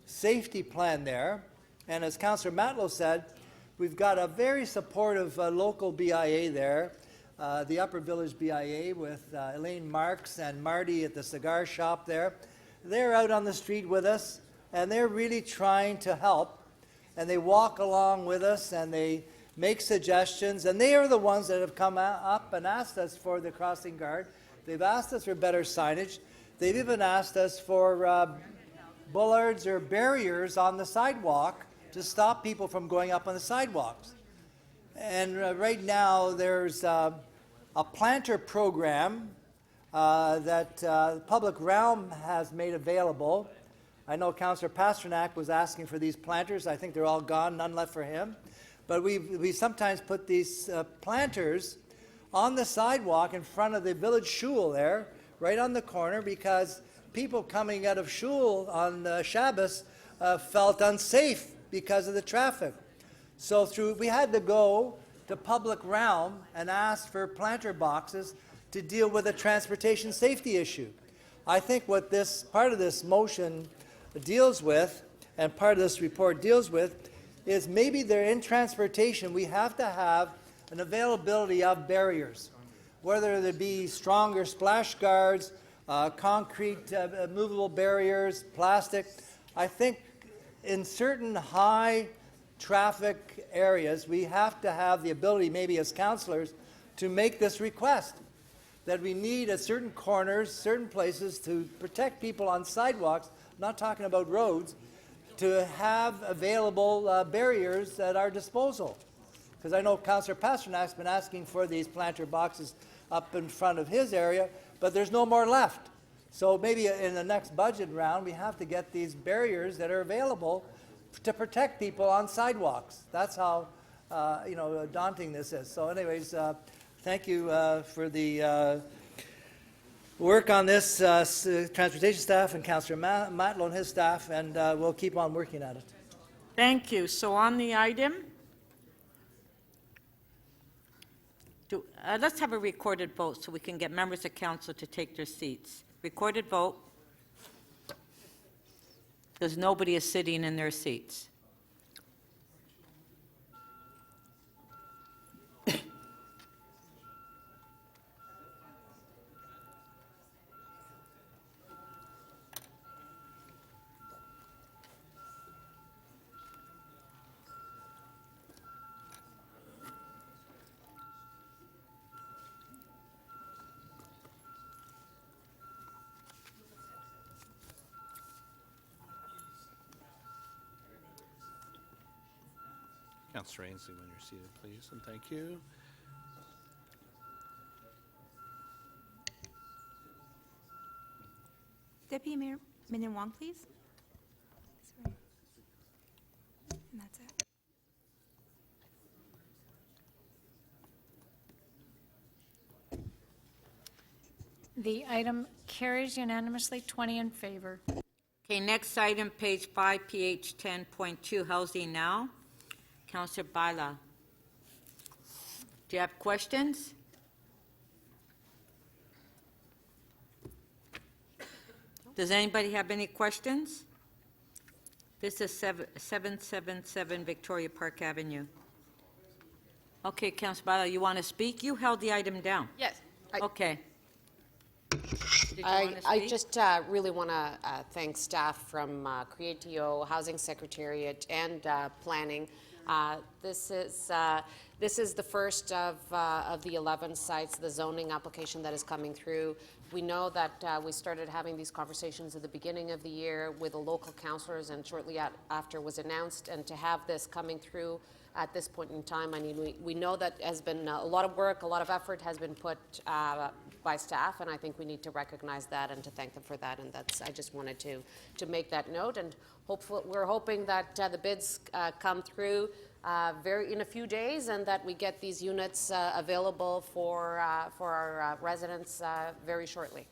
safety plan there. And as Councillor Matlow said, we've got a very supportive local BIA there, the Upper Village BIA with Elaine Marks and Marty at the cigar shop there. They're out on the street with us, and they're really trying to help. And they walk along with us, and they make suggestions, and they are the ones that have come up and asked us for the crossing guard. They've asked us for better signage. They've even asked us for bollards or barriers on the sidewalk to stop people from going up on the sidewalks. And right now there's a planter program that Public Realm has made available. I know Councillor Pasternak was asking for these planters. I think they're all gone, none left for him. But we sometimes put these planters on the sidewalk in front of the village shul there, right on the corner, because people coming out of shul on Shabbos felt unsafe because of the traffic. So we had to go to Public Realm and ask for planter boxes to deal with a transportation safety issue. I think what this part of this motion deals with, and part of this report deals with, is maybe they're in transportation, we have to have an availability of barriers, whether they be stronger splash guards, concrete movable barriers, plastic. I think in certain high traffic areas, we have to have the ability, maybe as councillors, to make this request, that we need at certain corners, certain places to protect people on sidewalks, not talking about roads, to have available barriers at our disposal. Because I know Councillor Pasternak's been asking for these planter boxes up in front of his area, but there's no more left. So maybe in the next budget round, we have to get these barriers that are available to protect people on sidewalks. That's how daunting this is. So anyways, thank you for the work on this, transportation staff and Councillor Matlow and his staff, and we'll keep on working at it. Thank you. So on the item, let's have a recorded vote so we can get members of council to take their seats. Recorded vote, because nobody is sitting in their seats. Councillor Ainsley, when you're seated, please, and thank you. Deputy Mayor Minion Wong, please. Sorry. And that's it. The item carries unanimously, 20 in favor. Okay, next item, page 5, PH 10.2, Housing Now. Councillor Baila. Do you have questions? Does anybody have any questions? This is 777 Victoria Park Avenue. Okay, Councillor Baila, you want to speak? You held the item down. Yes. Okay. I just really want to thank staff from Creatio, Housing Secretariat, and Planning. This is the first of the 11 sites, the zoning application that is coming through. We know that we started having these conversations at the beginning of the year with the local councillors, and shortly after was announced, and to have this coming through at this point in time, I mean, we know that has been a lot of work, a lot of effort has been put by staff, and I think we need to recognize that and to thank them for that, and I just wanted to make that note, and we're hoping that the bids come through in a few days, and that we get these units available for our residents very shortly.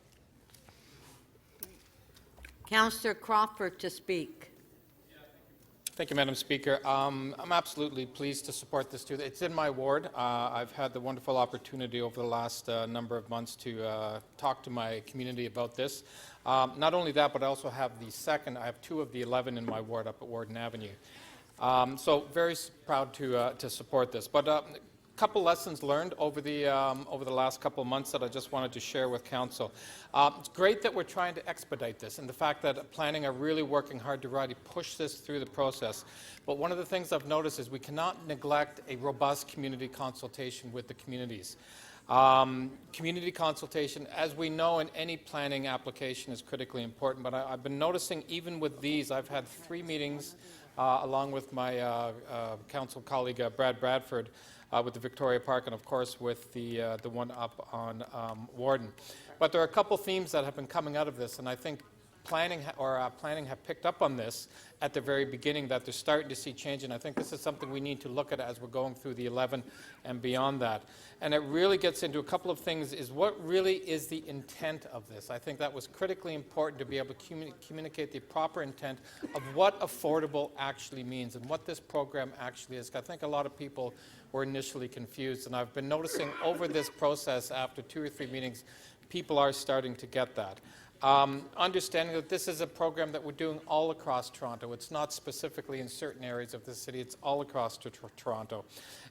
Councillor Crawford to speak. Thank you, Madam Speaker. I'm absolutely pleased to support this too. It's in my ward. I've had the wonderful opportunity over the last number of months to talk to my community about this. Not only that, but I also have I have 2 of the 11 in my ward up at Warden Avenue. So very proud to support this. But a couple lessons learned over the last couple of months that I just wanted to share with Council. It's great that we're trying to expedite this, and the fact that planning are really working hard to really push this through the process. But one of the things I've noticed is we cannot neglect a robust community consultation with the communities. Community consultation, as we know in any planning application, is critically important, but I've been noticing even with these, I've had 3 meetings along with my council colleague Brad Bradford with the Victoria Park, and of course with the one up on Warden. But there are a couple themes that have been coming out of this, and I think planning have picked up on this at the very beginning, that they're starting to see change, and I think this is something we need to look at as we're going through the 11 and beyond that. And it really gets into a couple of things, is what really is the intent of this. I think that was critically important to be able to communicate the proper intent of what affordable actually means and what this program actually is. I think a lot of people were initially confused, and I've been noticing over this process after 2 or 3 meetings, people are starting to get that. Understanding that this is a program that we're doing all across Toronto. It's not specifically in certain areas of the city, it's all across Toronto.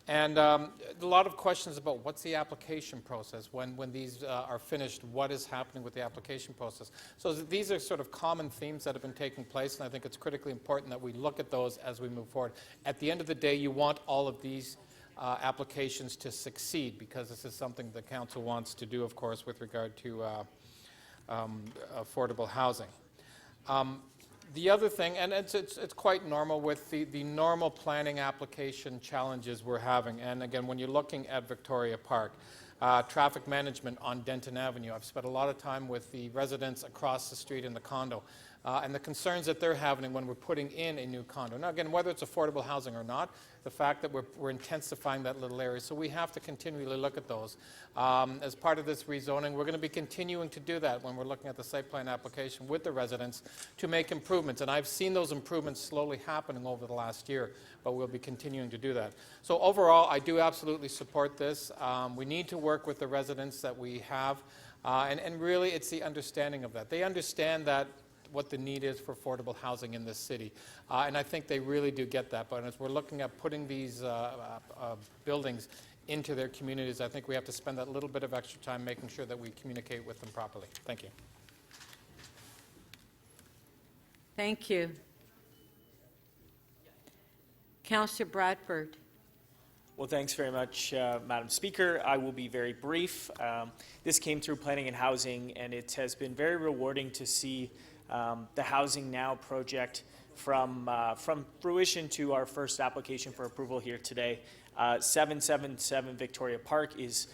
And a lot of questions about what's the application process, when these are finished, what is happening with the application process. So these are sort of common themes that have been taking place, and I think it's critically important that we look at those as we move forward. At the end of the day, you want all of these applications to succeed, because this is something the council wants to do, of course, with regard to affordable housing. The other thing, and it's quite normal with the normal planning application challenges we're having, and again, when you're looking at Victoria Park, traffic management on Denton Avenue. I've spent a lot of time with the residents across the street in the condo, and the concerns that they're having when we're putting in a new condo. Now again, whether it's affordable housing or not, the fact that we're intensifying that little area, so we have to continually look at those. As part of this rezoning, we're going to be continuing to do that when we're looking at the site plan application with the residents to make improvements, and I've seen those improvements slowly happening over the last year, but we'll be continuing to do that. So overall, I do absolutely support this. We need to work with the residents that we have, and really it's the understanding of that. They understand that what the need is for affordable housing in this city. And I think they really do get that. But as we're looking at putting these buildings into their communities, I think we have to spend that little bit of extra time making sure that we communicate with them properly. Thank you. Thank you. Councillor Bradford. Well, thanks very much, Madam Speaker. I will be very brief. This came through Planning and Housing, and it has been very rewarding to see the Housing Now project from fruition to our first application for approval here today. 777 Victoria Park is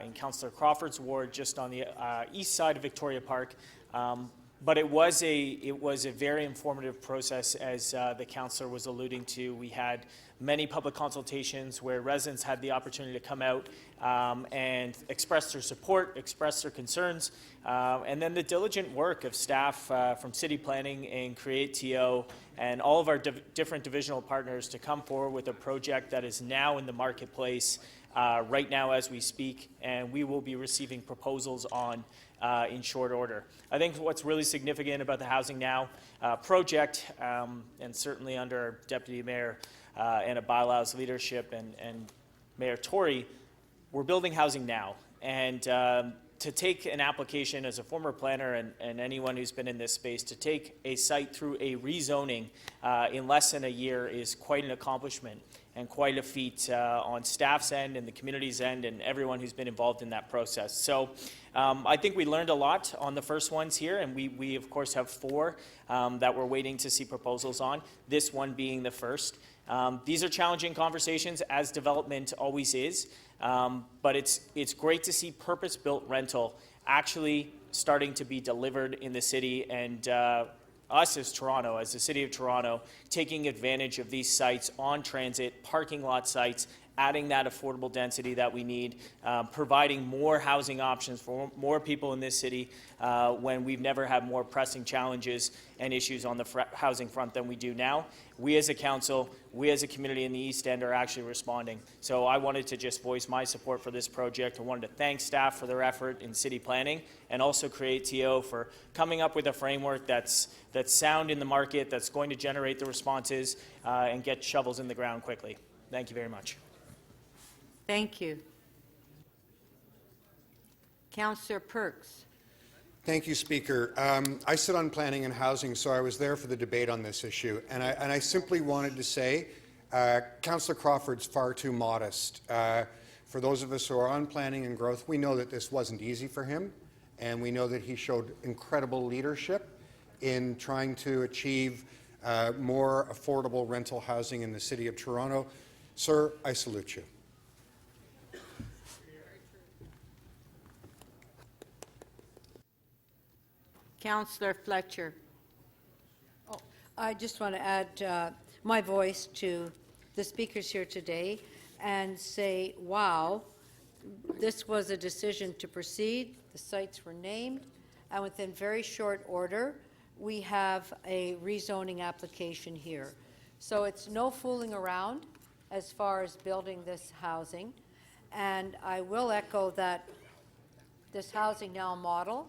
in Councillor Crawford's ward, just on the east side of Victoria Park. But it was a very informative process, as the councillor was alluding to. We had many public consultations where residents had the opportunity to come out and express their support, express their concerns, and then the diligent work of staff from City Planning and Create TO and all of our different divisional partners to come forward with a project that is now in the marketplace right now as we speak, and we will be receiving proposals on in short order. I think what's really significant about the Housing Now project, and certainly under Deputy Mayor Anna Bailau's leadership and Mayor Tory, we're building housing now. And to take an application as a former planner and anyone who's been in this space, to take a site through a rezoning in less than a year is quite an accomplishment and quite a feat on staff's end and the community's end and everyone who's been involved in that process. So I think we learned a lot on the first ones here, and we of course have 4 that we're waiting to see proposals on, this one being the first. These are challenging conversations, as development always is, but it's great to see purpose-built rental actually starting to be delivered in the city, and us as Toronto, as the City of Toronto, taking advantage of these sites on transit, parking lot sites, adding that affordable density that we need, providing more housing options for more people in this city when we've never had more pressing challenges and issues on the housing front than we do now. We as a council, we as a community in the East End are actually responding. So I wanted to just voice my support for this project. I wanted to thank staff for their effort in city planning and also Create TO for coming up with a framework that's sound in the market, that's going to generate the responses and get shovels in the ground quickly. Thank you very much. Thank you. Councillor Perks. Thank you, Speaker. I sit on Planning and Housing, so I was there for the debate on this issue. And I simply wanted to say, Councillor Crawford's far too modest. For those of us who are on planning and growth, we know that this wasn't easy for him, and we know that he showed incredible leadership in trying to achieve more affordable rental housing in the City of Toronto. Sir, I salute you. Councillor Fletcher. I just want to add my voice to the speakers here today and say, wow, this was a decision to proceed. The sites were named, and within very short order, we have a rezoning application here. So it's no fooling around as far as building this housing. And I will echo that this Housing Now model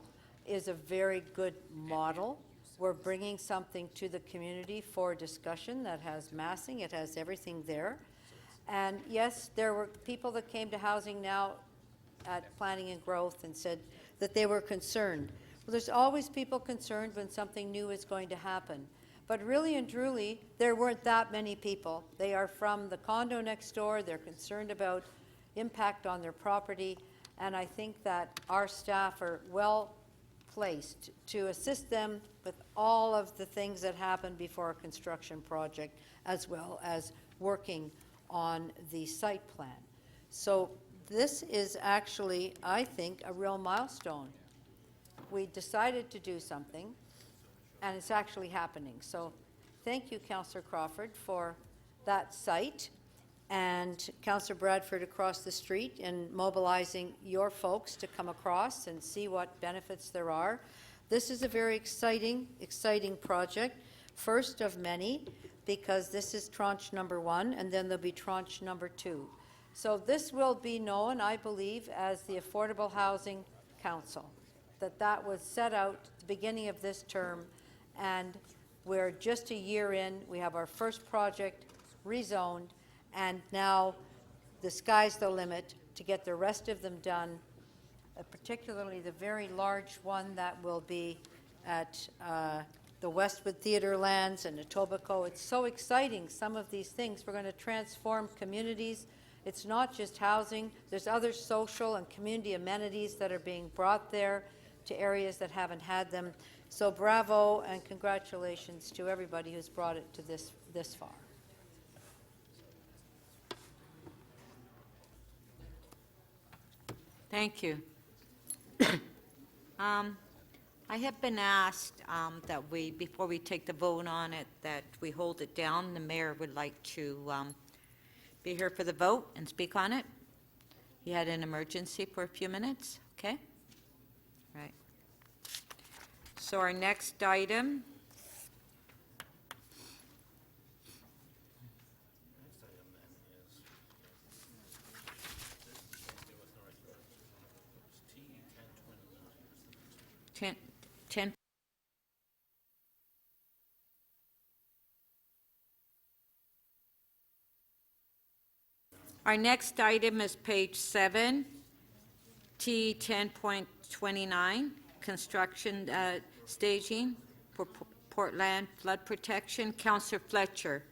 is a very good model. We're bringing something to the community for discussion that has massing, it has everything there. And yes, there were people that came to Housing Now at Planning and Growth and said that they were concerned. Well, there's always people concerned when something new is going to happen. But really and truly, there weren't that many people. They are from the condo next door, they're concerned about impact on their property, and I think that our staff are well placed to assist them with all of the things that happen before a construction project, as well as working on the site plan. So this is actually, I think, a real milestone. We decided to do something, and it's actually happening. So thank you, Councillor Crawford, for that site, and Councillor Bradford across the street, and mobilizing your folks to come across and see what benefits there are. This is a very exciting project, first of many, because this is tranche number 1, and then there'll be tranche number 2. So this will be known, I believe, as the Affordable Housing Council, that was set out at the beginning of this term, and we're just a year in. We have our first project rezoned, and now the sky's the limit to get the rest of them done, particularly the very large one that will be at the Westwood Theatre lands and Etobicoke. It's so exciting, some of these things. We're going to transform communities. It's not just housing. There's other social and community amenities that are being brought there to areas that haven't had them. So bravo and congratulations to everybody who's brought it to this far. Thank you. I have been asked that we, before we take the vote on it, that we hold it down. The mayor would like to be here for the vote and speak on it. He had an emergency for a few minutes, okay? Right. So our next item ten. Our next item is page 7, T 10.29, construction staging for Portland flood protection. Councillor Fletcher.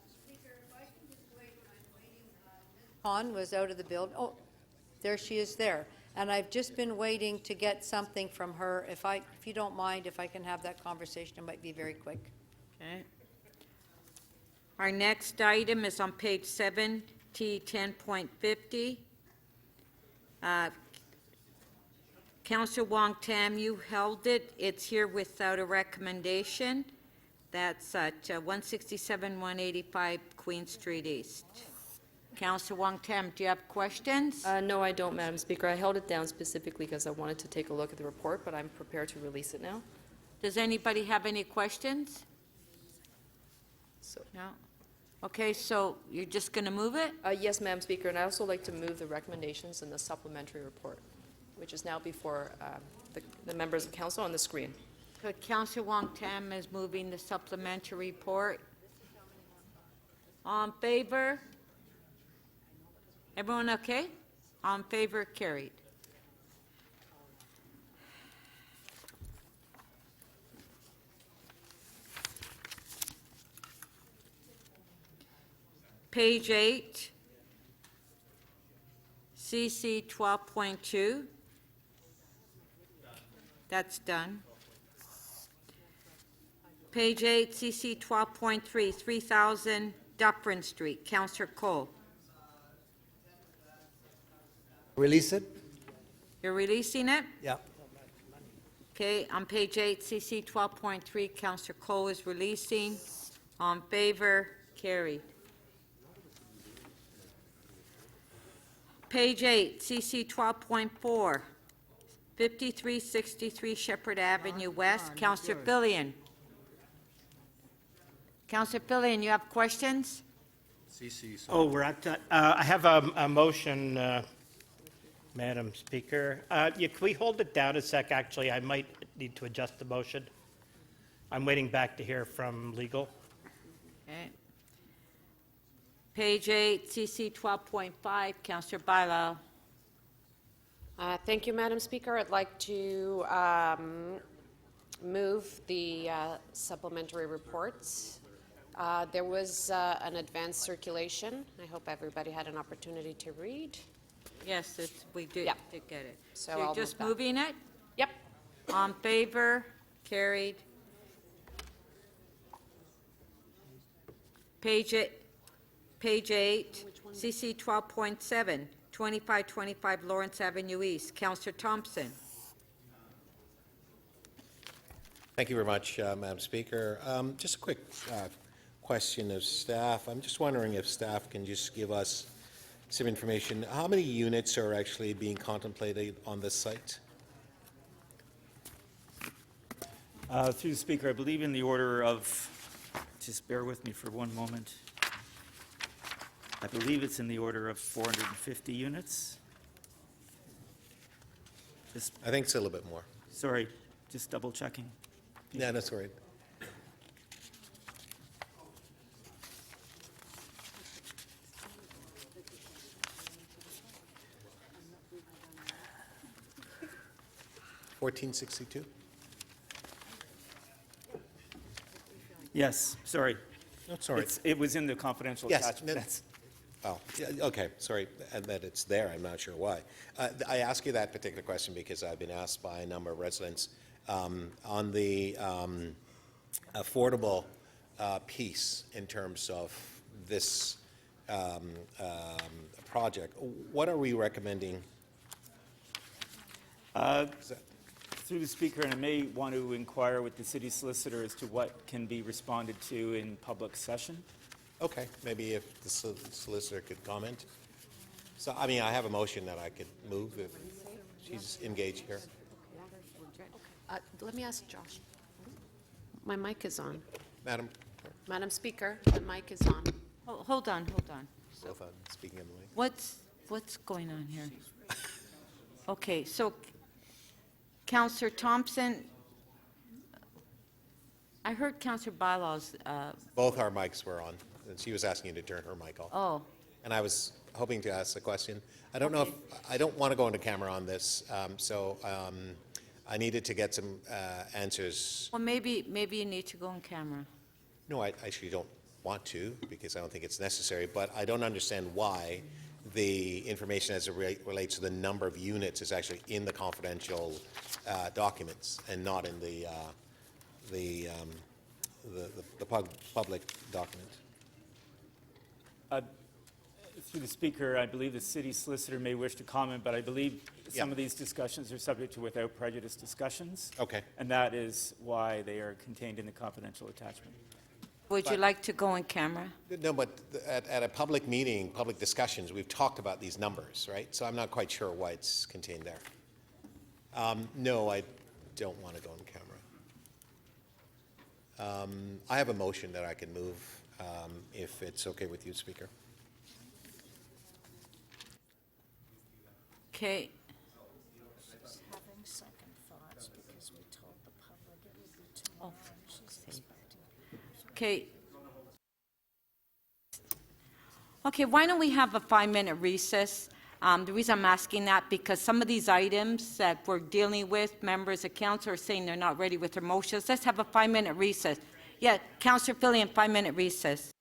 Speaker, if I can just wait when I'm waiting. Ms. Hahn was out of the building. Oh, there she is there. And I've just been waiting to get something from her. If you don't mind, if I can have that conversation, it might be very quick. Okay. Our next item is on page 7, T 10.50. Councillor Wong Tam, you held it. It's here without a recommendation. That's at 167, 185 Queen Street East. Councillor Wong Tam, do you have questions? No, I don't, Madam Speaker. I held it down specifically because I wanted to take a look at the report, but I'm prepared to release it now. Does anybody have any questions? No? Okay, so you're just going to move it? Yes, Madam Speaker, and I also like to move the recommendations in the supplementary report, which is now before the members of council on the screen. Good. Councillor Wong Tam is moving the supplementary report. All in favor? Everyone okay? All in favor? Carried. Page 8, CC 12.2. That's done. Page 8, CC 12.3, 3000 Dufferin Street. Councillor Cole. Release it? You're releasing it? Yeah. Okay, on page 8, CC 12.3, Councillor Cole is releasing. All in favor? Carried. Page 8, CC 12.4, 5363 Shepherd Avenue West. Councillor Fillion. Councillor Fillion, you have questions? Oh, we're at that. I have a motion, Madam Speaker. Can we hold it down a sec? Actually, I might need to adjust the motion. I'm waiting back to hear from legal. Okay. Page 8, CC 12.5, Councillor Bailao. Thank you, Madam Speaker. I'd like to move the supplementary reports. There was an advanced circulation. I hope everybody had an opportunity to read. Yes, we did get it. So So you're I'll just move that. moving it? Yep. On favor? Carried. Page 8, CC 12.7, 2525 Lawrence Avenue East. Councillor Thompson. Thank you very much, Madam Speaker. Just a quick question of staff. I'm just wondering if staff can just give us some information. How many units are actually being contemplated on this site? Through the Speaker, I believe in the order of, just bear with me for one moment. I believe it's in the order of 450 units. I think it's a little bit more. Sorry, just double checking. Yeah, that's all right. $1,462? Yes, sorry. That's all right. It was in the confidential Yes. attachment. That's- Oh, yeah, okay, sorry, and that it's there, I'm not sure why. I ask you that particular question because I've been asked by a number of residents on the affordable piece in terms of this project. What are we recommending? Through the Speaker, and I may want to inquire with the city solicitor as to what can be responded to in public session. Okay, maybe if the solicitor could comment. So, I mean, I have a motion that I could move if she's engaged here. Let me ask Josh. My mic is on. Madam, Madam Speaker, the mic is on. Hold on. so if I'm speaking on the mic. What's going on here? Okay, so Councillor Thompson, I heard Councillor Bailaw's, Both our mics were on, and she was asking you to turn her mic off. oh, And I was hoping to ask the question. I don't know if, I don't want to go into camera on this, so I needed to get some answers. well, maybe you need to go on camera. No, I actually don't want to, because I don't think it's necessary, but I don't understand why the information as it relates to the number of units is actually in the confidential documents and not in the public document. Through the Speaker, I believe the city solicitor may wish to comment, but I believe some of these discussions are subject to without prejudice discussions. Okay. And that is why they are contained in the confidential attachment. Would you like to go on camera? No, but at a public meeting, public discussions, we've talked about these numbers, right? So I'm not quite sure why it's contained there. No, I don't want to go on camera. I have a motion that I can move, if it's okay with you, Speaker. Okay, Having second thoughts because we told the public it would be tomorrow. She's expecting. okay. Okay, why don't we have a 5-minute recess? The reason I'm asking that, because some of these items that we're dealing with, members of council are saying they're not ready with their motions. Let's have a 5-minute recess. Yeah, Councillor Fillion, 5-minute recess.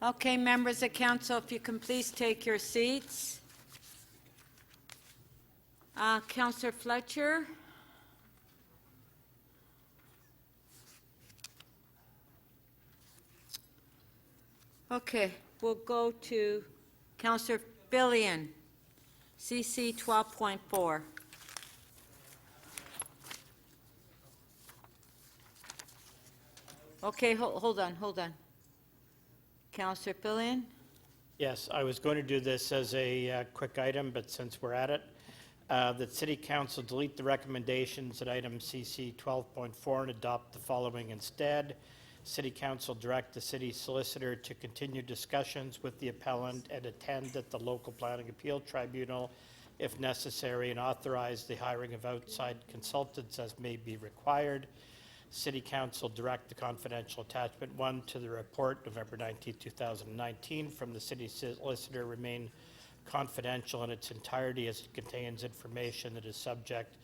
Okay, members of council, if you can please take your seats. Councillor Fletcher? Okay, we'll go to Councillor Fillion, CC 12.4. Okay, hold on. Councillor Fillion? Yes, I was going to do this as a quick item, but since we're at it, that City Council delete the recommendations at item CC 12.4 and adopt the following instead. City Council direct the city solicitor to continue discussions with the appellant and attend at the local planning appeal tribunal if necessary, and authorize the hiring of outside consultants as may be required. City Council direct the confidential attachment 1 to the report November 19, 2019 from the city solicitor remain confidential in its entirety as it contains information that is subject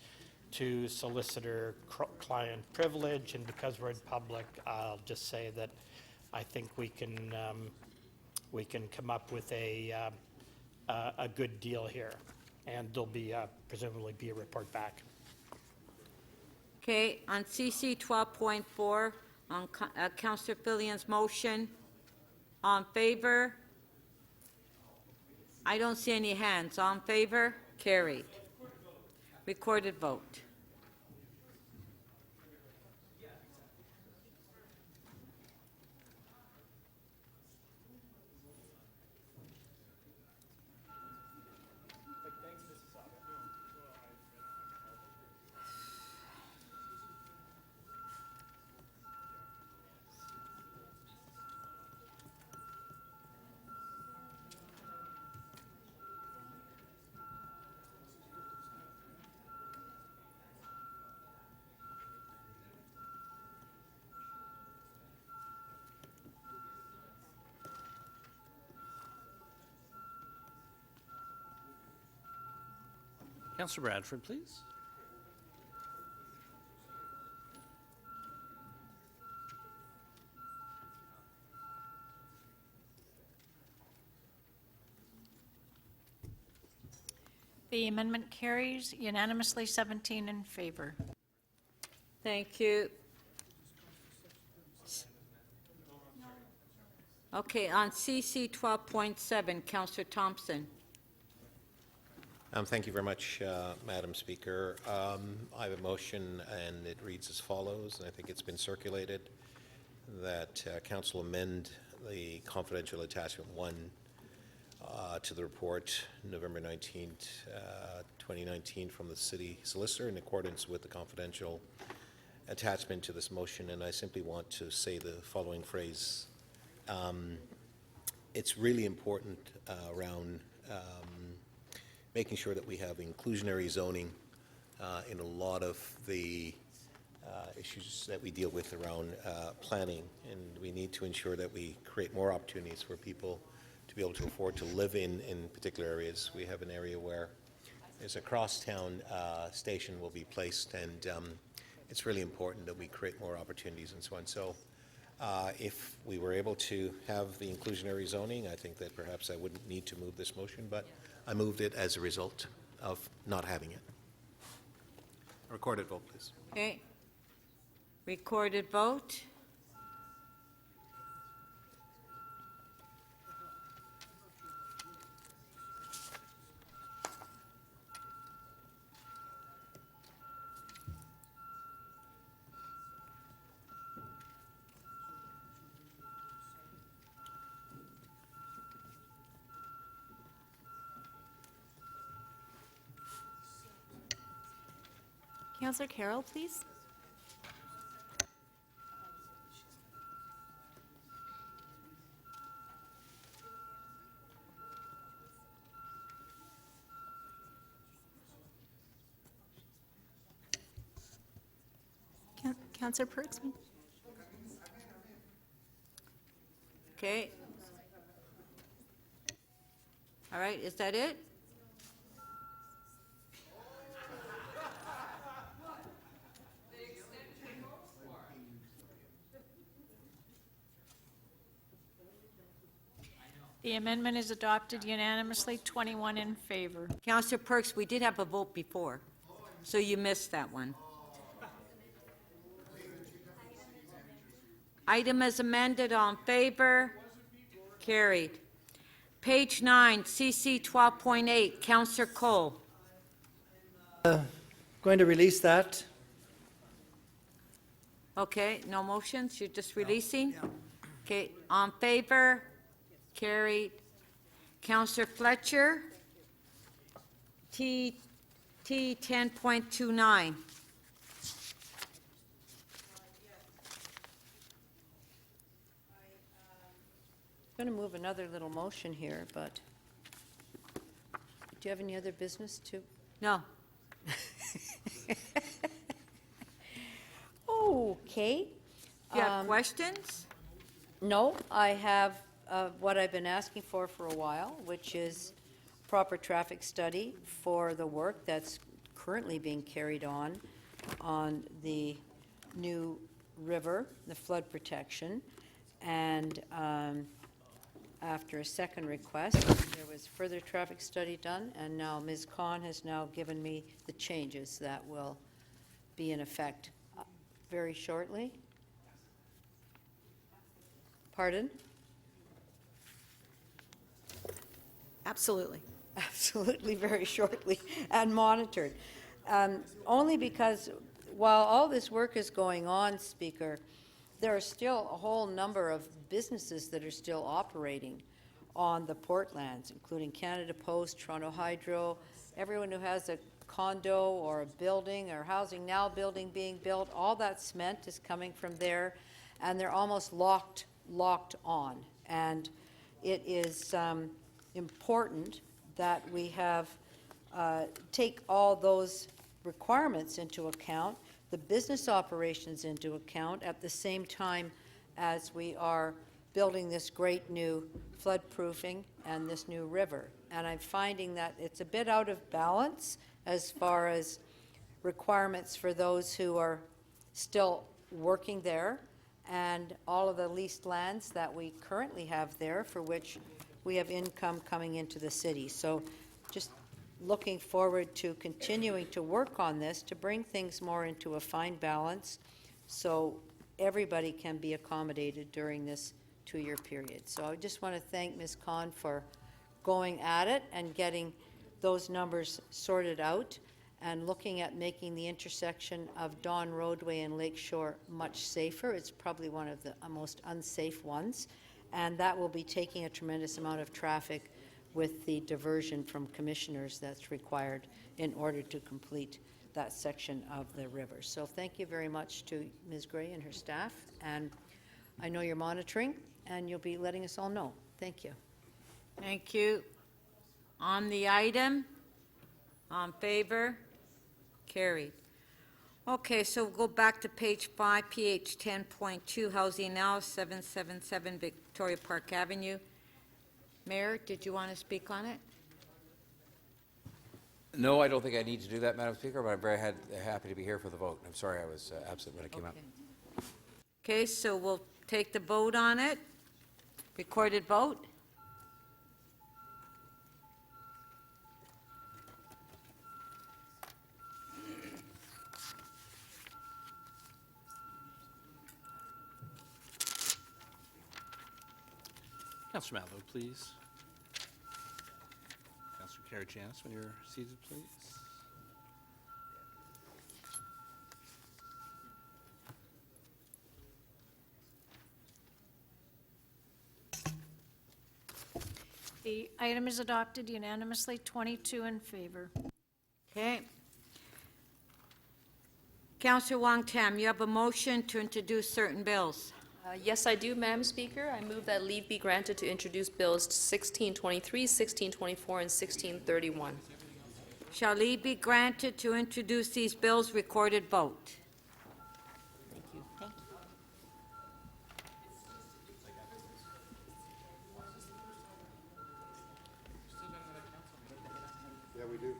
to solicitor-client privilege. And because we're in public, I'll just say that I think we can come up with a good deal here, and there'll be presumably be a report back. Okay, on CC 12.4, on Councillor Fillion's motion, on favor? I don't see any hands. On favor? Carried. Recorded vote. Councillor Bradford, please. The amendment carries unanimously, 17 in favor. Thank you. Okay, on CC 12.7, Councillor Thompson. Thank you very much, Madam Speaker. I have a motion, and it reads as follows, and I think it's been circulated, that Council amend the confidential attachment 1 to the report November 19th, 2019 from the city solicitor in accordance with the confidential attachment to this motion. And I simply want to say the following phrase. It's really important around making sure that we have inclusionary zoning in a lot of the issues that we deal with around planning, and we need to ensure that we create more opportunities for people to be able to afford to live in particular areas. We have an area where there's a crosstown station will be placed, and it's really important that we create more opportunities and so on. So if we were able to have the inclusionary zoning, I think that perhaps I wouldn't need to move this motion, but I moved it as a result of not having it. Recorded vote, please. Okay. Recorded vote. Councillor Carroll, please. Councillor Perksman. Okay. All right, is that it? The amendment is adopted unanimously, 21 in favor. Councillor Perks, we did have a vote before, so you missed that one. Item as amended, all in favor? Carried. Page 9, CC 12.8, Councillor Cole. Going to release that. Okay, no motions, you're just releasing? Okay, on favor? Carried. Councillor Fletcher? T 10.29. I'm going to move another little motion here, but do you have any other business to? No. Okay. Do you have questions? No, I have what I've been asking for a while, which is proper traffic study for the work that's currently being carried on the new river, the flood protection, and after a second request, there was further traffic study done, and now Ms. Khan has now given me the changes that will be in effect very shortly. Pardon? Absolutely. Absolutely, very shortly, and monitored. Only because while all this work is going on, Speaker, there are still a whole number of businesses that are still operating on the Portlands, including Canada Post, Toronto Hydro, everyone who has a condo or a building or Housing Now building being built, all that cement is coming from there, and they're almost locked on. And it is important that we have take all those requirements into account, the business operations into account, at the same time as we are building this great new flood proofing and this new river. And I'm finding that it's a bit out of balance as far as requirements for those who are still working there and all of the leased lands that we currently have there for which we have income coming into the city. So just looking forward to continuing to work on this to bring things more into a fine balance so everybody can be accommodated during this 2-year period. So I just want to thank Ms. Khan for going at it and getting those numbers sorted out and looking at making the intersection of Dawn Roadway and Lakeshore much safer. It's probably one of the most unsafe ones, and that will be taking a tremendous amount of traffic with the diversion from commissioners that's required in order to complete that section of the river. So thank you very much to Ms. Gray and her staff, and I know you're monitoring and you'll be letting us all know. Thank you. Thank you. On the item, on favor, carried. Okay, so we'll go back to page 5, PH 10.2, Housing Now, 777 Victoria Park Avenue. Mayor, did you want to speak on it? No, I don't think I need to do that, Madam Speaker, but I'm very happy to be here for the vote. I'm sorry I was absent when it came up. Okay, so we'll take the vote on it. Recorded vote. Councillor Matlow, please. Councillor Karygiannis, when you're seated, please. The item is adopted unanimously, 22 in favor. Okay. Councillor Wong Tam, you have a motion to introduce certain bills. Yes, I do, Madam Speaker. I move that leave be granted to introduce bills 1623, 1624, and 1631. Shall leave be granted to introduce these bills? Recorded vote. Thank you. Thank you. Yeah, we do.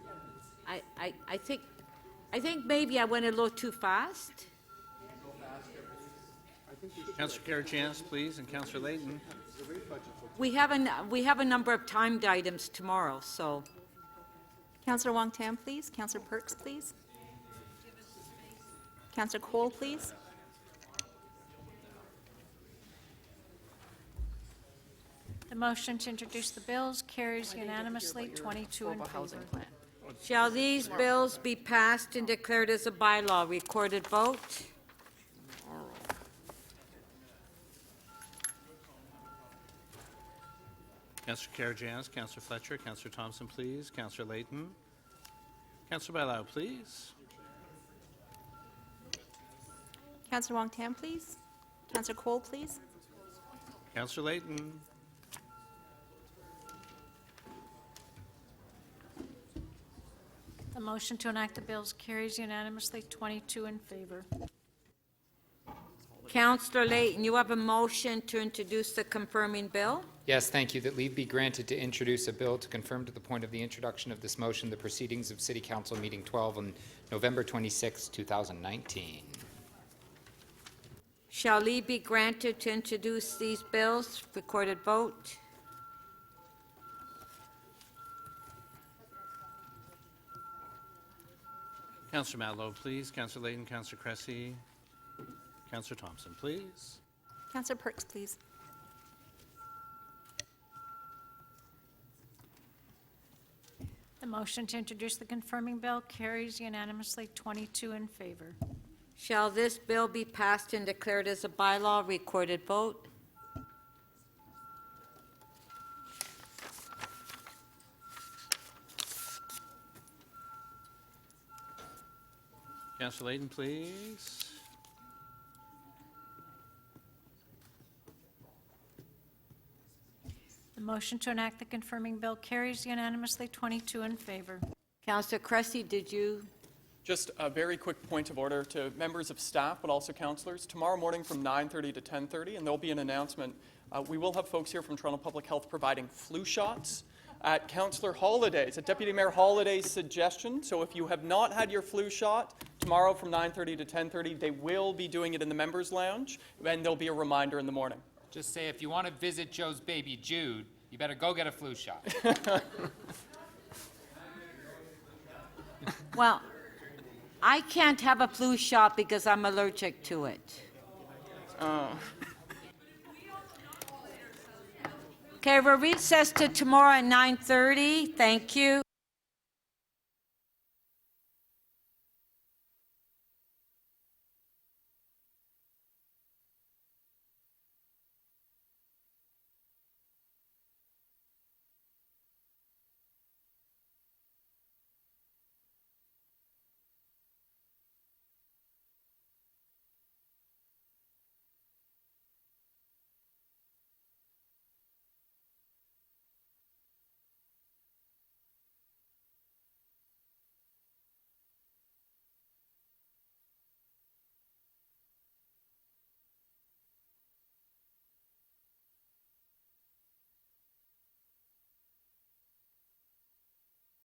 I think maybe I went a little too fast. I think Councillor Karygiannis, please, and Councillor Layton. We have a number of timed items tomorrow, so. Councillor Wong-Tam, please. Councillor Perks, please. Councillor Cole, please. The motion to introduce the bills carries unanimously, 22 in favor. Shall these bills be passed and declared as a bylaw? Recorded vote. Councillor Karygiannis, Councillor Fletcher, Councillor Thompson, please. Councillor Layton. Councillor Bailao, please. Councillor Wong-Tam, please. Councillor Cole, please. Councillor Layton. The motion to enact the bills carries unanimously, 22 in favor. Councillor Layton, you have a motion to introduce the confirming bill. Yes, thank you. That leave be granted to introduce a bill to confirm to the point of the introduction of this motion the proceedings of City Council Meeting 12 on November 26, 2019. Shall leave be granted to introduce these bills? Recorded vote. Councillor Matlow, please. Councillor Layton, Councillor Cressy. Councillor Thompson, please. Councillor Perks, please. The motion to introduce the confirming bill carries unanimously, 22 in favor. Shall this bill be passed and declared as a bylaw? Recorded vote. Councillor Layton, please. The motion to enact the confirming bill carries unanimously, 22 in favor. Councillor Cressy, did you? Just a very quick point of order to members of staff, but also councillors. Tomorrow morning from 9:30 to 10:30, and there'll be an announcement. We will have folks here from Toronto Public Health providing flu shots at Councillor Holliday's, at Deputy Mayor Holliday's suggestion. So if you have not had your flu shot, tomorrow from 9:30 to 10:30, they will be doing it in the members' lounge, and there'll be a reminder in the morning. Just say if you want to visit Joe's baby Jude, you better go get a flu shot. Well, I can't have a flu shot because I'm allergic to it. Okay, we're recessed to tomorrow at 9:30. Thank you.